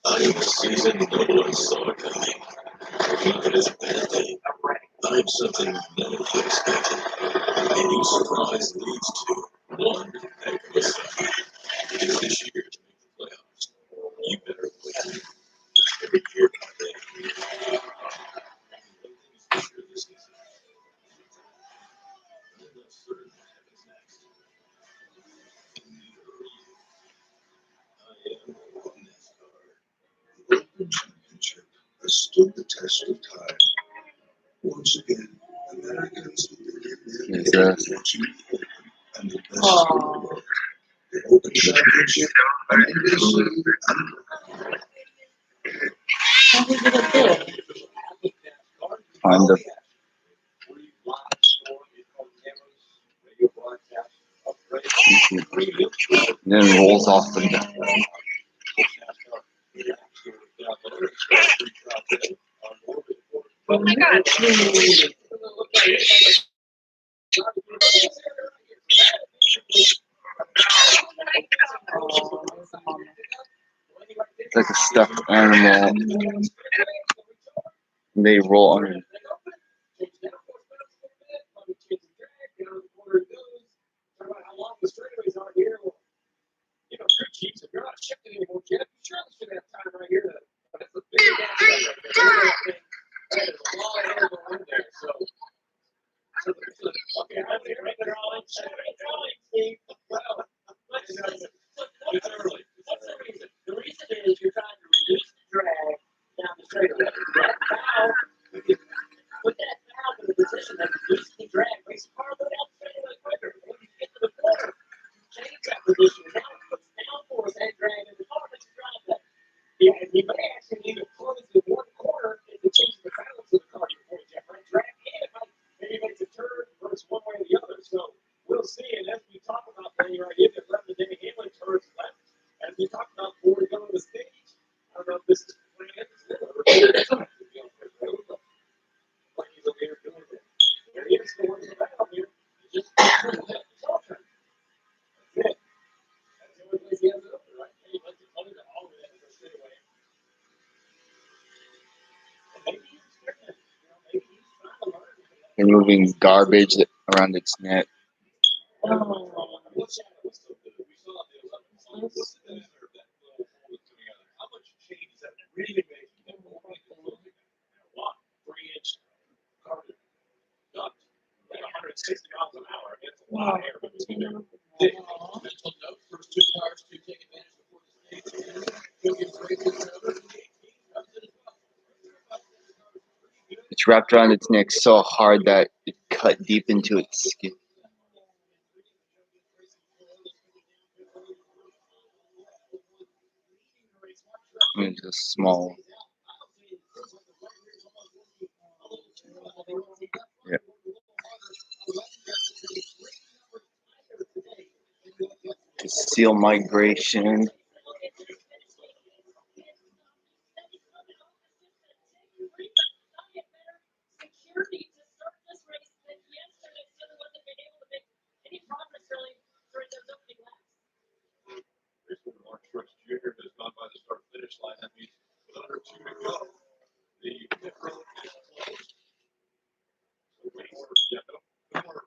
I'm a season no one saw coming. Not that it's a bad thing. I'm something none of you expected. Any surprise leads to one heck of a second. It's this year to make the playoffs. You better win. Every year I think. This year, this season. I'm not certain what happens next. Neither are you. I am NASCAR. The championship has stood the test of time. Once again, Americans and the best in the world. The Open Championship on NBC Kind of. And then rolls off the deck. Oh my God. It's like a stuffed animal. They roll on it. shifting anymore, Jeff. You surely should have time right here to. But it's a big gap right there. That is a long air going in there. So there's a, okay, right there, right there, all in. Steve. Well, it's early. What's the reason? The reason is you're trying to reduce the drag down the straightaway. That valve, if you put that valve in a position that reduces the drag, makes the car go down the straightaway quicker. When you get to the corner, change that position. Now it puts downforce and drag in the car, makes you drive better. Yeah, and you may actually need to close the one corner and to change the balance of the car. Your point, Jeff, right? Drag in, maybe it makes a turn versus one way or the other. So we'll see. And as we talk about that, right here, the left of Danny Hamlin turns left. As we talked about before we go to the stage, I don't know if this is planned. Like he's over here doing it. There he is going to the valve here. He just turns left. It's all turn. That's it. That's the only place he has it open, right? And he lets it under the all the way to the straightaway. And maybe he's experimenting. Maybe he's trying to learn. Removing garbage around its neck. What's that? What's the we saw the 11 what's the diameter of that little hole that's coming out of there? How much change is that really making? That will make a lot. 3-inch carbon duct at 160 miles an hour. It's a lot of air between them. Mental note: first two cars to take advantage before the stage. Williams racing driver. It's wrapped around its neck so hard that it cut deep into its skin. It's a small. Yeah. Conceal migration. Junior has gone by the start finish line. That means with under 2 to go, the pit road is closed. So wait for no more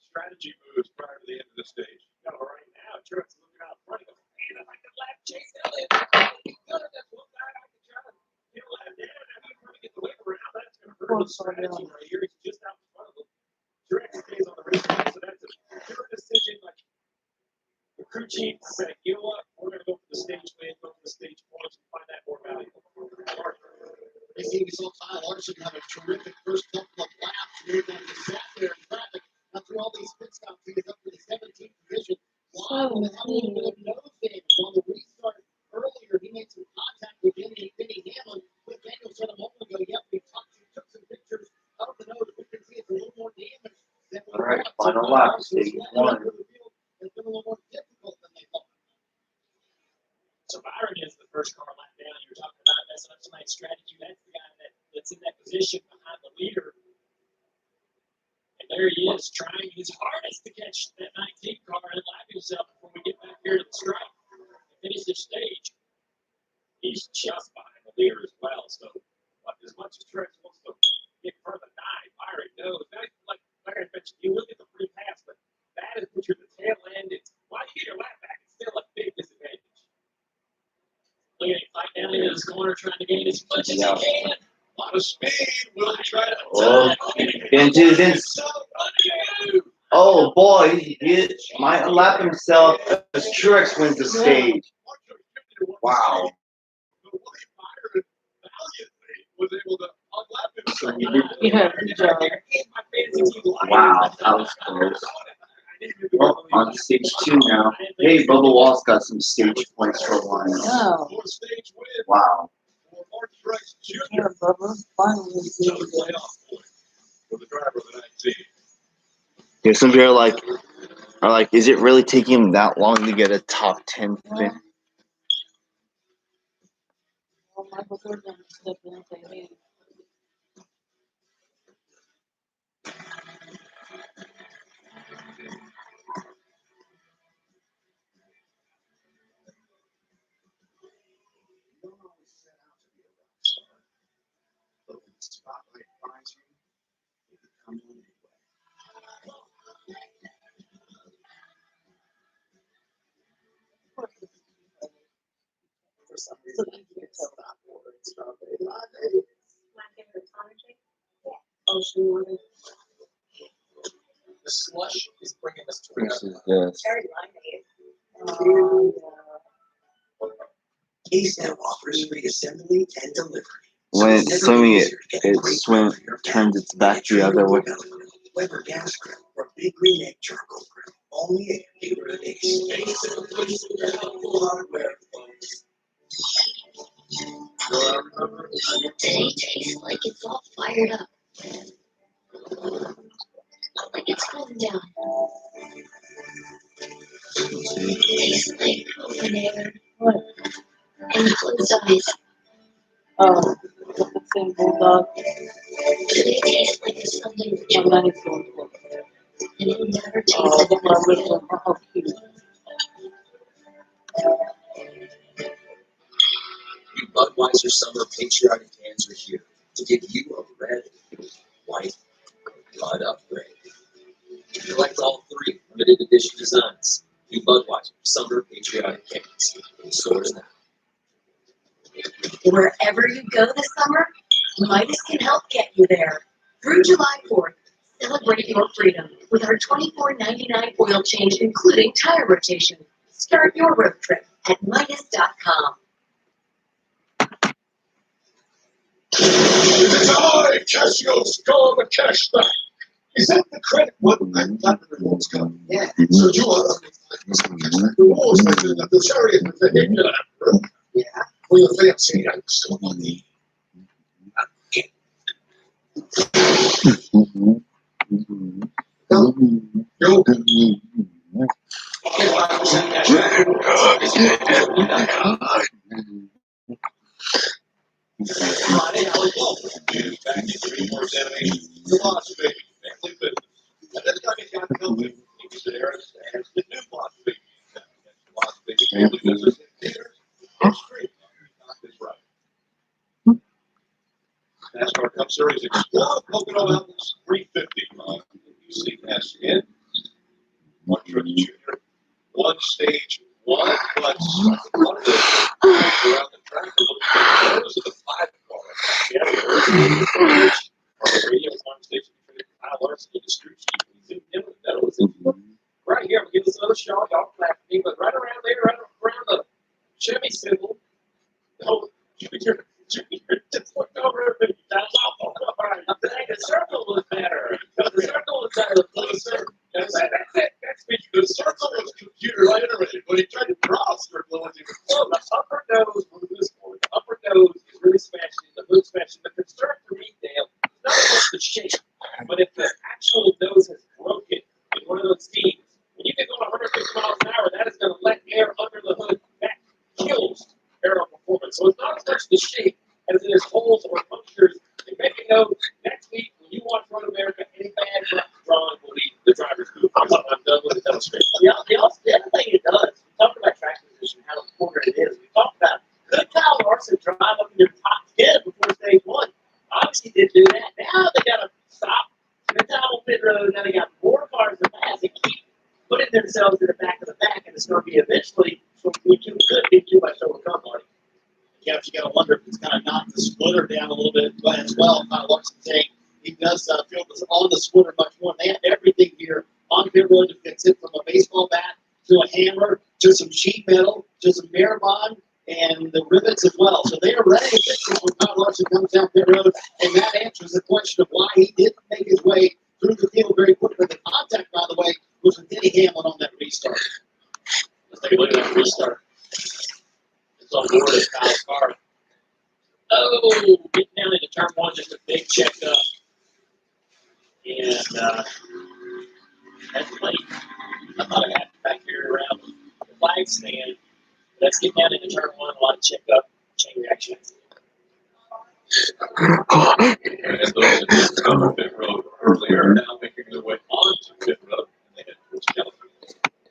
strategy moves prior to the end of the stage. No, right now, Truex looking out front. He goes, man, if I could lap Chase Elliott, that's one guy I could try to get a lap down. And he's trying to get the whip around. That's going to hurt his strategy right here. He's just out in front of him. Truex stays on the racetrack, so that's a pure decision. Like the crew chief said, you know what? We're going to go for the stage win, go for the stage points, and find that more valuable. Racing, we saw Kyle Larson have a terrific first couple of laps. Made that he sat there in traffic. After all these pit stops, he was up for the 17th position. Wow, and had a little bit of nose damage on the restart earlier. He made some contact with Denny Hamlin. But Daniel said a moment ago, yep, we took some pictures of the nose. We can see it's a little more damage than we All right, thought. final lap, stage one. It's been a little more difficult than they thought. So Byron is the first car lap down. You're talking about messing up tonight's strategy. That's the guy that's in that position behind the leader. And there he is, trying his hardest to catch that 19 car and lap himself before we get back here to the stripe and finish this stage. He's just behind the leader as well. So as much as Truex wants to get in front of the 9, Byron knows. That, like Byron mentioned, you look at the free pass, but that is what you're the tail end. It's why you get your lap back. It's still a big disadvantage. Look at him fight down in his corner, trying to gain as much as he can. A lot of speed. Will try to. Into this. Oh boy, he might lap himself as Truex wins the stage. Wow. Was able to unlap himself. Yeah, good job. Wow, that was close. Well, on to stage 2 now. Hey, Bubba Wallace got some stage points for one. Oh. Wow. Yeah, Bubba. Finally, doing good. For the driver of the 19. Yeah, some people are like, is it really taking him that long to get a top 10 finish? Well, Michael Jordan stepped in and said, hey. But when the spotlight finds you, you become one anyway. It's a big deal. Stop ordering strawberry latte. Want to give it a tonic shake? Ocean water. The slush is bringing us to This another. is this. Cherry limeade. Case now offers free assembly and delivery. When it's swimming, it turns its back the other way. Weber gas grill or big green egg charcoal grill. Only at Neighborhood Ace. Ace is a place for helpful hardware, folks. Today tastes like it's all fired up. Not like it's cooling down. Tastes like open air. And closed eyes. Oh, the same bulldog. Today tastes like it's something that you And then it's going to and it never tastes oh, like the it was little, good. how cute. You Budweiser Summer Patriotic Cans are here to give you a red, white, blood upgrade. Collect all 3 limited edition designs. You Budweiser Summer Patriotic Cans. In stores now. Wherever you go this summer, Midas can help get you there. Through July 4th, celebrate your freedom with our $24.99 oil change, including tire rotation. Start your road trip at Midas.com. Hi, Casio's call the cash back. Is that the credit? What? I'm glad the rewards come. Yeah. So you are rewards like the charity of the Yeah. for your fancy and so money. Go. Friday, Alec Walton is back in 3 more examinations. The Las Vegas family business. And this time he's got company. He said, Aaron stands the new Las Vegas. Las Vegas family business in theaters and street. Not this right. NASCAR Cup Series Explore Pocono Mountains 350 on UCSN. One Trudy Jr. One stage, one clutch. One of the around the track. Those are the 5 cars. Yeah, on the radio conversation between Kyle Larson and the street chief. He's in with those. Right here, I'm gonna give this another shot. Y'all clap for me, but right around there, right around the Chevy symbol. Oh, Junior just looked over and that's all. The circle was better. The circle was better. That's it. That's me. The circle was computer generated. When he tried to draw a circle, it was close. The upper nose was this one. The upper nose is really smashing. The hood smashing. The concern for me, Dale, is not just the shape, but if the actual nose is broken in one of those seams, when you get going 150 miles an hour, that is going to let air under the hood. That kills aero performance. So it's not as much the shape as it is holes or punctures. And maybe next week when you watch Run America, any bad drawing will be the driver's booth. I'm done with the demonstration. The other thing it does, we talked about track position, how important it is. We talked about could Kyle Larson drive up in your top 10 before stage 1? Obviously did do that. Now they got to stop. It's out on pit road. Now they got more cars to pass and keep putting themselves in the back of the back, and it's going to be eventually could be too much to overcome, Marty. Yeah, but you got to wonder if it's kind of knocked the splitter down a little bit as well. Kyle Larson saying he does feel this on the splitter much more. They have everything here on pit road to fix it, from a baseball bat to a hammer to some sheet metal to some Marabon and the rivets as well. So they are ready to fix it when Kyle Larson comes down pit road, and that answers the question of why he didn't make his way through the field very quickly. The contact, by the way, was with Denny Hamlin on that restart. Let's take a look at that restart. It's on board as Kyle's car. Oh, getting down into turn 1, just a big checkup. And that's late. I thought I got back here around the flag stand. Let's get down into turn 1, a lot of checkup, chain reactions. And those that discovered pit road earlier are now making their way onto pit road. And they head towards California.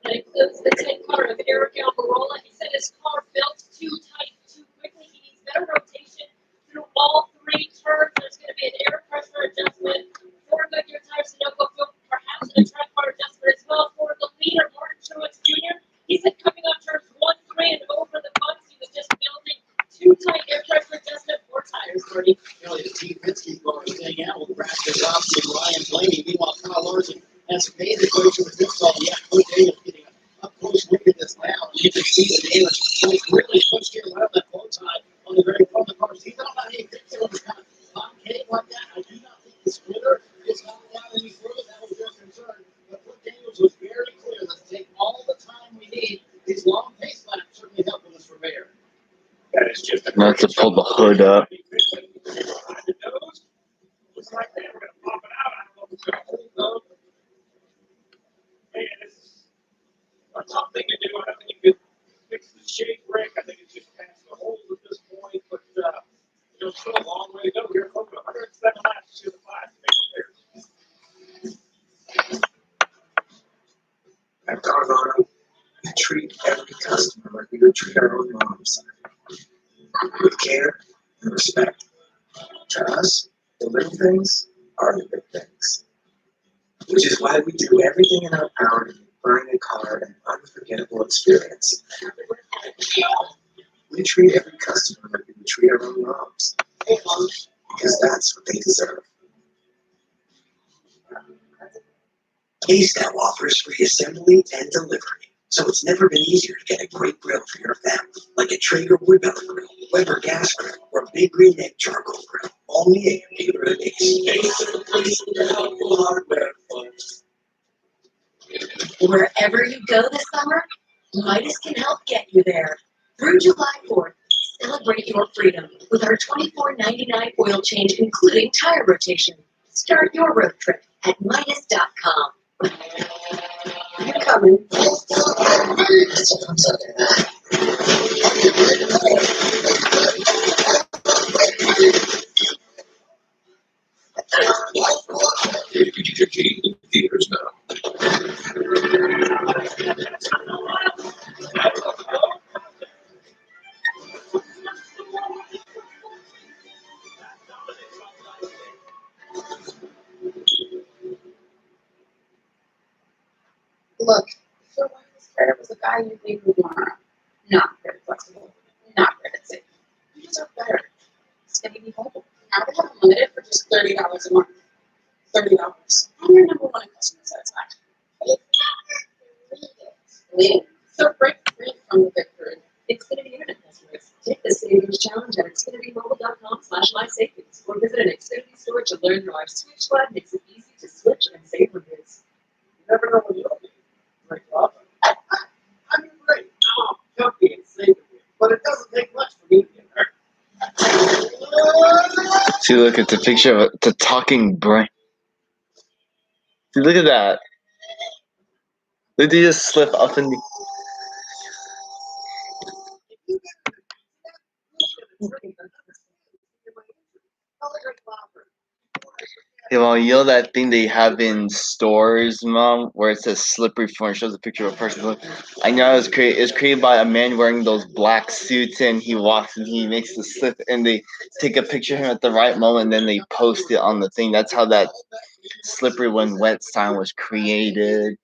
And it includes the 10 car of Eric Almirola. He said his car felt too tight too quickly. He needs better rotation through all 3 turns. There's going to be an air pressure adjustment. 4 Goodyear tires, Sunoco fuel, perhaps a track bar adjustment as well for the leader, Martin Truex Jr. He said coming on turns 1, 3, and over the bumps, he was just building to cars and has made the way to the pit stop. Yeah, Coach Daniels getting up close look at this now. You can see the damage. So he's really pushed here around that low time on the very front of the cars. He's not about any pit stop. Kind of kidding like that. I do not think the splitter is not down any further. That was their concern. But Coach Daniels was very clear. Let's take all the time we need. These long pace laps certainly help with us for Mayor. That is just Not to pull the hood up. Looks like they're going to pop it out. I don't know if it's going to hold up. Man, it's a tough thing to do. I think you could fix the shake brake. I think it's just past the holes at this point. But, still a long way to go. We're close to 107 laps to the 5 to make repairs. At Carvana, we treat every customer like we would treat our own moms. With care and respect. To us, the little things are the big things. Which is why we do everything in our power to make buying a car an unforgettable experience. We treat every customer like we would treat our own moms. Because that's what they deserve. Case now offers free assembly and delivery. So it's never been easier to get a great grill for your family, like a Traeger wood-belly grill, Weber gas grill, or Big Green Egg charcoal grill. Only at your neighborhood Ace. Wherever you go this summer, Midas can help get you there. Through July 4th, celebrate your freedom with our $24.99 oil change, including tire rotation. Start your road trip at Midas.com. You're coming. PG-13 theaters now. Look, if your wireless carrier was a guy you think would want not very flexible, not very safe. You deserve better. It's getting me mobile. Now they have unlimited for just $30 a month. $30. I'm your number one in customer satisfaction. Leading. So break free from the victory. Xfinity Internet customers, take the Savings Challenge at XfinityMobile.com/lifesavings or visit an Xfinity store to learn how our Switch Squad makes it easy to switch and save on this. You never know when you'll be. Great job. I mean, great. I'm comfy and safe with you, but it doesn't take much for me to get hurt. See, look at the picture of the talking brain. See, look at that. Look, they just slip up in the. Hey, well, you know that thing they have in stores, Mom, where it says slippery floor and shows a picture of a person. I know it was created. It was created by a man wearing those black suits, and he walks and he makes the slip, and they take a picture of him at the right moment, and then they post it on the thing. That's how that slippery when wet sign was created.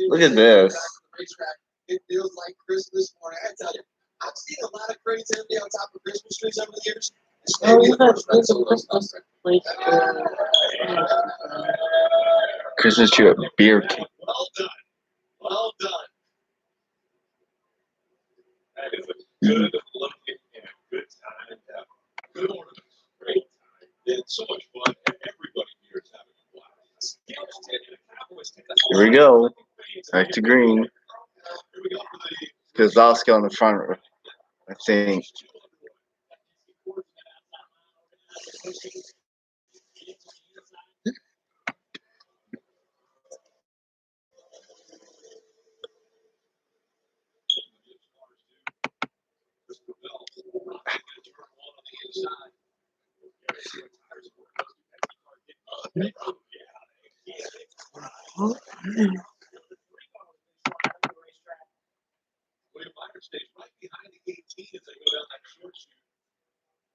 Look at this. It feels like Christmas morning. I tell you, I've seen a lot of crates empty on top of Christmas trees over the years. Oh, look at this Christmas place. Christmas tree with beer king. Well done. Well done. That is a good looking and a good time to have good ornaments. Great time. It's so much fun. Everybody here is having a blast. Here we go. Back to green. Kozlowski on the front, I think. William Byron stays right behind the 18 as they go down that short shoot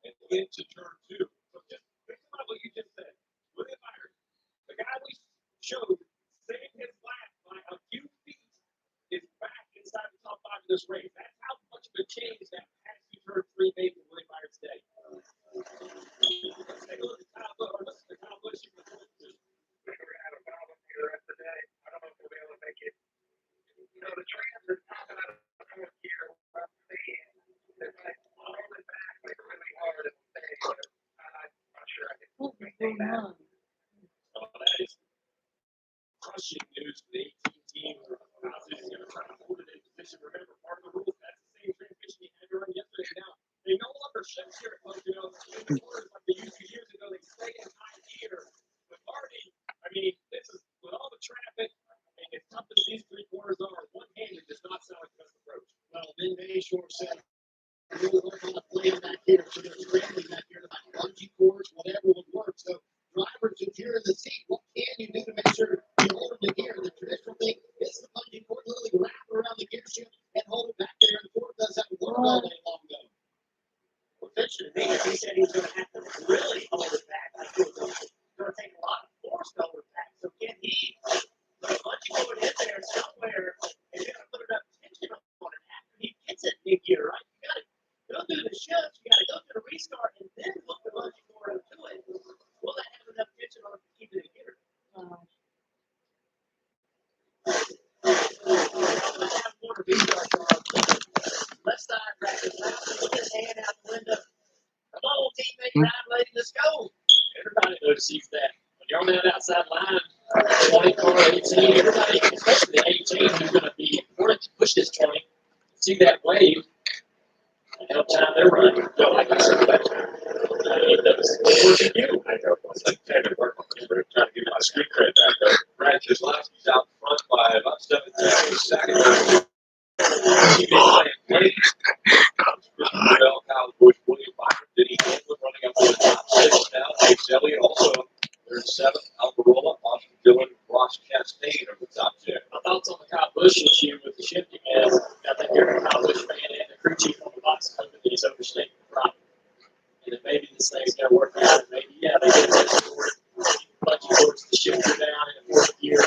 and into turn 2. So just think about what you just said. William Byron, the guy we showed saved his lap by a few feet, is back inside the top 5 of this race. That's how much of a change that past turn 3 made for William Byron's day. Let's take a look at Kyle Busch. Listen to Kyle Busch. That is crushing news for the 18 team. Obviously, going to try to hold it in position. Remember, part of the rules, that's the same transmission he had to run yesterday. Now, they no longer shift here at Pocono. Like they used to years ago, they stay in high gear. But Hardy, I mean, this is with all the traffic, and as tough as these three corners are, one-handed does not sound like the best approach. Well, Ben Bayshore said, really work on the plan back here. So they're scrambling back here to find bungee cords, whatever would work. So drivers, if you're in the seat, what can you do to make sure you hold them to gear? The traditional thing is the bungee cord literally wrap around the gear shift and hold it back there. And Ford does that work all day long ago. Well, Fisher to me, he said he was going to have to really hold it back. Like it was going to take a lot of force to hold it back. So can he put a bungee cord in there somewhere and you're going to put enough tension on it after he gets it in gear, right? You got to go through the shift, you got to go through the restart, and then hook the bungee cord up to it. Will that have enough tension on it to keep it in gear? Left side practice. Put his hand out the window. Come on, teammate, time lady, let's go. Everybody notices that. When you're on that outside line, 20 car 18, everybody, especially the 18, who's going to be important to push this 20, see that wave, and help time they're running. Go like I said, that's what you. I know. Trying to get my street cred back up. Brad Keselowski's out front by about 17 seconds. He's been playing late. Christopher Bell, Kyle Busch, William Byron, Denny Hamlin running up to the top 6 now. Chase Elliott also they're in 7th. Alvarola, Austin Dillon, Ross Chastain are the top 10. My thoughts on the Kyle Busch issue with the shifting is I think you're a Kyle Busch fan and the crew chief on the box hoping that he's overstating the problem. And then maybe this thing's going to work out. And maybe, yeah, they get attention for it. Bungee cords the shifter down in the 4th gear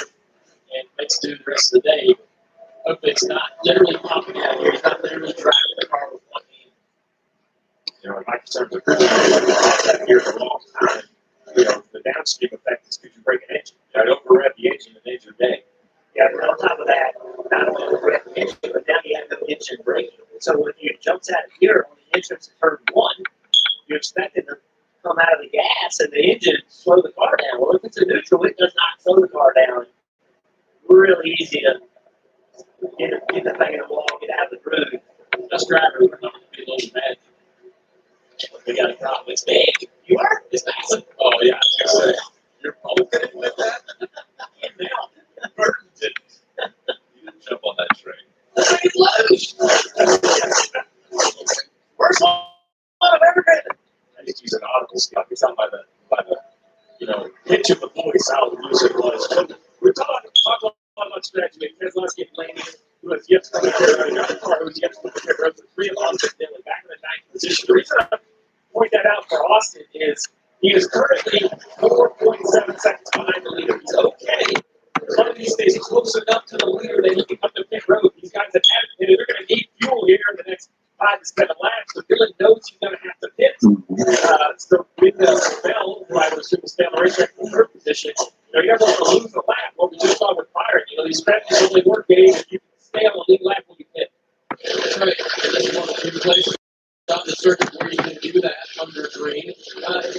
and makes it do the rest of the day. Hopefully it's not literally popping out here. He's not literally driving the car with one hand. You know, my concerns are pretty that here for a long time. You know, the downstream effect is because you break an engine. You know, overrev the engine and injure your day. Yeah, and on top of that, not only the red engine, but now you have no engine braking. So when you jumps out of gear on the entrance of turn 1, you expect it to come out of the gas and the engine slow the car down. Well, if it's a neutral, it does not slow the car down. Really easy to get the thing in the wall, get out of the groove. Us drivers are going to be a little mad. We got a problem. It's big. You are? It's massive. Oh, yeah. I was going to say, you're okay with that? Now. Burton didn't. You didn't jump on that train. It's low. First one I've ever been. I just use an audible stuff. It's not by the pitch of the voice, how loose it was. We're talking about strategy. Keselowski and Blaney, who has yet to come out there, another car who's yet to come out there, the 3 of Austin, back in the 9th position. The reason I point that out for Austin is he is currently 4.7 seconds behind the leader. He's okay. One of these days, close enough to the leader that he can come to pit road. These guys have had it. They're going to need fuel here in the next 5 to 7 laps. So Dylan knows he's going to have to pit. So with Bell, who I would assume is stay on the racetrack in 3rd position, you never want to lose the lap. What we just saw with Byron, these strategies only work, Dave, if you can stay on the lead lap when you pit. That's right. And that's one of the places on the circuit where you can do that under green.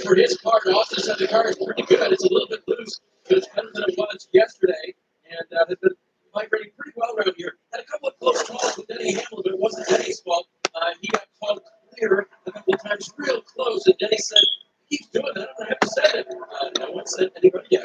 For his part, Austin said the car is pretty good. It's a little bit loose, but it's better than it was yesterday. And has been migrating pretty well around here. Had a couple of close calls with Denny Hamlin, but it wasn't Denny's fault. He got called clear a couple of times real close, and Denny said, keeps doing that. I don't have to say it. No one said anybody yet.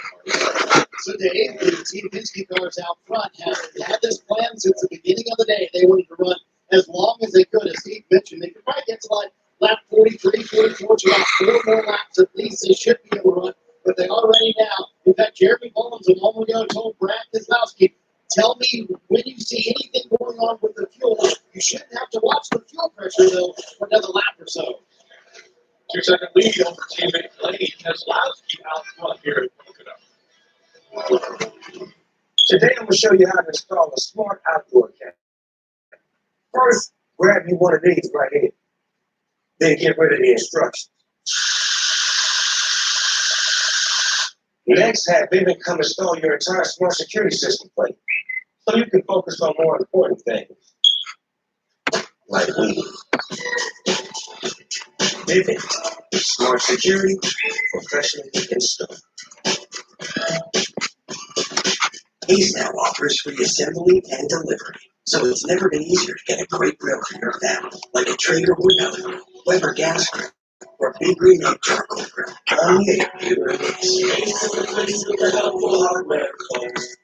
So Dave, the Team Penske cars out front have had this plan since the beginning of the day. They wanted to run as long as they could. As Steve mentioned, they could probably get to like lap 43, 44, to about 4 more laps at least. They should be able to run, but they are ready now. In fact, Jeremy Mullins a moment ago told Brad Keselowski, tell me when you see anything going on with the fuel. You shouldn't have to watch the fuel pressure, though, for another lap or so. 2-second lead over teammate Blaney Keselowski out front here at Pocono. Today I'm going to show you how to install a smart outdoor camera. First, grab you one of these right here. Then get rid of the instructions. Next, have Vivian come install your entire smart security system plate so you can focus on more important things, like weed. Vivid. Smart security, professionally installed. Ace now offers free assembly and delivery, so it's never been easier to get a great grill for your family, like a Traeger wood pellet grill, Weber gas grill, or Big Green Egg charcoal grill. Only a computer and Ace. Hardware clothes.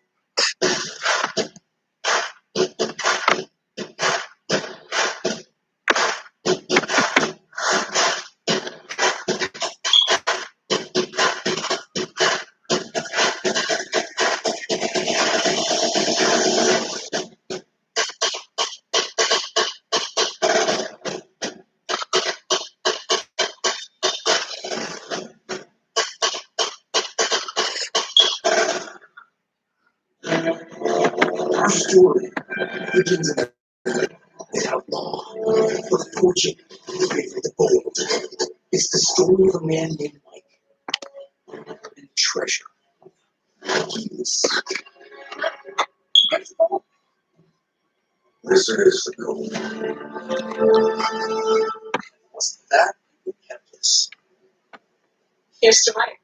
Our story begins in the outlaw, for the fortune, for the gold. It's the story of a man named Mike and treasure. He was sick. This is the gold. Was that who kept this? Here's to Mike.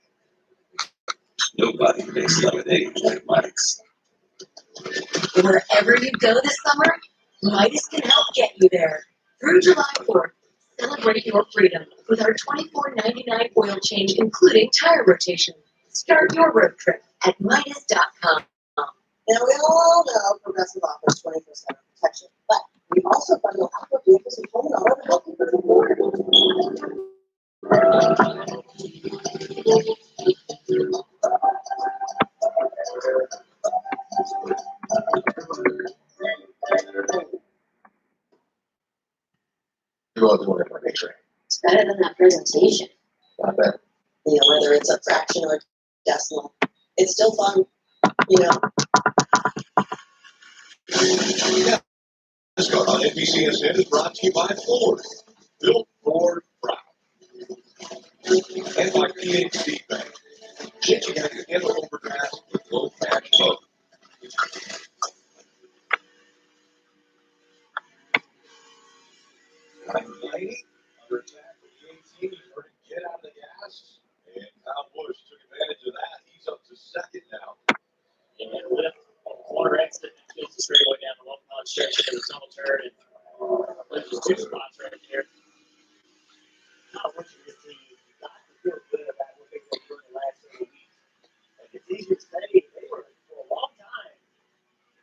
Nobody makes lemonade like Mike's. Wherever you go this summer, Midas can help get you there. Through July 4th, celebrate your freedom with our $24.99 oil change, including tire rotation. Start your road trip at Midas.com. Now, we all know Progressive offers 24/7 protection, but we also bundle Apple vehicles and home auto to help you move forward. You all doing it for me, Trey. It's better than that presentation. Not bad. You know, whether it's a fraction or a decimal, it's still fun. You know, This card on NBCSN is brought to you by Ford. Built Ford proud. And by PhD Bank. Changing how you handle overdraft with low cash flow. $9.90 under attack from the 18. He's ready to get out of the gas. And Kyle Busch took advantage of that. He's up to second now. And lift on the corner exit, kills the straightaway down the long stretch into the tunnel turn, and there's just two spots right there. I want you to see, you got to feel good about what they've been doing the last several weeks. Like it's easy to say, they were for a long time.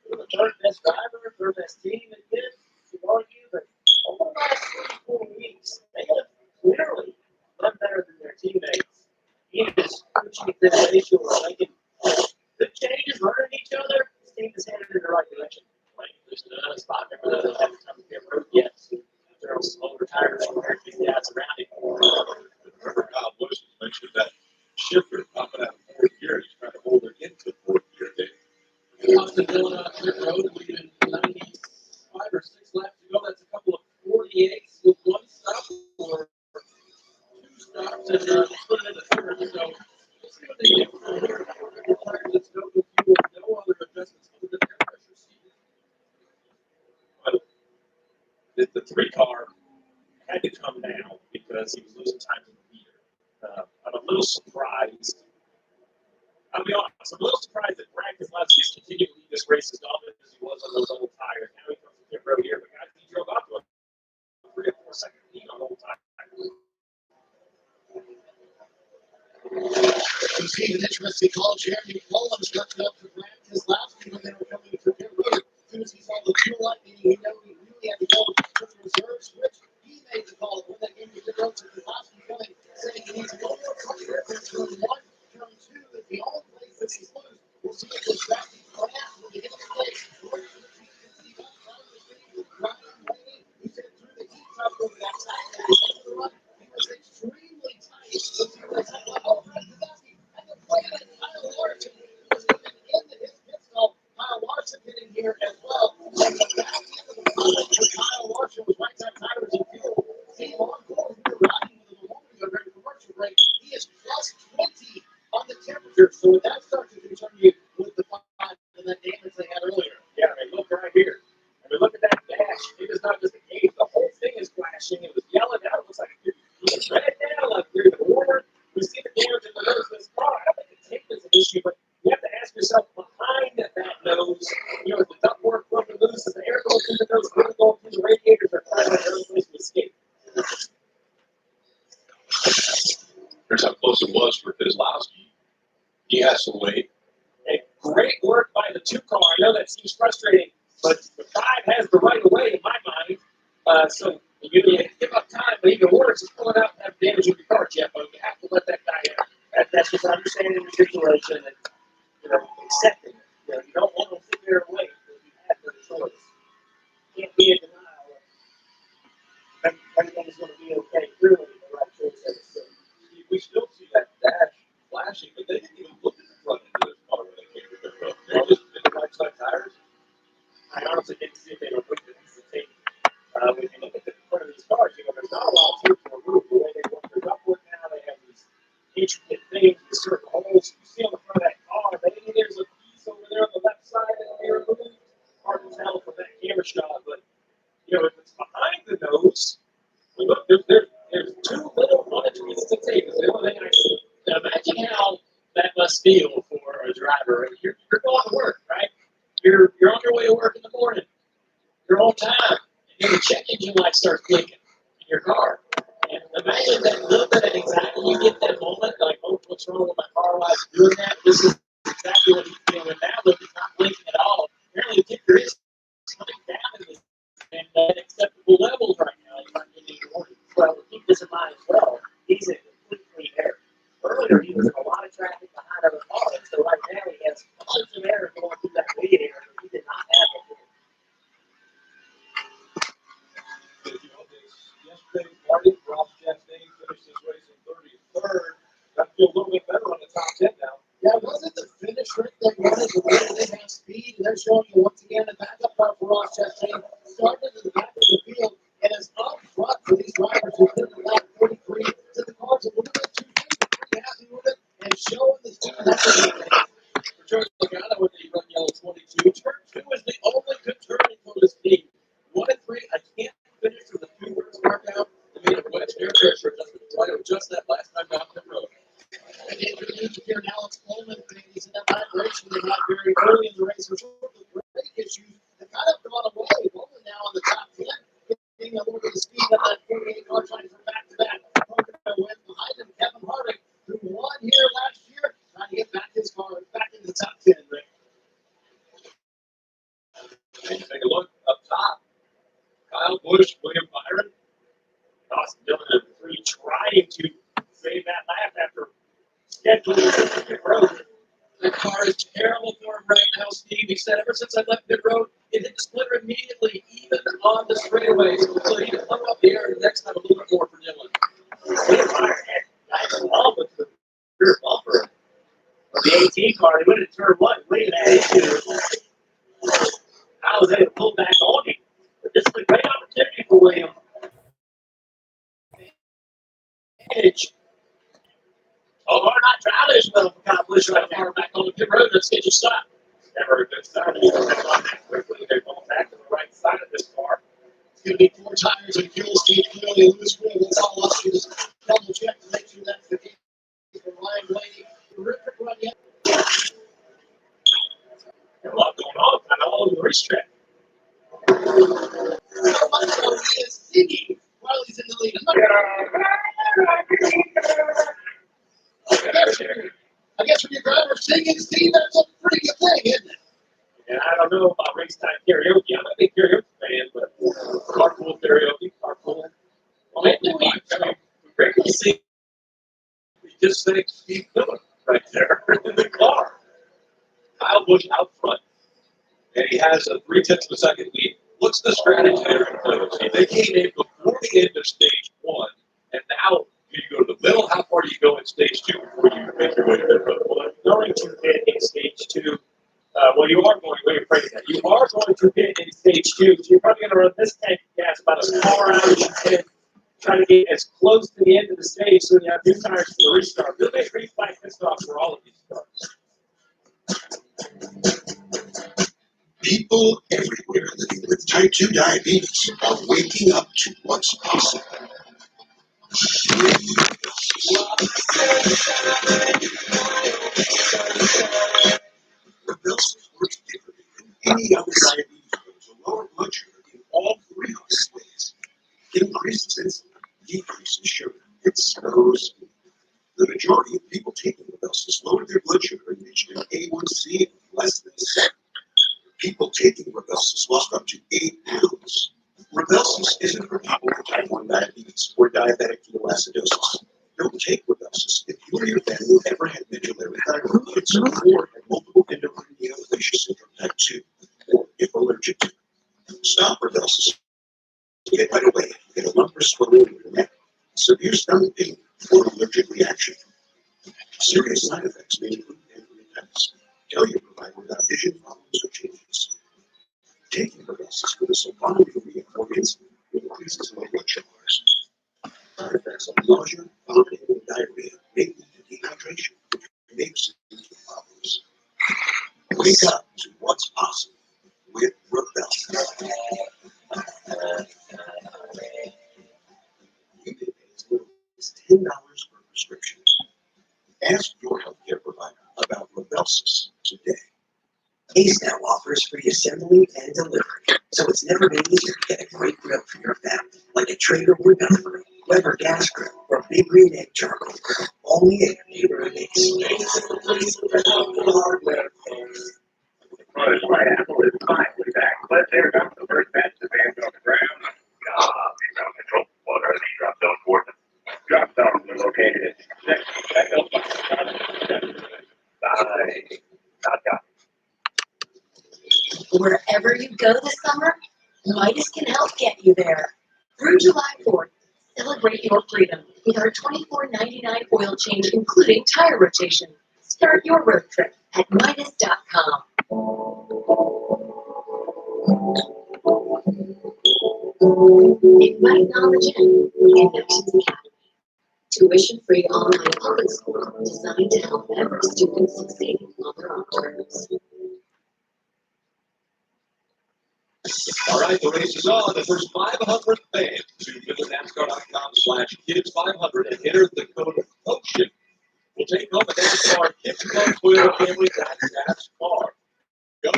They were the third best driver, third best team at this, you argue, but over the last 3-4 weeks, they have clearly done better than their teammates. Even as coaching this ratio or making good changes, learning each other, this team is headed in the right direction. Like, there's another spot there where they haven't come to pit road yet. They're on some older tires compared to the guys around him. Remember, Kyle Busch has mentioned that shifter popping out in fourth gear. He's trying to hold it into fourth gear, Dave. Austin Dillon on pit road, leaving 95 or 6 laps to go. That's a couple of 48s with one stop or two stops, and split it into third. So we'll see what they do from here. The tires that's no with fuel, no other adjustments other than air pressure. But the 3-car had to come down because he was losing time in the leader. I'm a little surprised. I'll be honest, I'm a little surprised that Brad Keselowski's continued to lead this race as dominant as he was on those old tires. Now he comes to pit road here, but guys, he drove up to a 3 or 4 second lead on old tires. You see an interesting call. Jeremy Collins got up for Brad Keselowski when they were coming to pit road. As soon as he saw the fuel light, he knew he really had to go to the reserve switch. He made the call when they came to pit road. So Keselowski coming, saying he needs one more pressure. Turn 1, turn 2 is the only place that he's loose. We'll see if this back when they get to the place. He said through the heat top over that side. He was extremely tight. Let's see what's happening. Oh, Brad Keselowski. And the play of Kyle Larson was even into his pit stop. Kyle Larson hitting here as well. And the back end of the field for Kyle Larson was right side tires and fuel. See, on board, we were riding with him a moment ago during the commercial break. He is plus 20 on the temperature. So when that starts to concern you with the fire and that damage they had earlier. Yeah, I mean, look right here. I mean, look at that dash. It is not just a cave. The whole thing is flashing. It was yelling out. It looks like a ask yourself behind that nose, you know, the ductwork working loose, as the air goes through the nose, really going through the radiators, are trying to find a place to escape. Here's how close it was for Kozlowski. He has to wait. Hey, great work by the 2 car. I know that seems frustrating, but the 5 has the right of way in my mind. So you hate to give up time, but even worse is pulling out and have damage in your car, Jeff. You have to let that guy out. That's just understanding the situation and, you know, accepting it. You know, you don't want to sit there and wait because you have no choice. You can't be in denial. Everything's going to be okay. Clearly, the right choice. We still see that dash flashing, but they didn't even look at the front end of this car when they came to pick up. They just did the right side tires. I honestly didn't see if they were quick to take. When you look at the front of these cars, you know, there's not a lot of room to remove. The way they work their ductwork now, they have these intricate things with certain holes. You see on the front of that car, maybe there's a piece over there on the left side that they removed. Hard to tell from that camera shot, but, you know, if it's behind the nose, look, there's 2 little 1-inch pieces of tape. It's the only thing I see. Now imagine how that must feel for a driver. You're going to work, right? You're on your way to work in the morning. You're on time. And then the check engine light starts blinking in your car. And imagine that little bit of anxiety you get that moment, like, oh, what's wrong with my car? Why is it doing that? This is exactly what he's feeling now. Look, it's not blinking at all. Apparently the kicker is coming down in acceptable levels right now. You're not getting any warning. Well, keep this in mind as well. He's in complete clean air. Earlier, he was in a lot of traffic behind other cars, so right now he has tons of air going through that radiator that he did not have before. Yesterday, Marty, Ross Chastain finished his race in 33rd. Got to feel a little bit better on the top 10 now. Yeah, wasn't the finish right they wanted? The way they have speed, and they're showing you once again the backup car for Ross Chastain started at the back of the field and is up front for these drivers who did the lap 43. So the car's a little bit too big, pretty happy with it, and showing the speed. That's a big thing. For George Logano with the run yellow 22. Turn 2 is the only good turning for this team. 1 and 3, I can't finish with a 2 words mark out. They made a wedge air pressure adjustment. Try to adjust that last time down the road. And they introduced here Alex Coleman thing. He's in that vibration they got very early in the race. There's sort of brake issues that kind of gone away. Coleman now on the top 10, getting a little bit of speed on that 48 car trying to back to back. Pocono went behind him. Kevin Harvick, who won here last year, trying to get back his car back into the top 10, Rick. And take a look up top. Kyle Busch, William Byron, Austin Dillon at 3 trying to save that lap after scheduling the pit road. The car is terrible for him right now, Steve. He said ever since I left pit road, it hit the splitter immediately, even on the straightaways. So he can pump up the air next time a little bit more for Dillon. William Byron had nice love with the rear bumper. The 18 car, they went into turn 1, waiting at issue. I was able to pull back on him. But this is a great opportunity for William. Although we're not driving as well for Kyle Busch right now, we're back on the pit road. Let's get you stopped. Never a good start. He's going to run that quickly. They're going back to the right side of this car. It's going to be 4 tires and fuel speed, clearly loose wheel. That's all us. You just double check to make sure that's the case. For Ryan Blaney, terrific run yet. There's a lot going on kind of all over the racetrack. He is singing while he's in the lead. I guess when your driver's singing, Steve, that's a pretty good thing, isn't it? And I don't know about race time karaoke. I'm a big karaoke fan, but carpool karaoke, carpool. Well, maybe we regularly see. We just think Steve Miller right there in the car. Kyle Busch out front, and he has a 0.3 of a second lead. What's the strategy there in those? They came in before the end of stage 1, and now you go to the middle. How far do you go in stage 2 before you make your way to the road? Well, you're going to hit in stage 2. Well, you are going to phrase that. You are going to hit in stage 2. So you're probably going to run this tank of gas about as far out as you can. Try to get as close to the end of the stage so you have 2 tires for the restart. We'll make replay pit stops for all of these cars. People everywhere living with type 2 diabetes are waking up to what's possible. any other diabetes to lower blood sugar in all three of these ways. It increases insulin, decreases sugar, and slows speed. The majority of people taking Rybelsus lowered their blood sugar and reached an A1C of less than 7. People taking Rybelsus lost up to 8 pounds. Rybelsus isn't for people with type 1 diabetes or diabetic ketoacidosis. Don't take Rybelsus if you or your family ever had medullary thyroiditis or had multiple endocrine neoplasia syndrome type 2, or if allergic to it. Stop Rybelsus. Get right away. Get a lump or swelling in your neck, severe stomach pain, or allergic reaction. Serious side effects may include pancreatitis. Tell your provider without vision problems or changes. Taking Rybelsus with a sulfonylurea or insulin increases low blood sugars. Side effects of nausea, vomiting, and diarrhea may lead to dehydration, which may lead to problems. Wake up to what's possible with Rybelsus. You can pay as little as $10 per prescription. Ask your healthcare provider about Rybelsus today. Ace now offers free assembly and delivery, so it's never been easier to get a great grill for your family, like a Traeger wood pellet grill, Weber gas grill, or Big Green Egg charcoal grill. Only at your neighborhood Ace. Rose by Apple is finally back. Let's hear about the first match of fans on the ground. Ground control. What are these drop zones for? Drop zones are located at Wherever you go this summer, Midas can help get you there. Through July 4th, celebrate your freedom with our $24.99 oil change, including tire rotation. Start your road trip at Midas.com. Ignite Knowledge and Connections Academy. Tuition-free online public school designed to help every student succeed on their own terms. All right, the race is on. The first 500 fans to visit NASCAR.com/kids500 and enter the code OCEAN will take home a NASCAR Kids Club Toyota Family Gas car. Go.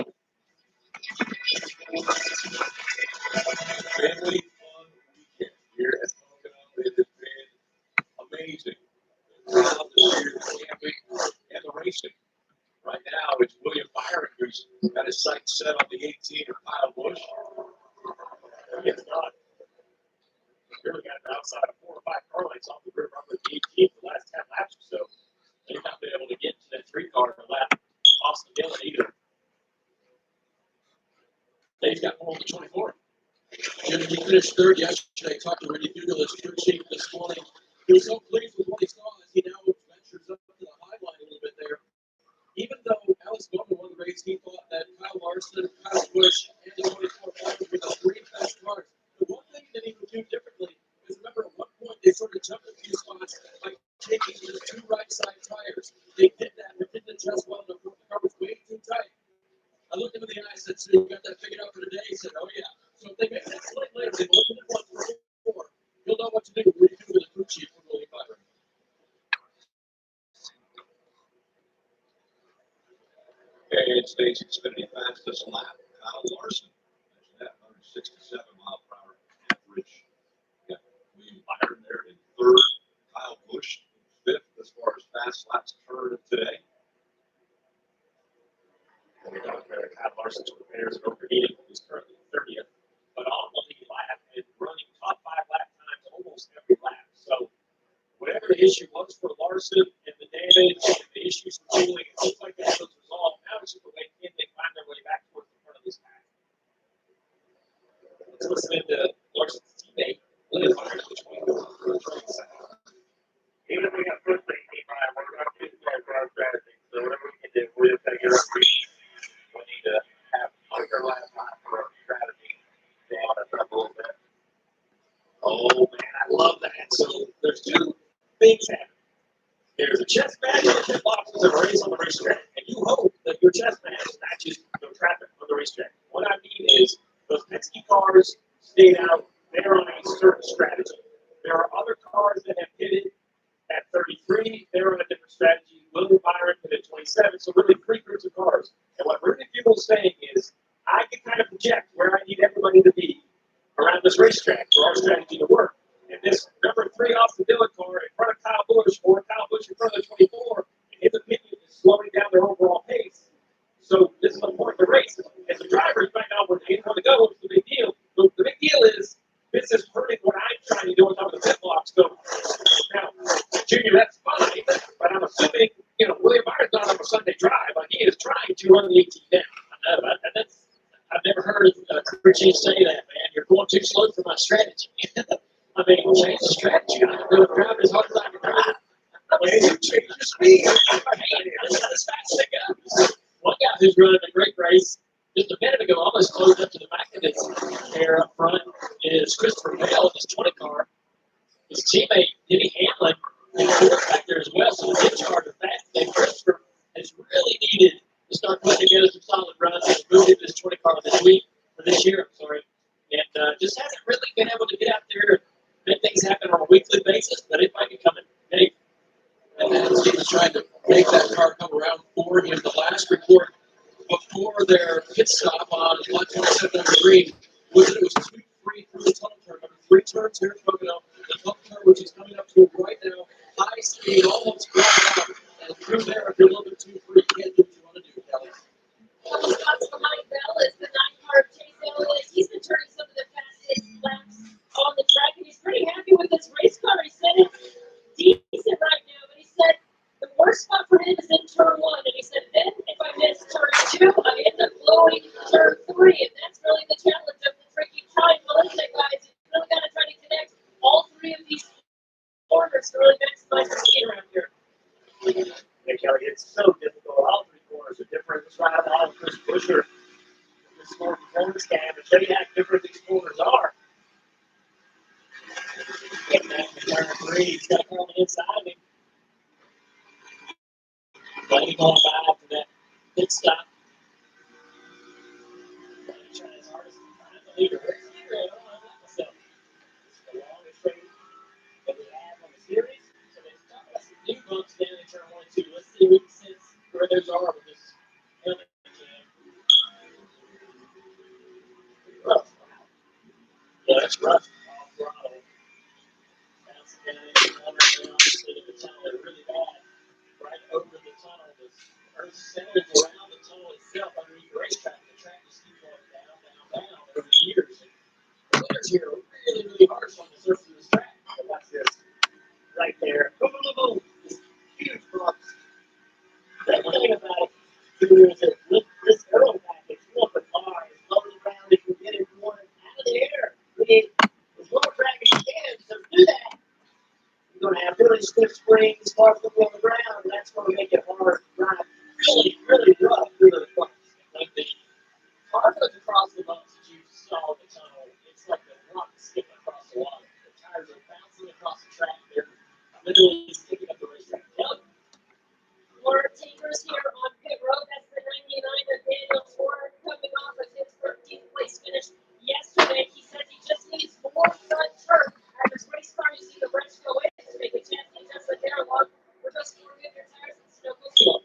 Family fun weekend here at Pocono. It has been amazing. The crowd, the cheer, the camping, and the racing. Right now, it's William Byron who's got his sights set on the 18 of Kyle Busch. It's done. Really got outside of 4 or 5 car lights off the rear rubber of the 18 for the last 10 laps or so. They've not been able to get to that 3 car in the lap. Austin Dillon either. They've got more on the 24. Jimmy, he finished third yesterday. Talked to Randy Dugal, his crew chief, this morning. He was so pleased with what he saw as he now ventures up to the high line a little bit there. Even though Alex Bowman won the race, he thought that Kyle Larson, Kyle Busch, and the 24 were the 3 fast cars. The one thing that he would do differently is remember at one point they sort of jumped a few spots by taking the 2 right side tires. They did that, but didn't adjust well enough. The car was way too tight. I looked him in the eye and said, "So you got that figured out for today?" He said, "Oh yeah." So if they make that slight later, they look at it once before, you'll know what to do. What do you do with a crew chief for William Byron? And today's Xfinity fastest lap, Kyle Larson. That's that 167-mile-per-hour average. Got William Byron there in 3rd. Kyle Busch in 5th as far as fast laps turned today. Kyle Larson's repairs and overheating is currently 30th, but on the lap and running top 5 lap times almost every lap. So whatever the issue was for Larson and the damage and the issues with fueling, it looks like that was resolved. Now it's just a way can they find their way back towards the front of this pack. Let's listen to Larson's teammate, William Byron, which we go for a second. Even if we got first place team, Brian, we're going to do our strategy. So whatever we can do, we're just going to get our free. We need to have under last time for our strategy. Down us up a little bit. Oh man, I love that. So there's 2 things happening. There's a chest match and a pit boxes of a race on the racetrack, and you hope that your chest match matches the traffic on the racetrack. What I mean is those Penske cars stayed out. They're on a certain strategy. There are other cars that have pitted at 33. They're on a different strategy. William Byron hit at 27. So really 3 groups of cars. And what Rudy Buell's saying is, kind of project where I need everybody to be around this racetrack for our strategy to work. And this number 3 off the Dillon car in front of Kyle Busch, or Kyle Busch in front of the 24, in his opinion, is slowing down their overall pace. So this is the point of the race. As a driver, you might not want to go. It's the big deal. So the big deal is this is hurting what I'm trying to do on top of the pit blocks. So now, Junior, that's fine, but I'm assuming, William Byron's not on a Sunday drive. Like, he is trying to run the 18 down. I know, I've never heard crew chief say that, man. You're going too slow for my strategy. I mean, change the strategy. I'm going to drive as hard as I can drive. Man, you change your speed. That's not as fast as it goes. One guy who's running a great race just a minute ago, almost closed up to the back of his there up front, is Christopher Bell in his 20 car. His teammate, Denny Hamlin, is fourth back there as well. So the ditch car to fast. And Christopher has really needed to start putting together some solid runs and move into his 20 car this week, or this year, I'm sorry. And just hasn't really been able to get out there and make things happen on a weekly basis, but it might be coming. Hey. And he was trying to make that car come around for him. The last report before their pit stop on 127 on the green was that it was 2-3 through the tunnel turn. 3 turns here at Pocono. The tunnel turn, which is coming up to right now, high speed, almost flat out. And through there, if you're a little bit too free, you can't do what you want to do, Kelly. Well, the spots behind Bell is the 9-car Chase Elliott. He's been turning some of the fastest laps on the track, and he's pretty happy with his race car. He said it's decent right now, but he said the worst spot for him is in turn 1, and he said then if I miss turn 2, I end up blowing turn 3, and that's really the challenge of the tricky time. Well, listen, guys, you really got to try to connect all 3 of these corners to really maximize the speed around here. Yeah, Kelly, it's so difficult. All 3 corners are different. That's why I have Chris Buescher, this small performance cam, and show you how different these corners are. Getting back to turn 3, he's got to come on the inside of him. Letting going back to that pit stop. Trying his hardest to find the leader. Where's the leader? I don't know myself. It's the longest race that we have on the series. So they're talking about some new bumps down in turn 1 and 2. Let's see what sense where those are with this helmet cam. Rough. Yeah, that's rough. Off throttle. Bouncing down in the corner, and obviously the tunnel is really bad. Right over the tunnel. The earth centers around the tunnel itself underneath the racetrack. The track just keeps going down, down, down over the years. And the winners here are really, really harsh on the surface of this track. So watch this. Right there. Boom, boom, boom, boom. Huge bumps. The thing about it is that with this aero package, you want the car as low to the ground as you get it one out of the air. We need as low drag as you can. So to do that, you're going to have really stiff springs, hard to on the ground, and that's going to make it hard to drive really, really rough through those bumps. Like the car goes across the bumps that you saw in the tunnel. It's like the rock skipping across the water. The tires are bouncing across the track. They're literally sticking up the racetrack. More takers here on pit road. That's the 99 of Daniel Ford coming off of his 13th place finish yesterday. He says he just needs more front turn. At his race car, you see the wrench go in to make a chance to test the airlock. We're just more good your tires and snow goes slow.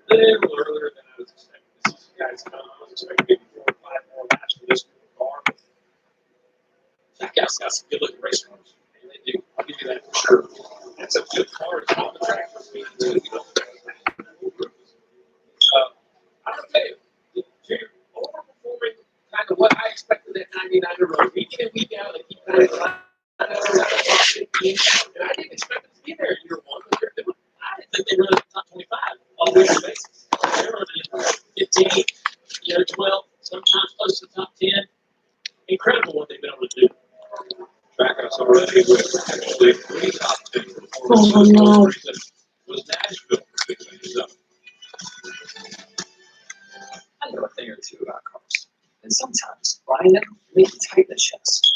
A little earlier than I was expecting to see some guys come. I was expecting maybe 4 or 5 more laps for this car. That guy's got some good looking race cars. They do. I'll give you that for sure. That's a good car. It's on the track for speed too. I'll tell you, you're overperforming kind of what I expected at 99 in a row. Week in and week out, they keep kind of and I didn't expect them to be there in year 1, but they're doing. I didn't think they were in the top 25 on a weekly basis. They're running 15, 12, sometimes close to the top 10. Incredible what they've been able to do. Backups already with actually 3 top 10 performances. Most recent was Nashville for 697. I know a thing or two about cars, and sometimes buying them may tighten the chest.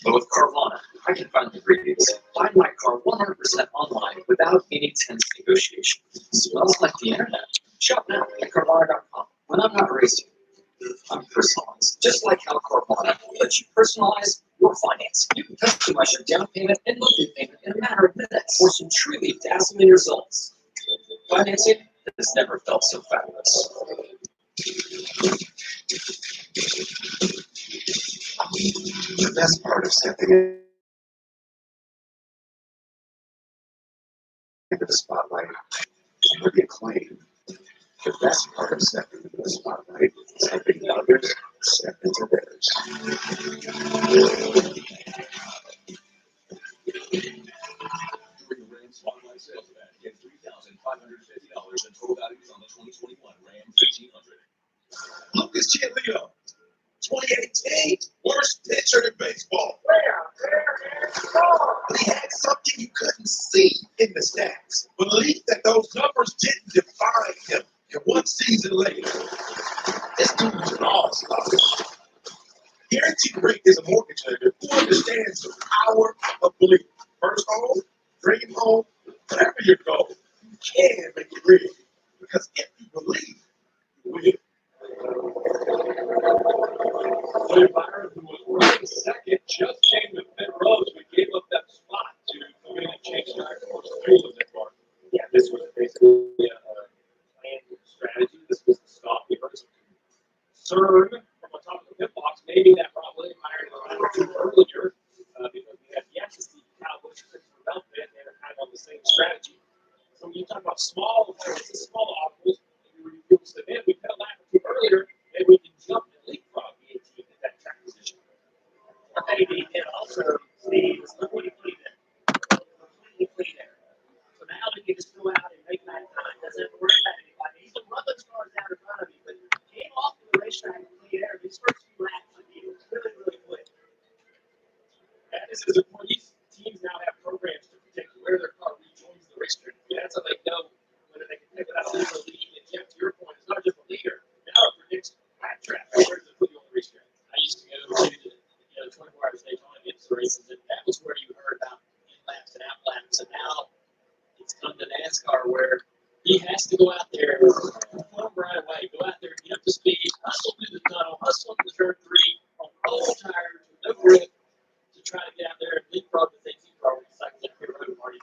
But with Carvana, I can find the ingredients, find my car 100% online without any tense negotiation. Smells like the internet. Shop now at Carvana.com. When I'm not racing, I'm personalized. Just like how Carvana lets you personalize your finance. You can customize your down payment and monthly payment in a matter of minutes for some truly dazzling results. Financing has never felt so fabulous. The best part of stepping into the spotlight is when you claim. The best part of stepping into the spotlight is helping others step into theirs. During the Ram Spotlight Sales Event, get $3,550 in total values on the 2021 Ram 1500. Lucas Giolito, 2018, worst pitcher in baseball. But he had something you couldn't see in the stats. Believe that those numbers didn't define him. And one season later, this dude was an all-star. Guaranteed Rate is a mortgage lender who understands the power of belief. First home, dream home, whatever your goal, you can make it real. Because if you believe, you will. William Byron, who was running second, just came to pit road. We gave up that spot to come in and change track for field that part. Yeah, this was basically a planned strategy. This was the stop. We heard some concern from the top of the pit box. Maybe that brought William Byron around too earlier because we had yet to see Cowboys fix the belt pit and they're kind of on the same strategy. So when you talk about small obstacles, maybe we feel step in, we fell lap or two earlier, maybe we can jump and leapfrog the 18 at that track position. maybe, and also Steve is completely clean there. Completely clean there. So now they can just go out and make that time. Doesn't have to worry about anybody. He can run those cars out in front of you, but came off of the racetrack in clean air. These first few laps would be really, really quick. And this is important. These teams now have programs to protect where their car rejoins the racetrack. That's how they know whether they can pick it out of the lead. And Jeff, to your point, it's not just a leader. Now it predicts lap traffic. Where does it put you on the racetrack? I used to go to the 24 hours Daytona against the races, and that was where you heard about in laps and out laps. And now it's come to NASCAR where he has to go out there and perform right away. Go out there, get up to speed, hustle through the tunnel, hustle into turn 3 on cold tires with no grip to try to get out there and leapfrog the things he probably cycled up your road, Marty.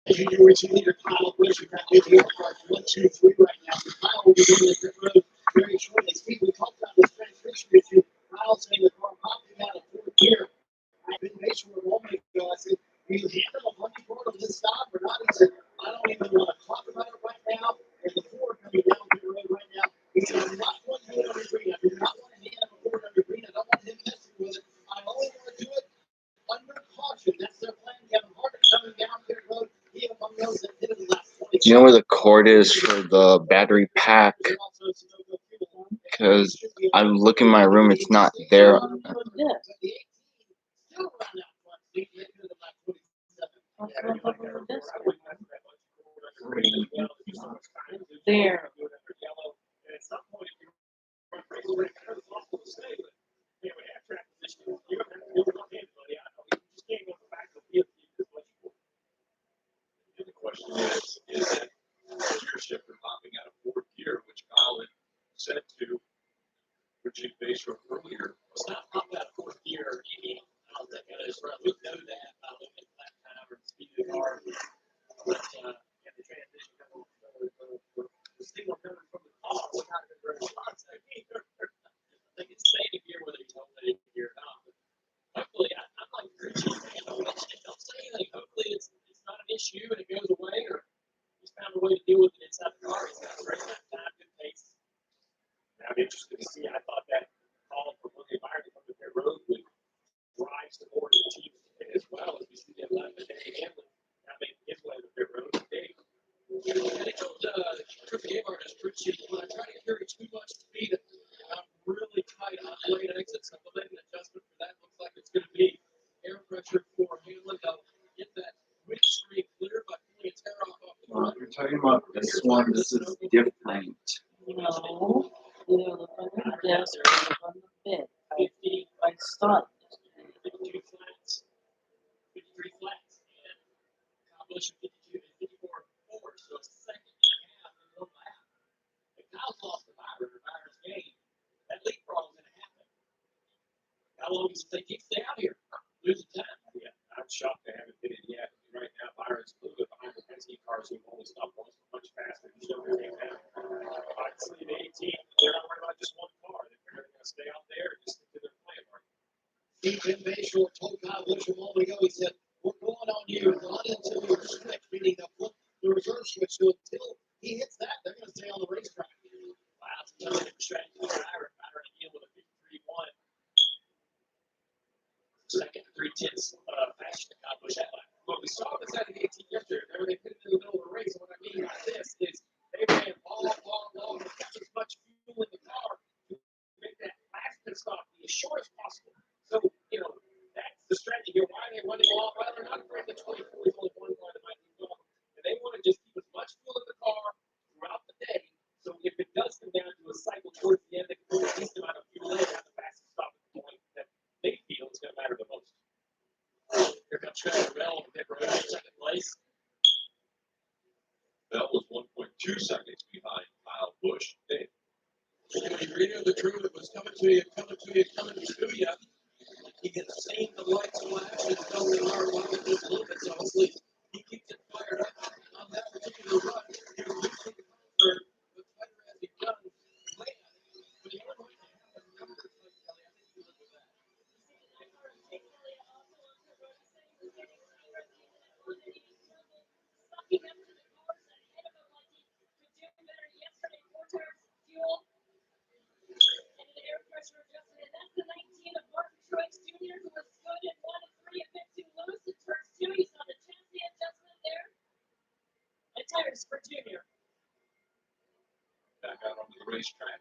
As you do with your leader, Kyle Busch, you've got ABR cars 1, 2, 3 right now. So Kyle will be doing the pit road very shortly. Steve, we talked about this transmission issue. Kyle saying the car popping out of fourth gear. I've been patient with a moment ago. I said, will you handle a funny part of this stop or not? He said, I don't even want to talk about it right now. There's a Ford coming down the road right now. He said, I'm not going to do it under green. I do not want to hand him a Ford under green. I don't want him messing with it. I only want to do it under caution. That's their plan. Kevin Harvick coming down the road. He among those that did it the last 20. Do you know where the cord is for the battery pack? Because I'm looking in my room, it's not there. There. And the question is that gear shifter popping out of fourth gear, which Kyle had said to Richard Baser earlier. It's not popping out of fourth gear. I don't think that is right. We know that by looking at lap time or the speed of the car. But the transition coming the signal coming from the car was not very responsive either. I think it's staying in gear whether you don't let it in gear or not. But hopefully, I'm like Richie, man. Don't say anything. Hopefully, it's not an issue and it goes away, or he's found a way to deal with it inside the car. He's got a great time, good pace. I'm interested to see. I thought that call for William Byron to come to their road would drive support of the team as well as we see them left and Danny Hamlin now making his way to their road today. And they told Trippy Amart as Richie, when I try to carry too much speed, I'm really tight on lane exits. So the lane adjustment for that looks like it's going to be air pressure for Hamlin. They'll get that windscreen clear by pulling its hair off the front. You're talking about this one. This is different. No. They're looking at this, they're looking on the bit. I stopped. 52 flats, 53 flats, and Busch 52 and 54 forward. So it's a second and a half in one lap. If Kyle's lost to Byron or Byron's game, that leapfrog is going to happen. How long does it take to stay out here? Losing time. Yeah, I'm shocked they haven't hit it yet. Right now, Byron's a little bit behind the Penske cars who've only stopped once much faster. He's over there now. Obviously, the 18, they're not worried about just one car. They're going to stay out there and just stick to their plan. Jim Bayshore told Kyle Busch a moment ago, he said, we're going on you, not until you're switch, meaning they'll flip the reverse switch. So until he hits that, they're going to stay on the racetrack. Wow, it's another strategy for Byron. Byron again with a 53-1. Second, 3/10 faster than Kyle Busch had lap. What we saw this at the 18 yesterday, remember they put it in the middle of the race. And what I mean by this is they ran long, and kept as much fuel in the car to make that last pit stop be as short as possible. So, that's the strategy here. Why are they running long? Well, they're not afraid the 24 is only one car that might be gone. And they want to just keep as much fuel in the car throughout the day. So if it does come down to a cycle towards the end, they can put a decent amount of fuel in and have the fastest stop at the point that they feel is going to matter the most. Here comes Trevor Bell on the pit road in second place. Bell was 1.2 seconds behind Kyle Busch. You read the crew that was coming to you. He gets seen the lights flash and tells the car why it was a little bit. So hopefully he keeps it fired up on that particular run. He was losing for the fighter as he done. But the other way to have a number like Kelly, I think you look at that. Tires for Junior. Back out onto the racetrack.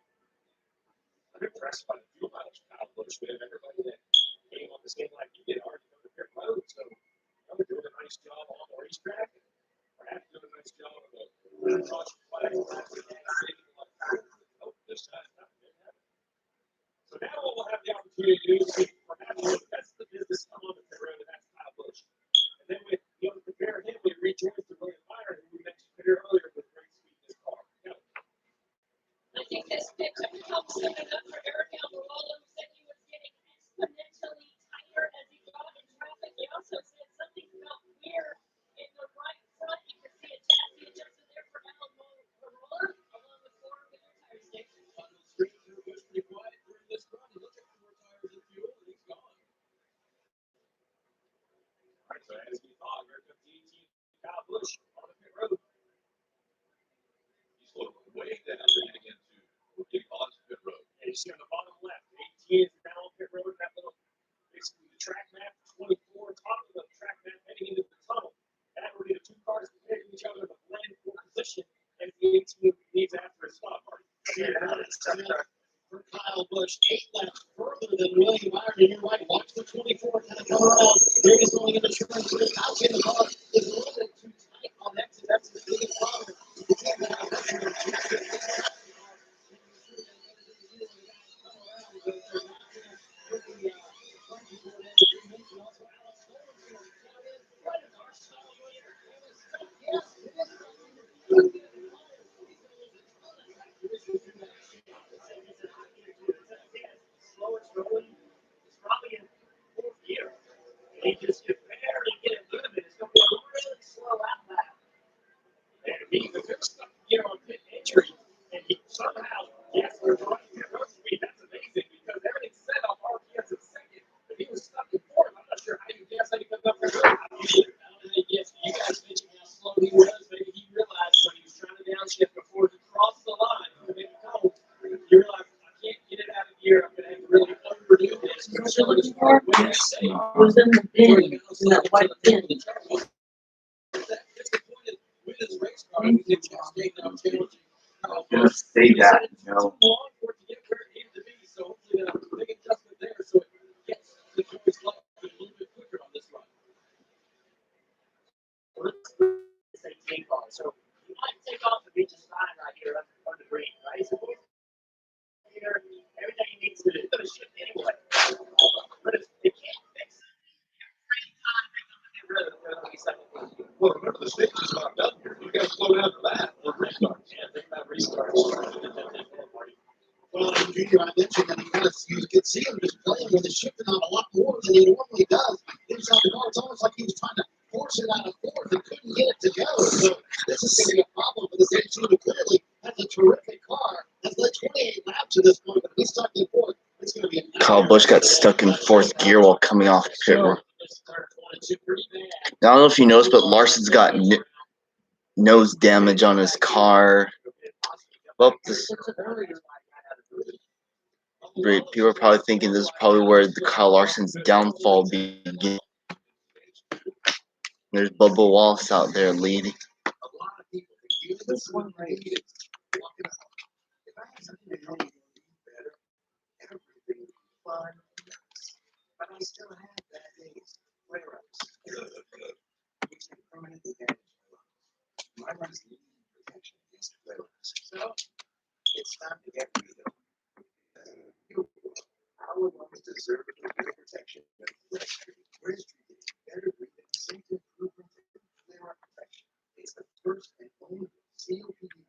I'm impressed by the fuel mileage Kyle Busch with. Everybody that came on the same like you did already know the pit road. So they're doing a nice job on the racetrack. Perhaps doing a nice job of the caution flag. This time, not going to happen. So now what we'll have the opportunity to do is perhaps the best of the business come on the pit road, and that's Kyle Busch. And then we prepare him, we rejoin to William Byron, who we mentioned here earlier with great speed in his car. I think this picture helps him enough for Eric Almirola, who said he was getting exponentially tighter as he got in traffic. He also said something felt weird in the right front. You can see a chassis adjustment there for Almirola, along with four wheeler tire stations. On the street, it was pretty quiet during this run. He looked at 4 tires of fuel and he's gone. All right, so as we thought, here comes the 18 Kyle Busch on the pit road. He's looking way down there getting into getting onto the pit road. And you see on the bottom left, 18 is down on pit road, that little, basically the track map, 24, top of the track map heading into the tunnel. That would be the two cars comparing each other in a blend for position, and the 18 needs after a stop. For Kyle Busch, 8 laps further than William Byron. And you're right, watch the 24 kind of come around. Here he's going into turn 3. Out in the car is a little bit too tight on that. So that's the biggest problem. You can't have that. Slowest rolling is probably in 4th gear. He just can barely get it moving. It's going to be a really slow out lap. And he's a good stuff to get on pit entry, and he somehow gets the right pit road speed. That's amazing because everything's set up RPS in second, but he was stuck in 4th. I'm not sure how you guess how he comes up there. I guess you guys mentioned how slow he was. Maybe he realized when he was trying to downshift before he crossed the line to make it home, he realized I can't get it out of gear. I'm going to have to really overdo this. Was in the bin, in that white bin. Just say that, So you might take off the beach sign right here on the green, right? So here, everything he needs to do is going to shift anyway. But if they can't fix it, every time they come to the road, they're going to be second. Well, remember the stage is not done here. You got to slow down for that or restart. Yeah, think about restarts. Well, Junior, I mentioned that you could see him just playing with it, shifting on a lot more than he normally does. Inside the car, it's almost like he was trying to force it out of 4th and couldn't get it together. So this is going to be a problem for this 18 who clearly has a terrific to this point, but if he's stuck in fourth, it's going to be a Kyle Busch got stuck in fourth gear while coming off pit road. Now, I don't know if you noticed, but Larson's got nose damage on his car. Well, people are probably thinking this is probably where the Kyle Larson's downfall begins. There's Bubba Wallace out there leading. this one right here. If I have something to know you better, everything will be fun. But I still have bad days, flare-ups, which can permanently damage my lungs. My lungs need protection against flare-ups. So, it's time to get rid of them. Our lungs deserve the real protection that Registry gives. Better breathing, safe improvement, and flare-up protection. It's the first and only COPD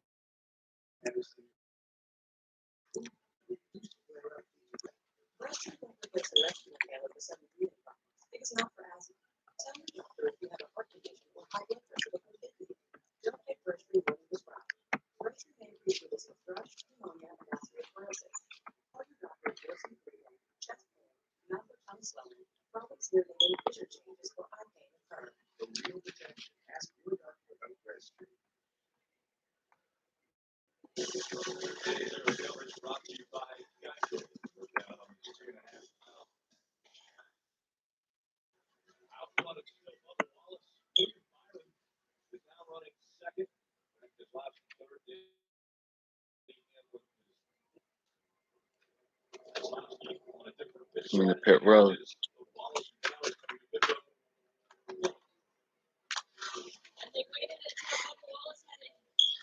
medicine. Registry won't replace the rescue inhaler for sudden breathing problems. It is not for asthma. Tell your doctor if you have a heart condition or high blood pressure before taking it. Don't take Registry when prescribed. Registry may increase the risk of thrush, pneumonia, and osteoporosis. Tell your doctor if you're breathing, chest pain, mouth or tongue swelling, problems hearing, and vision changes or eye pain occur. For real protection, ask your doctor about Registry. Brought to you by Geico. We're down on 2.5 miles. Out front of Bubba Wallace. William Byron is now running second. His last third In the pit road. And they waited until Bubba Wallace had it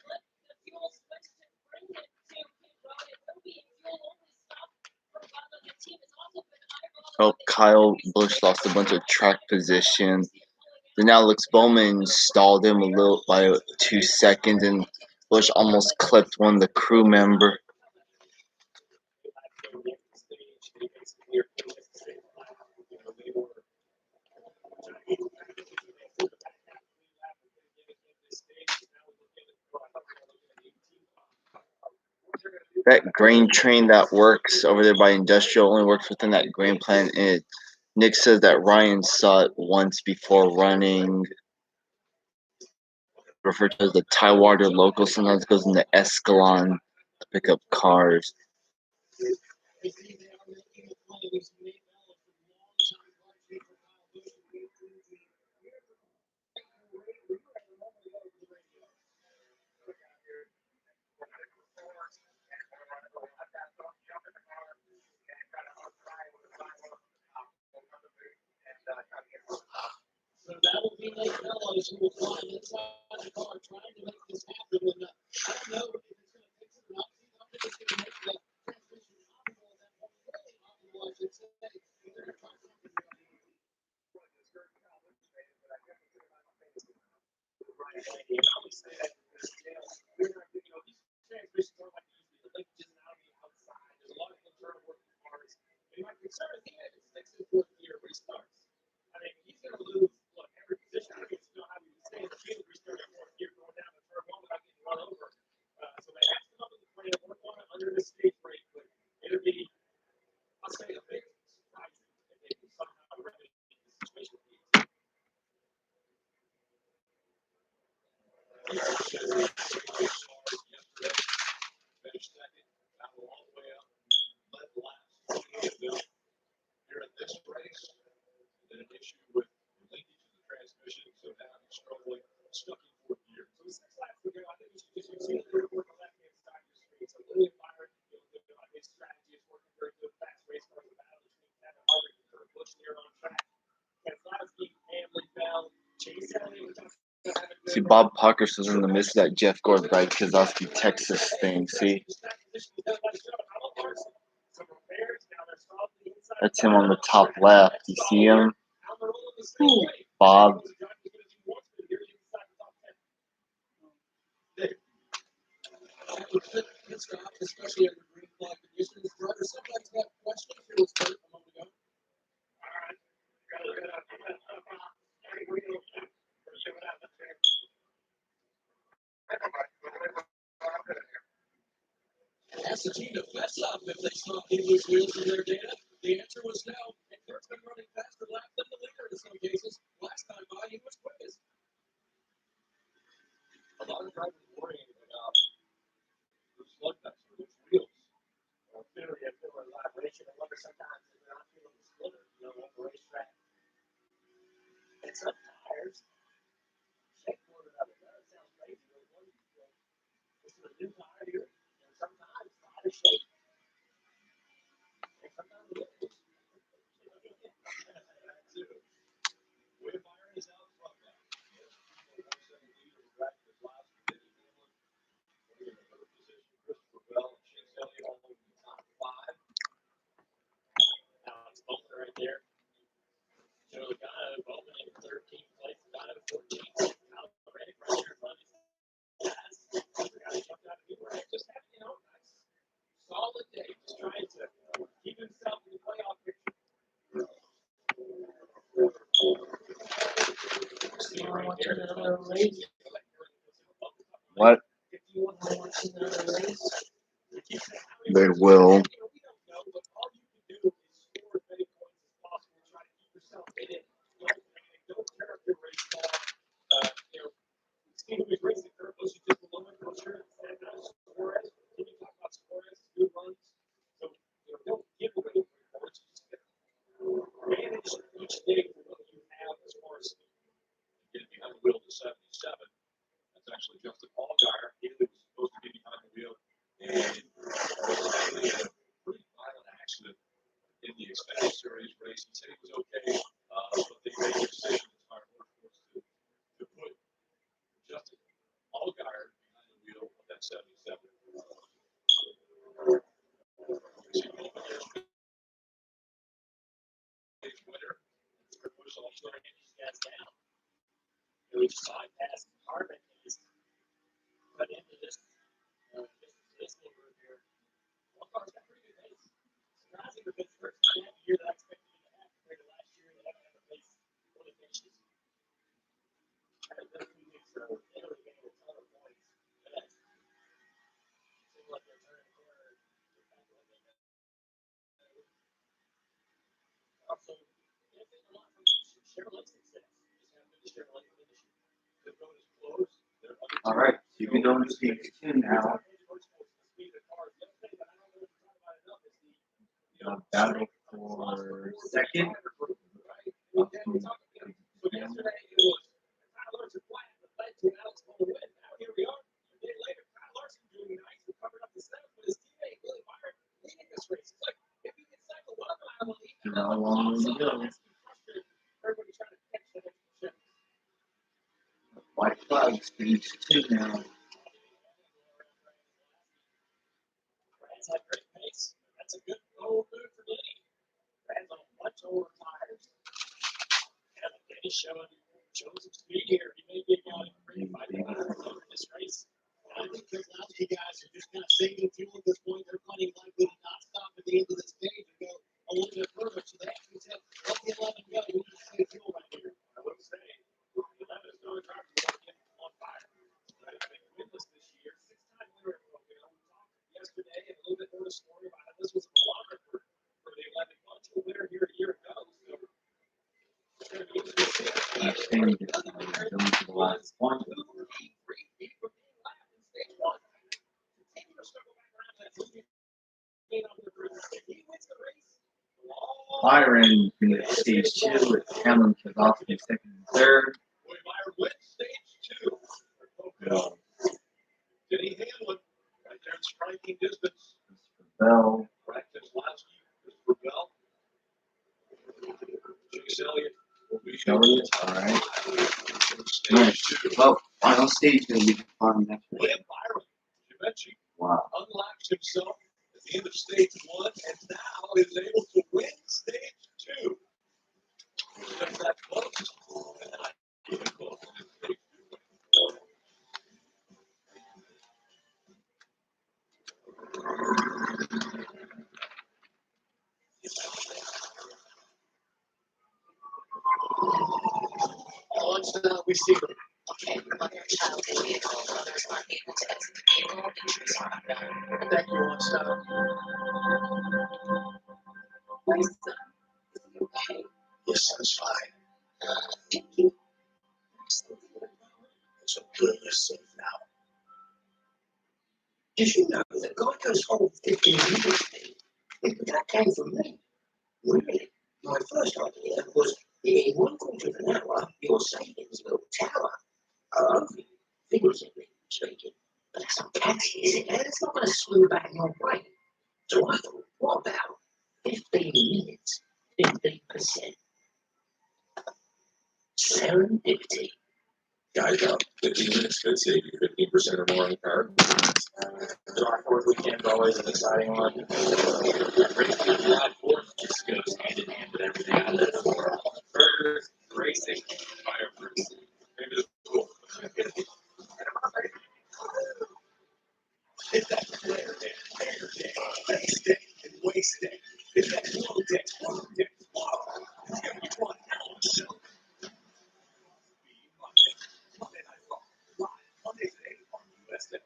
flip the fuel switch to bring it to pit road. It will be a fuel only stop for Bubba. The team has also been eyeballing. Oh, Kyle Busch lost a bunch of track position. Then Alex Bowman stalled him a little by 2 seconds, and Busch almost clipped one of the crew member. That grain train that works over there by Industrial only works within that grain plant. And Nick says that Ryan saw it once before running. Referred to as the Tidewater local. Sometimes goes into Escalon to pick up cars. So that will be Nate Fellows who will fly inside the car trying to make this happen. And I don't know if it's going to fix it or not. I think it's going to make the transmission optimal. That won't really optimal, I should say. But they're going to try something new. My concern is even if it sticks in fourth gear restarts. I mean, he's going to lose, look, every position. I mean, still how you say the field restart in fourth gear going down to turn one without getting run over. So they have to come up with a plan, work on it under the stage break, but it'll be, I'll say, a big surprise if they can somehow remedy the situation. finished second, got a long way up, led last. Here in this race, then an issue with linkage to the transmission, so now he's struggling, stuck in fourth gear. So this next lap, I think you should just see the rear work on the left-hand side of your screen. So William Byron, his strategy is working very good. Fast race car, the battle between Kevin Harvick and Kurt Busch here on track. Keselowski, Hamlin, Bell, Chase Elliott. See, Bob Puckers was in the midst of that Jeff Gordon Brad Keselowski Texas thing. See, that's him on the top left. You see him? Bob. Especially under green flag conditions. Driver sometimes got questions. It was hurt a moment ago. asked the team to fess up if they saw any loose wheels in their data. The answer was no. And Kurt's been running faster laps than the leader in some cases. Last time by, he was quickest. A lot of drivers worrying about the slug nuts or loose wheels. Well, clearly, I feel a vibration. I wonder sometimes if they're not feeling the splitter, on the racetrack. And some tires shake one another. That sounds crazy. This is a new tire here, and sometimes tires shake. And sometimes it is. Wade Byron is out front now. Second leader was back in his last position. In the third position, Christopher Bell and Chase Elliott all over the top five. Alex Bowman right there. Joe Logano, Bowman in 13th place, Logano 14th. Alex Reddick right there in front of his guys. The guy jumped out of the race. Just having, nice, solid day. Just trying to keep himself in the playoff picture. What? They will. Manage each day for what you have as far as getting behind the wheel to 77. That's actually Justin Allgaier. He was supposed to be behind the wheel. And he had a pretty violent accident in the Xfinity Series race. He said he was okay, but they made a decision as far as to put Justin Allgaier behind the wheel of that 77. Winner. Was also these guys down. We just saw it pass Harmon. He's cut into this little group here. One car's got pretty good pace. Surprising because the first time of the year that I expected him to have compared to last year, they haven't had a pace really finishes. Those 2 weeks are literally getting a ton of points. But that seems like they're turning the corner. Also, benefiting a lot from Chevrolet's success. Just how good the Chevrolet finish. The road is closed. All right, so you can go into stage 2 now. Battle for second. How long will you go? White flag, stage 2 now. Brad's had great pace. That's a good roll move for Denny. Brad's on much older tires. And Denny's showing some speed here. He may be a guy who can fight in this race. I think Keselowski guys are just kind of saving fuel at this point. They're plenty likely to not stop at the end of the stage and go a little bit further. So they actually said, let the 11 go. We need to save fuel right here. I would say the 11 is going to drive on fire. They've been winless this year. 6-time winner in Pocono. We talked yesterday and a little bit more this morning about how this was a barometer for the 11 bunch. A winner here a year ago. So it's going to be interesting. Going to the last one. Byron finished stage 2 with Hamlin, Keselowski second and third. Boy, Byron wins stage 2 for Pocono. Denny Hamlin right there in striking distance. Bell. Right, Keselowski, Christopher Bell. Chase Elliott will be Elliott, all right. Stage 2. Well, final stage going to be fun next week. William Byron, Givenchy, Wow. unlocks himself at the end of stage 1 and now is able to win stage 2. That's that close. Even closer to stage 2. Once we see them. Okay, whether a child in vehicle or other smart people to Thank you, son. My son, is he okay? Your son's fine. Thank you. It's okay, you're safe now. Did you know that Geico's whole 15-minute thing, that came from me? Really? My first idea was in 1/4 of an hour, your savings will tower. Only, figuratively speaking. But that's uncanny, is it? It's not going to swing back in your brain. So I thought, what about 15 minutes, 15%? Serendipity. Geico, 15 minutes could save you 15% or more on the car. July 4th weekend always an exciting one. July 4th just goes hand in hand with everything I live for. Burgers, racing, fireworks. Maybe it's cool. Hit that flare day, base day, and waste day. Hit that low day, long day, wow. Every 1 hour show. Monday Night Raw, live Mondays at 8 on USA.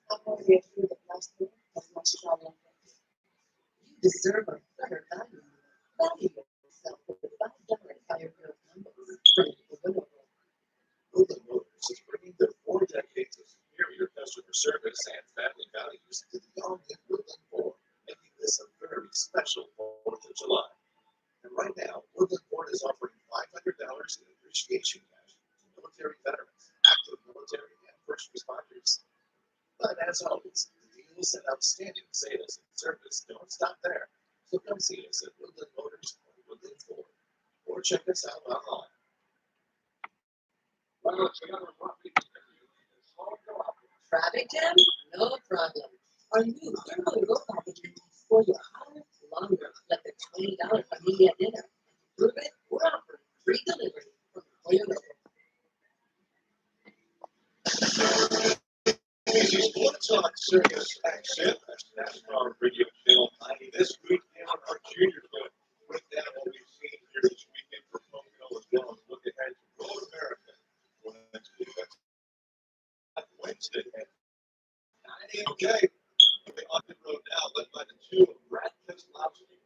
I'm going to get through the plastic as much as I want. You deserve a better value. Value yourself with the $5 Fire Growth numbers from Pocono. Golden Motors is bringing their 4 decades of superior customer service and family values to the all-new Woodland 4, making this a very special 4th of July. And right now, Woodland Ford is offering $500 in appreciation cash to military veterans, active military, and first responders. But as always, the deals and outstanding sales and service don't stop there. So come see us at Woodland Motors or Woodland Ford, or check us out online. Traffic jam? No problem. Our new Turbo Go package for your higher, longer, like the $20 familia dinner. To prove it, we're offering free delivery from Toyota. Easy Sports on Sirius XM. That's NASCAR Radio Channel 90. This week, our junior clip. With that, what we've seen here this weekend for Pocono as well as look ahead to Road America. Well, next week, that's Wednesday. Okay. On the road now, led by the 2 of Brad Keselowski.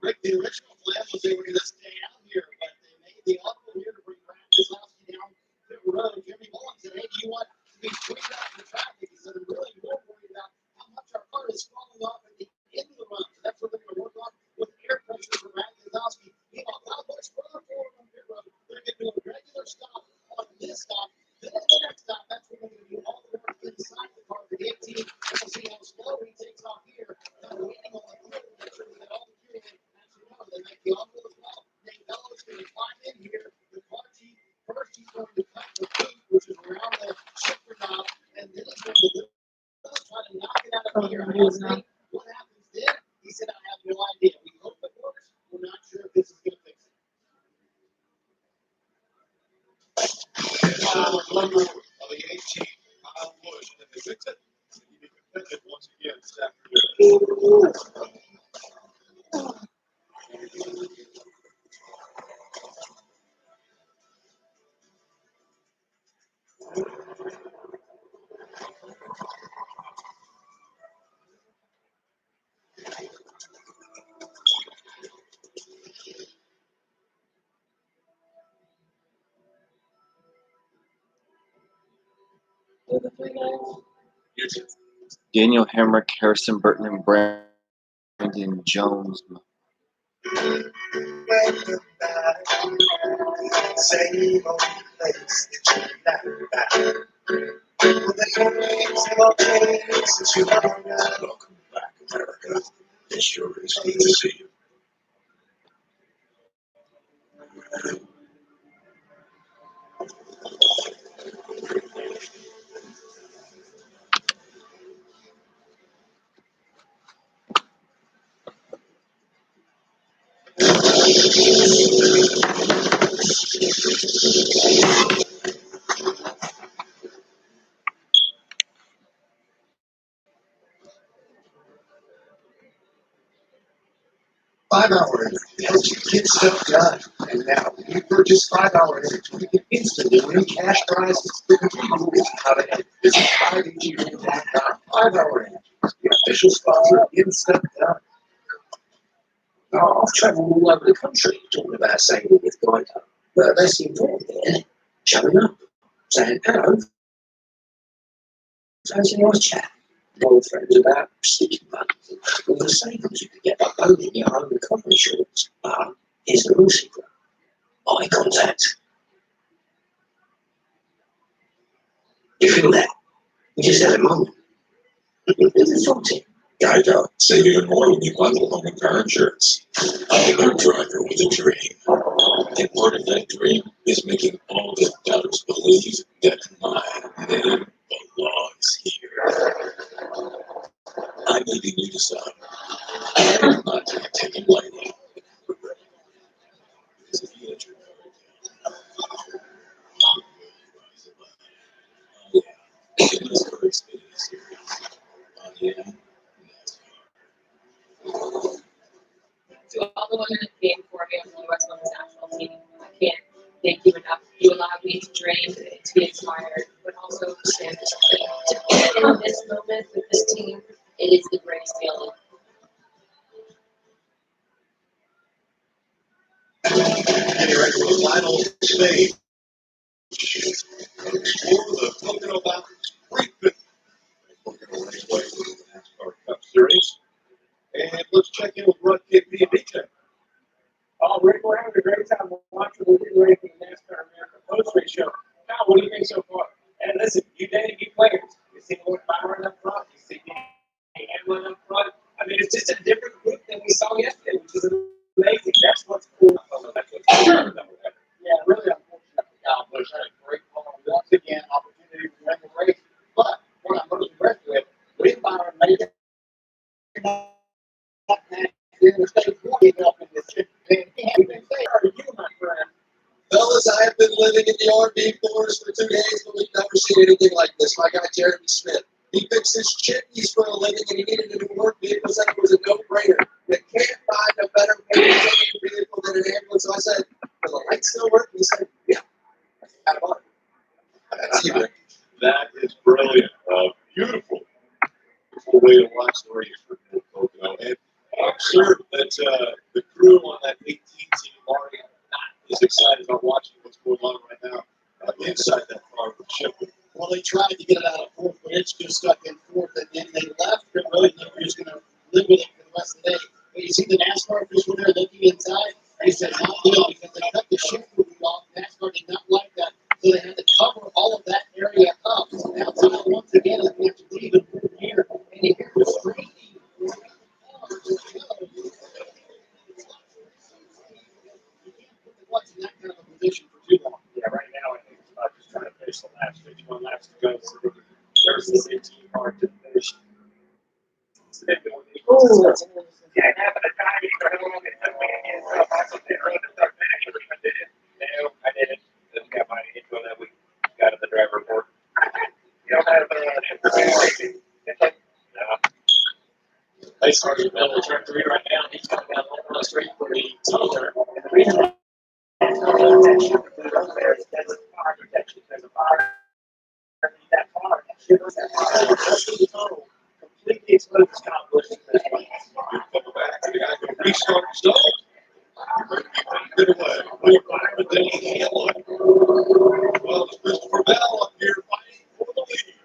Rick, the original plan was they were going to stay out here, but they made the offer here to bring Brad Keselowski down the road. Jimmy Mullins said, hey, do you want to be freed up in traffic? He said, I'm really more worried about how much our car is falling off at the end of the run. So that's what they're going to work on with air pressure for Brad Keselowski. Meanwhile, how much further forward on pit road? They're going to do a regular stop on this stop. Then at the next stop, that's when they're going to do all the work inside the car for the 18. And we'll see how slow he takes off here. Now, waiting on the field to make sure that all the fuel, as you know, they make the offer as well. Nate Bellows going to climb in here. The car chief, first he's going to cut the boot, which is around the shifter knob, and then he's going to try to knock it out of here. I asked him, what happens then? He said, I have no idea. We hope it works. We're not sure if this is going to fix it. Of the 18, Kyle Busch, and they fix it. He be competitive once again this afternoon. Daniel Hemrick, Harrison Burton, and Brandon Jones. Same old place that you're back. Same old place that you hung out. Welcome back, America. It sure is good to see you. 5-hour energy helps you get stuff done. And now, when you purchase 5-hour energy, you can instantly win cash prizes. The complete rules of how to enter. Visit 5AGRain.com. 5-hour energy, the official sponsor of Getting Stuff Done. Now, I've travelled all over the country talking about saying with guide up. But that's the important thing, isn't it? Showing up, saying hello, fancy a nice chat. Old friends about sticky buttons and all the savings you can get by owning your own car insurance. But here's the real secret. Eye contact. You feel that? You just had a moment. It's something. Guide up. Save even more when you bundle home and car insurance. I'm a driver with a dream. And part of that dream is making all the doubters believe that my name belongs here. I'm leaving you to decide. I'm not going to take it lightly. Because if you let your guard down, yeah, in this for Xfinity series, yeah. To all the women that came for me on the U.S. Women's National Team, I can't thank you enough. You allowed me to dream, to be inspired, but also to stand to in this moment with this team. It is the greatest feeling. Getting ready for the final stage. For the Pocono Mountains Great Pocono Raceway for the NASCAR Cup Series. And let's check in with Rud KP and BJ. Oh, Rick, we're having a great time watching the new race in the NASCAR American Post Race Show. Now, what do you think so far? And listen, you debut players. You see Lord Byron up front. You see Hamlin up front. I mean, it's just a different group than we saw yesterday, which is amazing. That's what's cool. That's what's cool. Yeah, really unfortunate for Kyle Busch. Had a great car. Once again, opportunity to win the race. But what I'm most impressed with, Lee Byron made it. Fellas, I have been living in the RV forest for 2 days, but we've never seen anything like this. My guy, Jeremy Smith, he fixes chimneys for a living, and he needed a new work vehicle, said it was a no-brainer. You can't find a better maintaining vehicle than an ambulance. So I said, does the light still work? He said, yeah. That's That is brilliant. Beautiful way to watch the race for Pocono. And I'm sure that the crew on that 18 team already is excited about watching what's going on right now inside that car with Chipman. Well, they tried to get it out of fourth, but it's just stuck in fourth, and then they left. They really knew he was going to live with it for the rest of the day. But you see the NASCAR official there looking inside. He said, not good, because they cut the shift movie off. NASCAR did not like that, so they had to cover all of that area up. So now once again, we have to leave it here, and you hear the street. What's in that kind of a position for too long? Yeah, right now, I think it's about just trying to finish the last 51 laps to go. So there's this 18 car to finish. Yeah, half of the time, you go home and tell me again, so I sit early to start finishing, which I did. No, I didn't. Just got my info that we got at the driver report. You don't have information. It's like, no. They started in the middle of turn 3 right now. He's coming down the straight for the tunnel turn. And the reason There's a fire protection. There's a fire. That car, that shivers that fire. The tunnel completely exposed to Scott Bush. Come back, the guy can restart himself. Good away. Lee Byron, then Hamlin. Well, it's Christopher Bell up here fighting for the lead.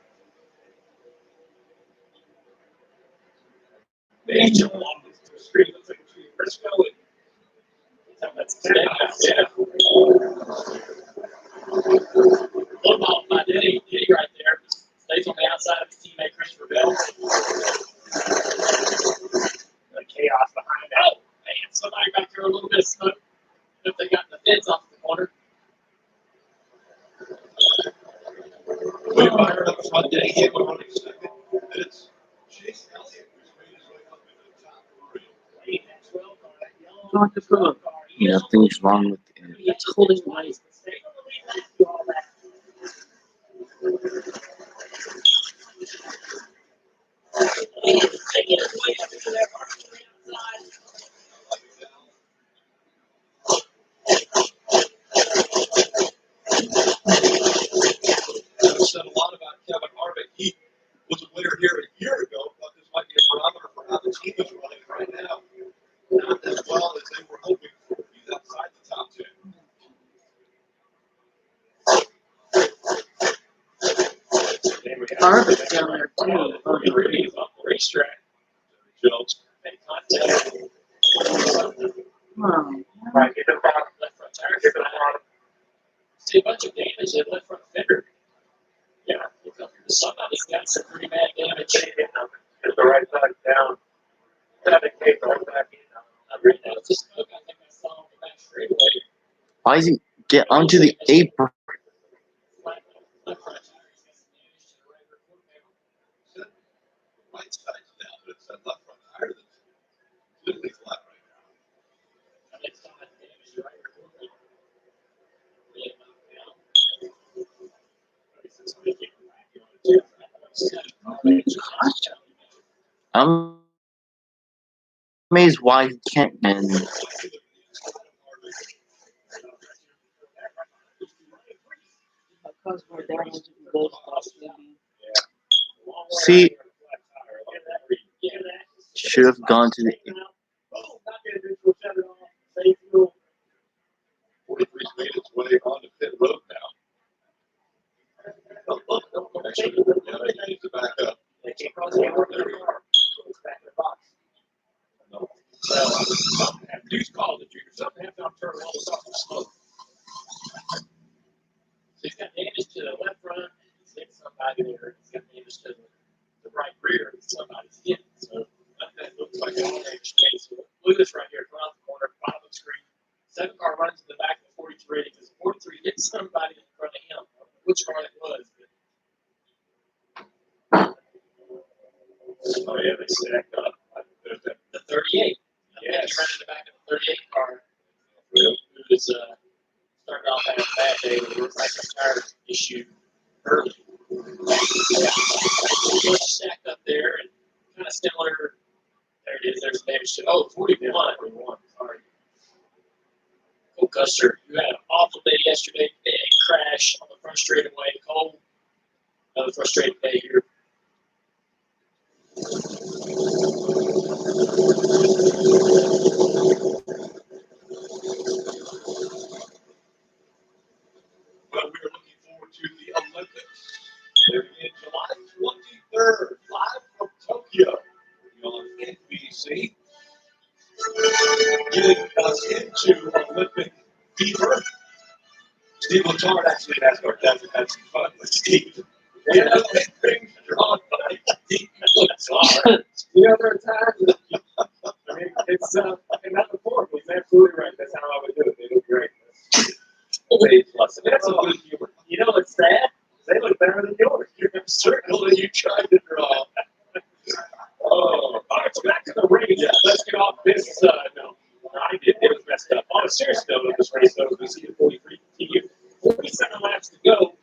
Major along the street. Looks like Frisco. Yeah. What about my Diddy right there? Stays on the outside of his teammate Christopher Bell. The chaos behind that. Oh, man, somebody back there a little bit of smoke. If they got the fence off the corner. Lee Byron up front, then Hamlin on his second. It's Chase Elliott who's made his way up into the top 3. Nothing's wrong with it. It's holding light. Harvest down there too. Racetrack. Jones. Wow. Right, get the bottom left front tire. Get the bottom. See a bunch of damage in left front fender. Yeah, somebody's got some pretty bad damage. It's the right side down. That came right back in. I ran out of the smoke. I think I saw him the back straightaway. Why does he get onto the apron? Left front tire. He's got some damage to the right rear quarter panel. Right side's down, but it's that left front tire that's literally flat right now. I think somebody damaged the right rear quarter panel. Yeah, down. I'm amazed why he can't win. Because we're down into the gold spots, maybe. See, should have gone to the. 43's made its way onto pit road now. Actually, yeah, they need to back up. They can't cross the car. Goes back in the box. No. News call the junior. Something happened on turn one. Off the smoke. So he's got damage to the left front. He's hit somebody there. He's got damage to the right rear. Somebody's hit. So that looks like an all-damage case. So look at this right here. Around the corner, bottom of the screen. Second car runs in the back of the 43 because 43 hit somebody in front of him. Which car it was. Oh, yeah, they stacked up. The 38. Yeah, he ran in the back of the 38 car. Who was started off having a bad day with a right tire issue early. Stacked up there and kind of similar. There it is. There's damage to. Oh, 41. Sorry. Cole Custer, who had an awful day yesterday. Big crash on the front straightaway. Cole, another frustrating day here. Well, we are looking forward to the Olympics. They're in July 23rd, live from Tokyo on NBC. Getting us into Olympic fever. Steve Letard actually asked our dad to have some fun with Steve. Yeah, things drawn by Steve Letard. You know, there are times, I mean, it's, and not before, but he's absolutely right. That's how I would do it. They look great. Plus, and that's a good humor. You know what's sad? They look better than yours. You're certainly you tried to draw. Oh, all right, so back to the race. Yeah, let's get off this. No, I did. It was messed up. On a serious note of this race, though, we see the 43 continue. 47 laps to go.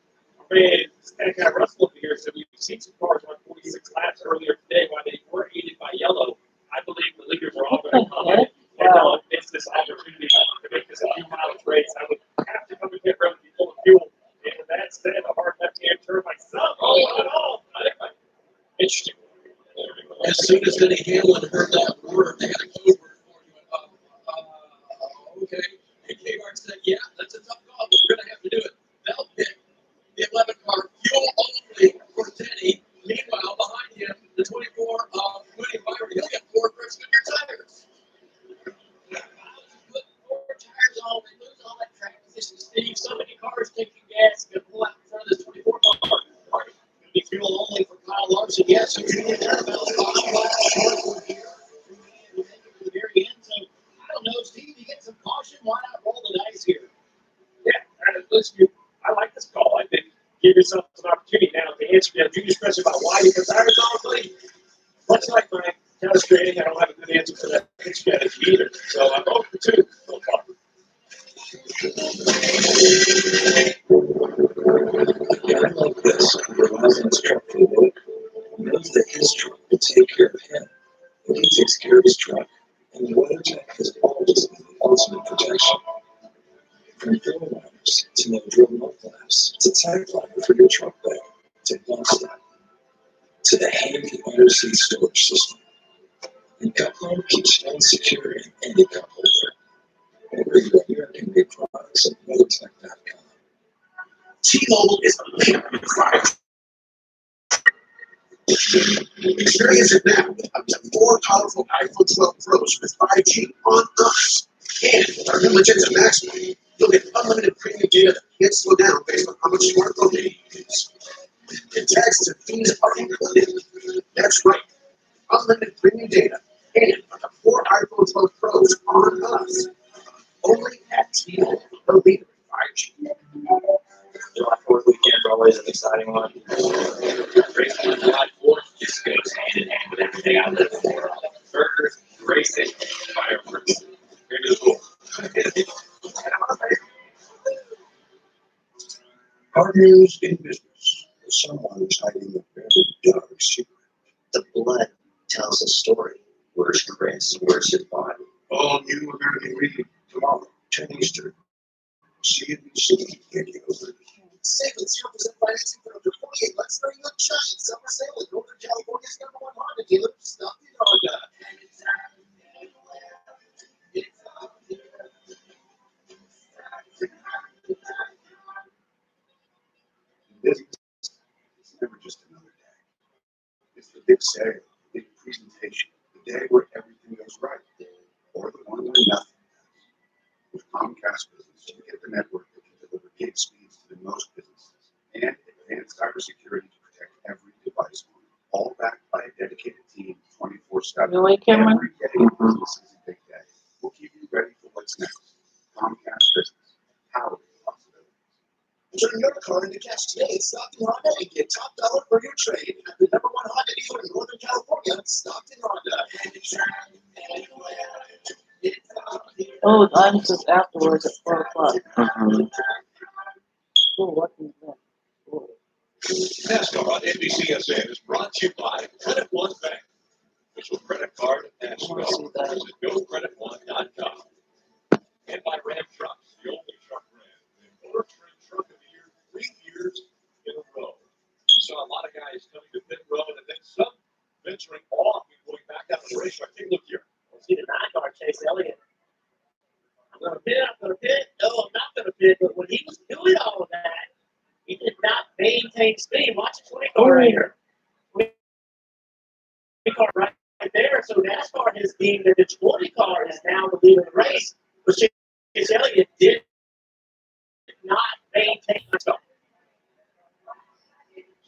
Man, that guy Russell over here said we've seen some cars on 46 laps earlier today while they were aided by yellow. I believe the leaders are all going to come in and miss this opportunity to make this a few miles race. I would have to come and get ready to full of fuel. And with that said, a hard left-hand turn myself. Oh, not at all. Interesting. As soon as Denny Hamlin heard that word, they had a code word for you. Okay. And Kmart said, yeah, that's a tough call, but we're going to have to do it. They'll pick the 11 car fuel only for Denny. Meanwhile, behind him, the 24 winning Byron, he'll get 4 fresh winter tires. Put 4 tires on, they lose all that track position. Steve, so many cars taking gas, going to pull out in front of this 24 car. Going to be fuel only for Kyle Larson. Yes, so you're going to turn about short here. We make it to the very end. So, I don't know, Steve, you get some caution. Why not roll the dice here? Yeah, listen, I like this call. I think give yourself an opportunity now to answer that Junior's question about why you put tires on, please. Much like my counter straightening, I don't have a good answer for that strategy either. So I'm going for 2 so far. Yeah, I love this. Relies on his truck for the work. Knows that his truck will take care of him. And he takes care of his truck. And WeatherTech has always been the ultimate protection. From drill liners to no drill mud flaps to tag liner for your truck bed to non-stop to the handy underseat storage system. And Cup-2 keeps phone secure in any cup holder. Order your American-made products at WeatherTech.com. T-Mobile is a leader in product Experience it now with up to 4 powerful iPhone 12 Pros with 5G on us. And with our new Magenta Max plan, you'll get unlimited premium data that can't slow down based on how much smartphone data you use. And texts and fees are included. That's right. Unlimited premium data and up to 4 iPhone 12 Pros on us. Only at T-Mobile, the leader in 5G. July 4th weekend is always an exciting one. Racing on July 4th just goes hand in hand with everything I live for. Burgers, racing, fireworks. Very cool. Partners in business. Someone is hiding a very dark secret. The blood tells a story. Where's Chris? Where's his body? All new American Reading tomorrow, 10 Eastern. CNBC Radio. Save with 0% financing for up to 48 months during the giant summer sale at Northern California's #1 Honda dealer, Stop in Honda. Business is never just another day. It's the big sale, the big presentation, the day where everything goes right, or the one where nothing does. With Comcast Business, you get the network that can deliver gig speeds to most businesses and advanced cybersecurity to protect every device on it, all backed by a dedicated team 24/7. Really, Cameron? Every day, business is a big day. We'll keep you ready for what's next. Comcast Business, powering possibilities. Turn your car into cash today at Stockton Honda and get top dollar for your trade at the #1 Honda dealer in Northern California, Stockton Honda. Oh, the ice is afterwards at 4 o'clock. Oh, what is that? Oh. NASCAR on NBCSN is brought to you by Credit One Bank. Official credit card of NASCAR. Visit GoCreditOne.com. And by Ram Trucks, the only truck brand. The Motor Trend Truck of the Year 3 years in a row. You saw a lot of guys coming to pit road and then some venturing off and going back out of the racetrack. Take a look here. See the 9-car Chase Elliott. I'm going to pit. No, I'm not going to pit. But when he was doing all of that, he did not maintain speed. Watch the 20 car right here. 20 car right there. So NASCAR has deemed that the 20 car is now the leader of the race. But Chase Elliott did not maintain the speed.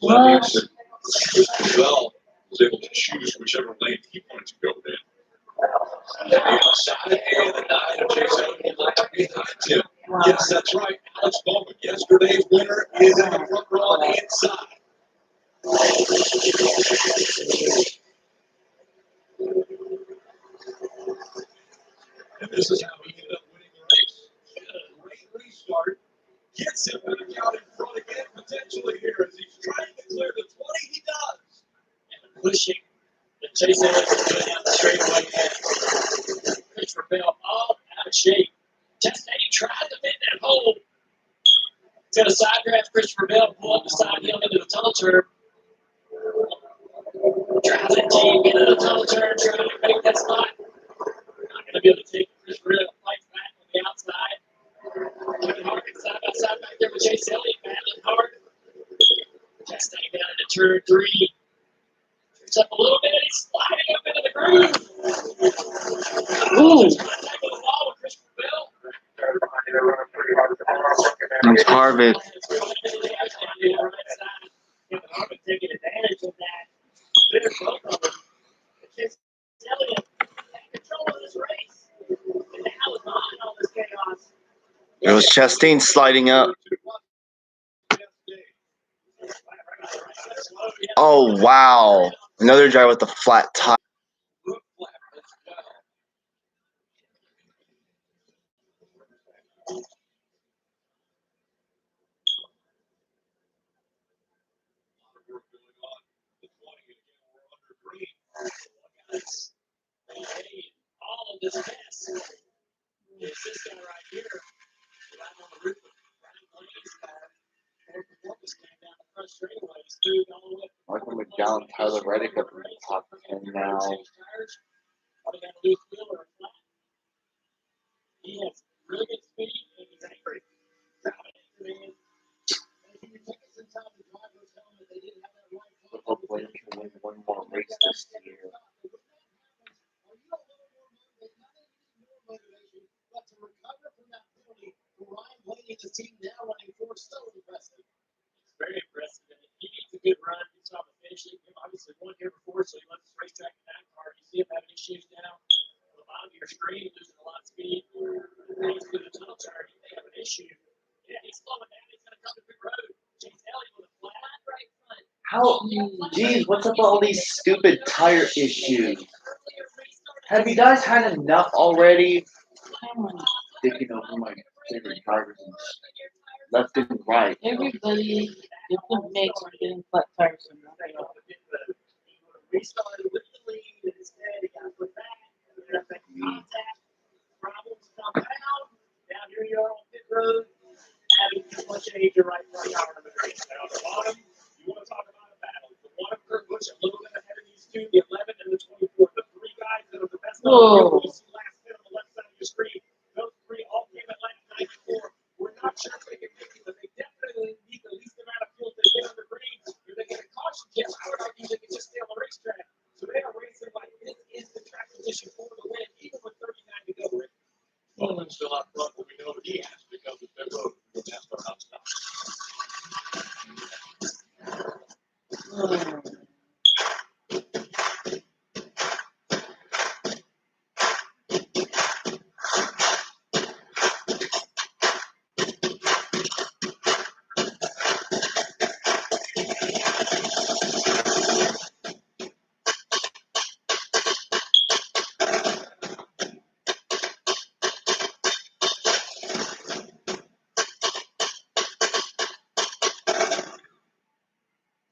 Well, that means that Christopher Bell was able to choose whichever lane he wanted to go in. And the outside and the 9 of Chase Elliott lined behind him. Yes, that's right. Alex Bowman, yesterday's winner, is in the front row on the inside. And this is how he ended up winning the race. A great restart. Gets him back out in front again, potentially here as he's trying to clear the 20. He does. And pushing the Chase Elliott going down the straightaway next. Christopher Bell all out of shape. Chastain tried to bend that hole. It's got a side draft. Christopher Bell pull up the side hill into the tunnel turn. Drives it deep into the tunnel turn, trying to make that spot. Not going to be able to take Christopher Bell fights back on the outside. Kevin Harvick side by side back there with Chase Elliott, battling hard. Chastain down into turn 3. Turns up a little bit, and he's sliding up into the groove. Ooh. Contact with the wall with Christopher Bell. It's Harvick. Kevin Harvick taking advantage of that. Better both of them. Chase Elliott had control of this race. And now is behind all this chaos. It was Chastain sliding up. Oh, wow. Another driver with a flat tire. All of this mess. It's this guy right here, right on the roof of Brian Lane's car. More performance came down the front straightaway. He's moved all the way. Michael McDowell, Tyler Reddick up in the top 10 now. Probably got a loose wheel or a flat. He has really good speed and he's angry. Hopefully he can win your screen, losing a lot of speed. He's through the tunnel turn. They have an issue. Yeah, he's slowing down. He's going to come to the road. Chase Elliott with a flat right front. How? Geez, what's up with all these stupid tire issues? Have you guys had enough already? Sticking over my favorite tires and left and right. Everybody, different makes are getting flat tires and nothing else. Restarted with the lead, and instead he got put back. And then after contact, problems compound. Now here you are on pit road, having too much age to right front tire in the race. Now on the bottom, you want to talk about a battle. The one of Kurt Busch a little bit ahead of these two, the 11 and the 24. The three guys that are the best on the field. You see last bit on the left side of your screen. Those three all came at lap 94. We're not sure if they can make it, but they definitely need the least amount of fuel to get on the green. If they get a caution kick, I would argue they can just stay on the racetrack. So they are racing like this is the track position for the win, even with 39 to go. Rick. Bowman's still out front, but we know that he has to become the pit road for NASCAR nonstop.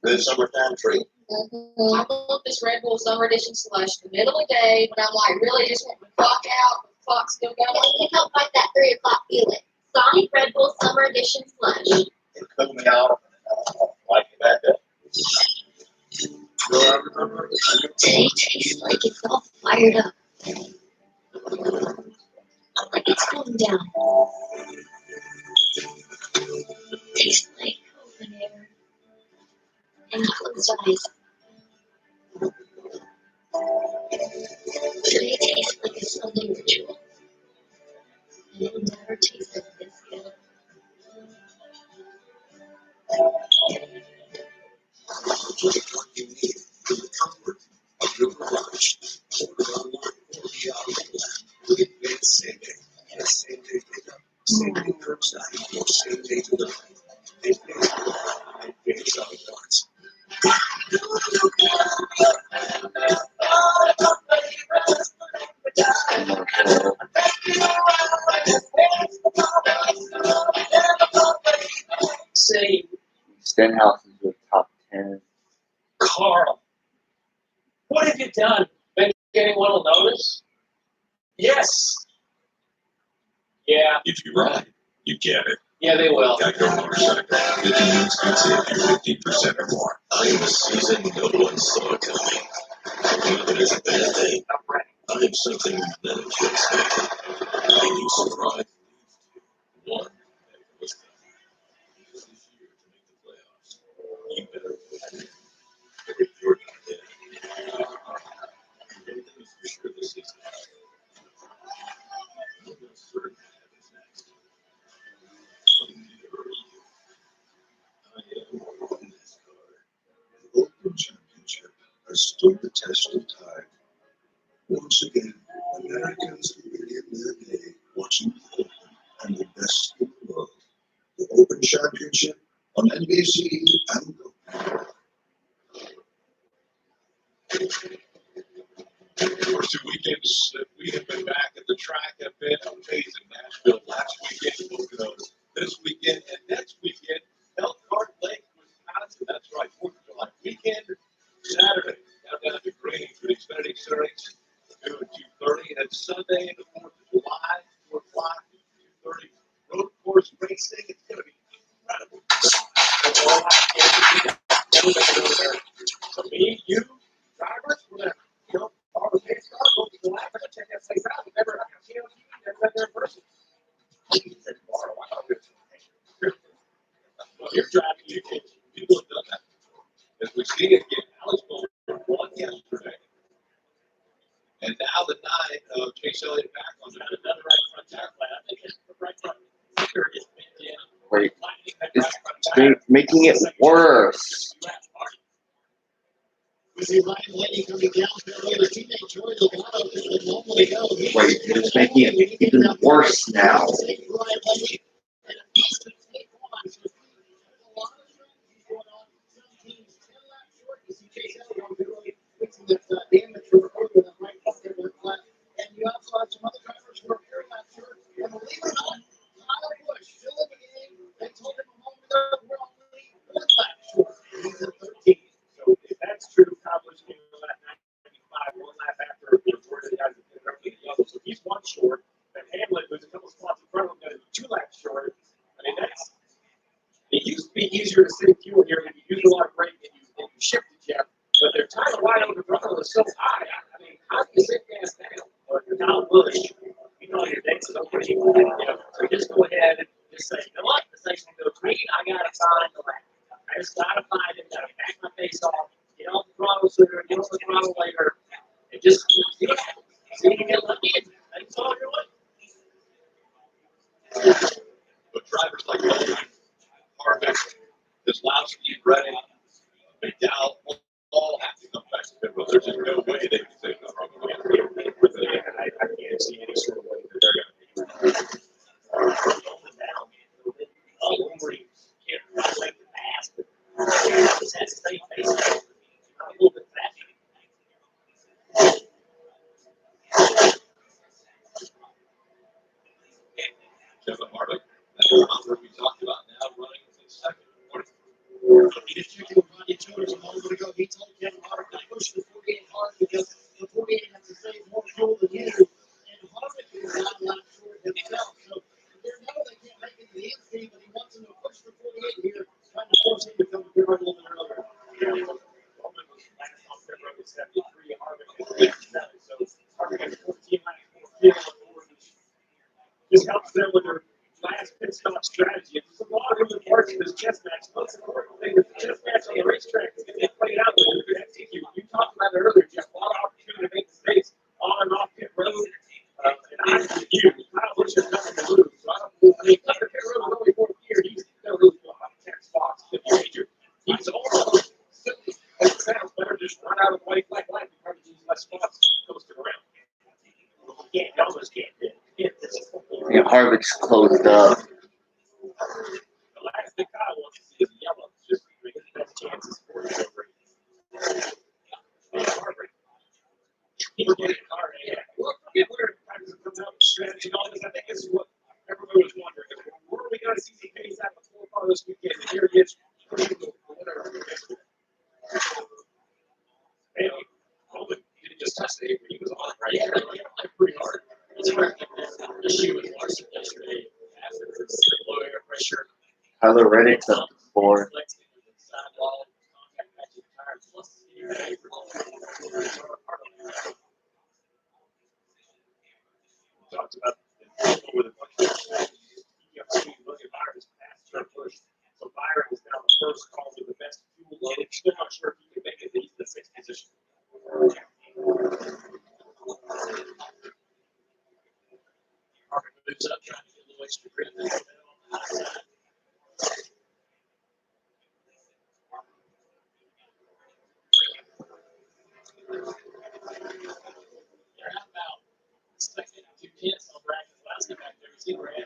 Good summertime treat. I love this Red Bull Summer Edition slush in the middle of the day when I'm like really just want my clock out, the clock's still going. Yeah, you can help fight that 3 o'clock feeling. Sonic Red Bull Summer Edition Slush. It cooked me out. Like it back up. Today tastes like it's all fired up. Like it's going down. Tastes like open air. And you close your eyes. Today tastes like a Sunday ritual. And it'll never taste like this again. Get what you need for the comfort of your garage. Order online or via our website. With advanced same day. Yes, same day pickup, same day curbside, or same day delivery. Advanced auto parts. Say, Stenhouse is your top 10. Carl, what have you done? Think anyone will notice? Yes. Yeah. If you ride, you get it. Yeah, they will. Geico Motorcycle. 50 minutes can save you 15% or more. I am a seasoned no one saw it coming. It is a bad thing. I am something that is expected. And you surprise one that was done. Because this year to make the playoffs, you better put it in. If you're not in, one thing is for sure this season. I'm not certain what happens next. But neither are you. I am on this card. The Open Championship has stood the test of time. Once again, Americans are really in their day watching the Open and the best in the world. The Open Championship on NBC and Go. First 2 weekends that we have been back at the track have been amazing. Nashville last weekend, Pocono this weekend, and next weekend, Elkhart Lake, Wisconsin. That's right, 4th of July weekend, Saturday, down to Green for the Xfinity Series, 2 and 2:30, and Sunday, the 4th of July, 4 o'clock, 2:30. Road course racing, it's going to be incredible. So me, you, drivers, whatever. You know, all the pace cars, go to the lap, and check that place out. Never, you know, never been there in person. Well, you're driving, you can, people have done that before. As we see it again, Alex Bowman won yesterday. And now the 9 of Chase Elliott back on that. Another right front tire flat. I think it's the right front. Is bent in. Wait, it's making it worse. We see Ryan Blaney coming down fairway. His teammate Troy Lovato could normally go. Wait, it's making it even worse now. Ryan Blaney and a piece to take on. So a lot of strategies going on. Some teams 10 laps short. You see Chase Elliott really fixing that damage from earlier that right up there with left. And you also have some other drivers who are very lap short. And believe it or not, Kyle Busch still in the game. They told him a moment ago we're only 1 lap short. He's at 13. So if that's true, Kyle Busch came in lap 95, 1 lap after the majority of the guys have been early in yellow. So he's 1 short. And Hamlin, who's a couple spots in front of him, got to be 2 laps short. I mean, it used to be easier to save fuel here when you use a lot of brake and you shift the jet. But their time of ride over throttle is so high. I mean, how do you sit gas down? Or Kyle Busch, you know, your date's so pretty. You know, so just go ahead and just say, you know what? The section goes green. I got to find the lap. I just got to find it. Got to back my face off. Get on the throttle sooner. Get on the throttle later. And just see you get lucky. That's all you're doing. But drivers like Harvick, this last speed running, McDowell, all have to come back to pit road. There's just no way they can say no. I can't see any sort of way that they're going to be. Kevin Harvick, that's the number we talked about now, running in second. He just checked in with Ronnie Childers a moment ago. He told Kevin Harvick to push the 48 hard because the 48 has to save more fuel than you. And Harvick is 9 laps short himself. So they know they can't make it to the end speed, but he wants him to push the 48 here, trying to force him to come to pit road a little bit earlier. Roman was last on pit road at 73, Harvick was 57. So Harvick has 14 laps more fuel on board, which just helps them with their last pit stop strategy. It's a lot of moving parts in this chess match. Most important thing is the chess match on the racetrack is going to play out with you're going to execute. You talked about it earlier, Jeff. A lot of opportunity to make mistakes on and off pit road. And I'm with you. Kyle Busch has nothing to lose. So I don't think the pit road is only 4th year. He's going to lose about 10 spots in the major. He's also, it sounds better, just run out of the way, like life, and probably use less spots coasting around. You almost can't do it. Yeah, Harvick's closed up. The last thing Kyle wants to see is yellow. Just because he has chances for it over. Harvick. We're getting hard. Well, forget where practice comes out with strategy and all this. I think this is what everybody was wondering. Where are we going to see these guys at before car this weekend? And here he is. Whatever. Hey, Roman, he didn't just touch the apron. He was on, right? Yeah, he played pretty hard. It's correct. The issue with Larson yesterday after the low air pressure. Tyler Reddick's up to 4. Talked about with a bunch of strategies. You have to see William Byron's past turn push. So Byron is now the first call with the best fuel load. Still not sure if he can make it to the 6th position. Harvick moves up, trying to get a little extra grip. They're out about second, 2 tenths on Brackett. Last back there, you see Grant.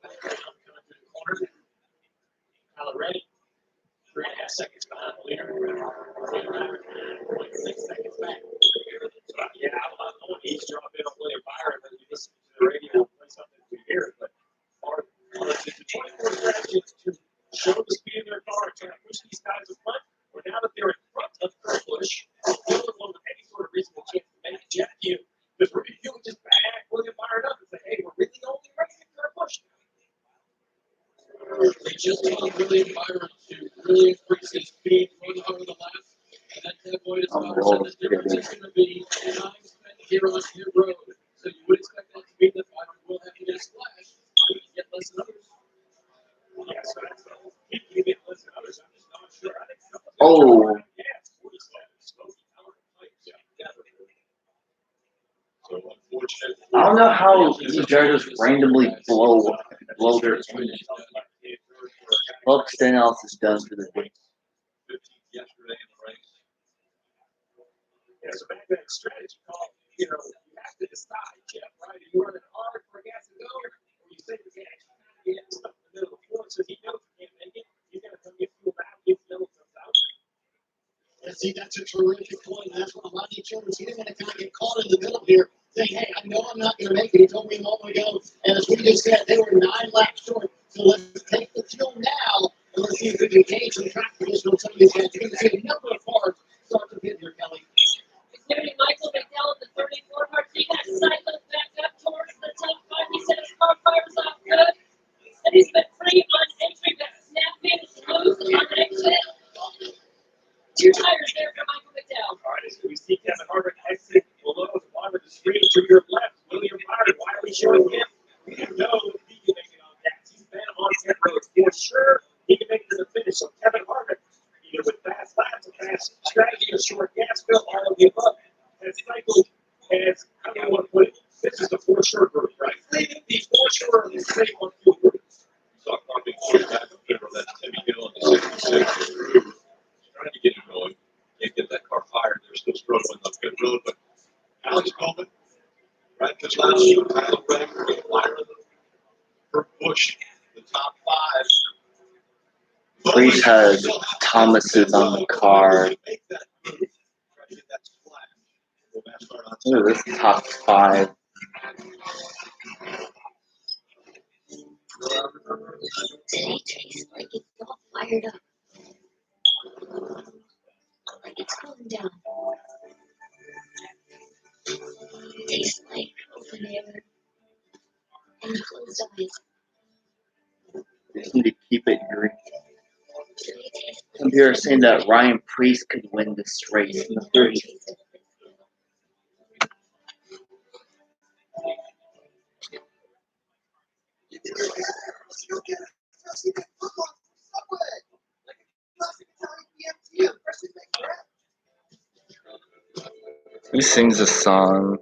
Coming through the corner. Tyler Reddick. 3.5 seconds behind the leader. 6 seconds back. So, yeah, I don't know what eavesdrop in on William Byron, but you listen to the radio and play something to hear it. But the 24 strategy to show the speed of their car and try to push these guys in front, or now that they're in front of Kurt Busch, still with any sort of reasonable chance to make Jeff Hugh. Because you would just back William Byron up and say, hey, we're really only racing Kurt Busch. They just told William Byron to really increase his speed going over the lap. And that dead boy is about to the difference is going to be time spent here on your road. So you would expect that to be that Byron will have to get a splash. He can get less than others. Yeah, so that's he can get less than others. I'm just not sure. I think Oh. Yeah, it's 47. So unfortunate. I don't know how these drivers randomly blow their engine. Well, Stenhouse is done for the day. 15th yesterday in the race. It's a bad strategy call. You know, you have to decide, Jeff, right? Are you running hard for gas to go, or you say the gas you get stuck in the middle of the floor, so he knows you can't make it. You got to come get fuel back, get the middle comes out. And see, that's a terrific point. That's what Rodney chose. He didn't want to kind of get caught in the middle here, saying, hey, I know I'm not going to make it. He told me a moment ago. And as we just said, they were 9 laps short. So let's take the fuel now, and let's see if we can gain some track position on some of these guys. You're going to see a number of cars start to hit here, Kelly. Xfinity Michael McDowell in the 34 car. He got cycled back up towards the top 5. He said his car fires off good. And he's been free on entry, but snap is loose on exit. 2 tires there for Michael McDowell. All right, so we see Kevin Harvick exit below the bottom of the screen to your left. William Byron, why are we showing him? We didn't know if he can make it on gas. He's been on 10 roads. For sure, he can make it to the finish. So Kevin Harvick, either with fast laps, a fast strategy, a short gas fill, all of the above, has cycled as, how do you want to put it? This is the for sure group, right? The for sure is the same on fuel group. Talk about being quarterback of that Timmy Hill in the 66 group. Trying to get it going. Can't get that car fired. They're still struggling on pit road, but Alex Coleman, right to last, Tyler Reddick, Byron, Kurt Busch, the top 5. Freeze had Thomas's on the car. Ooh, this top 5. Today tastes like it's all fired up. Like it's cooling down. It tastes like open air and closed eyes. They just need to keep it green. Some people are saying that Ryan Preece could win this race in the 30s. Who sings a song?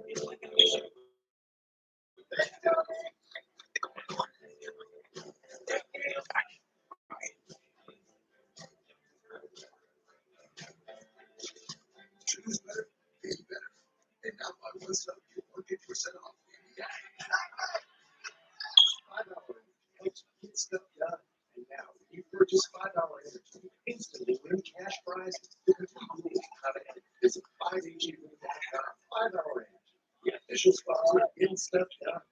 Choose better, pay better. And now buy one stuff, get 150% off. Get stuff done. And now, if you purchase $5 energy, instantly win cash prizes. Visit 5HEW.com. $5 energy. The official sponsor of Getting Stuff Done.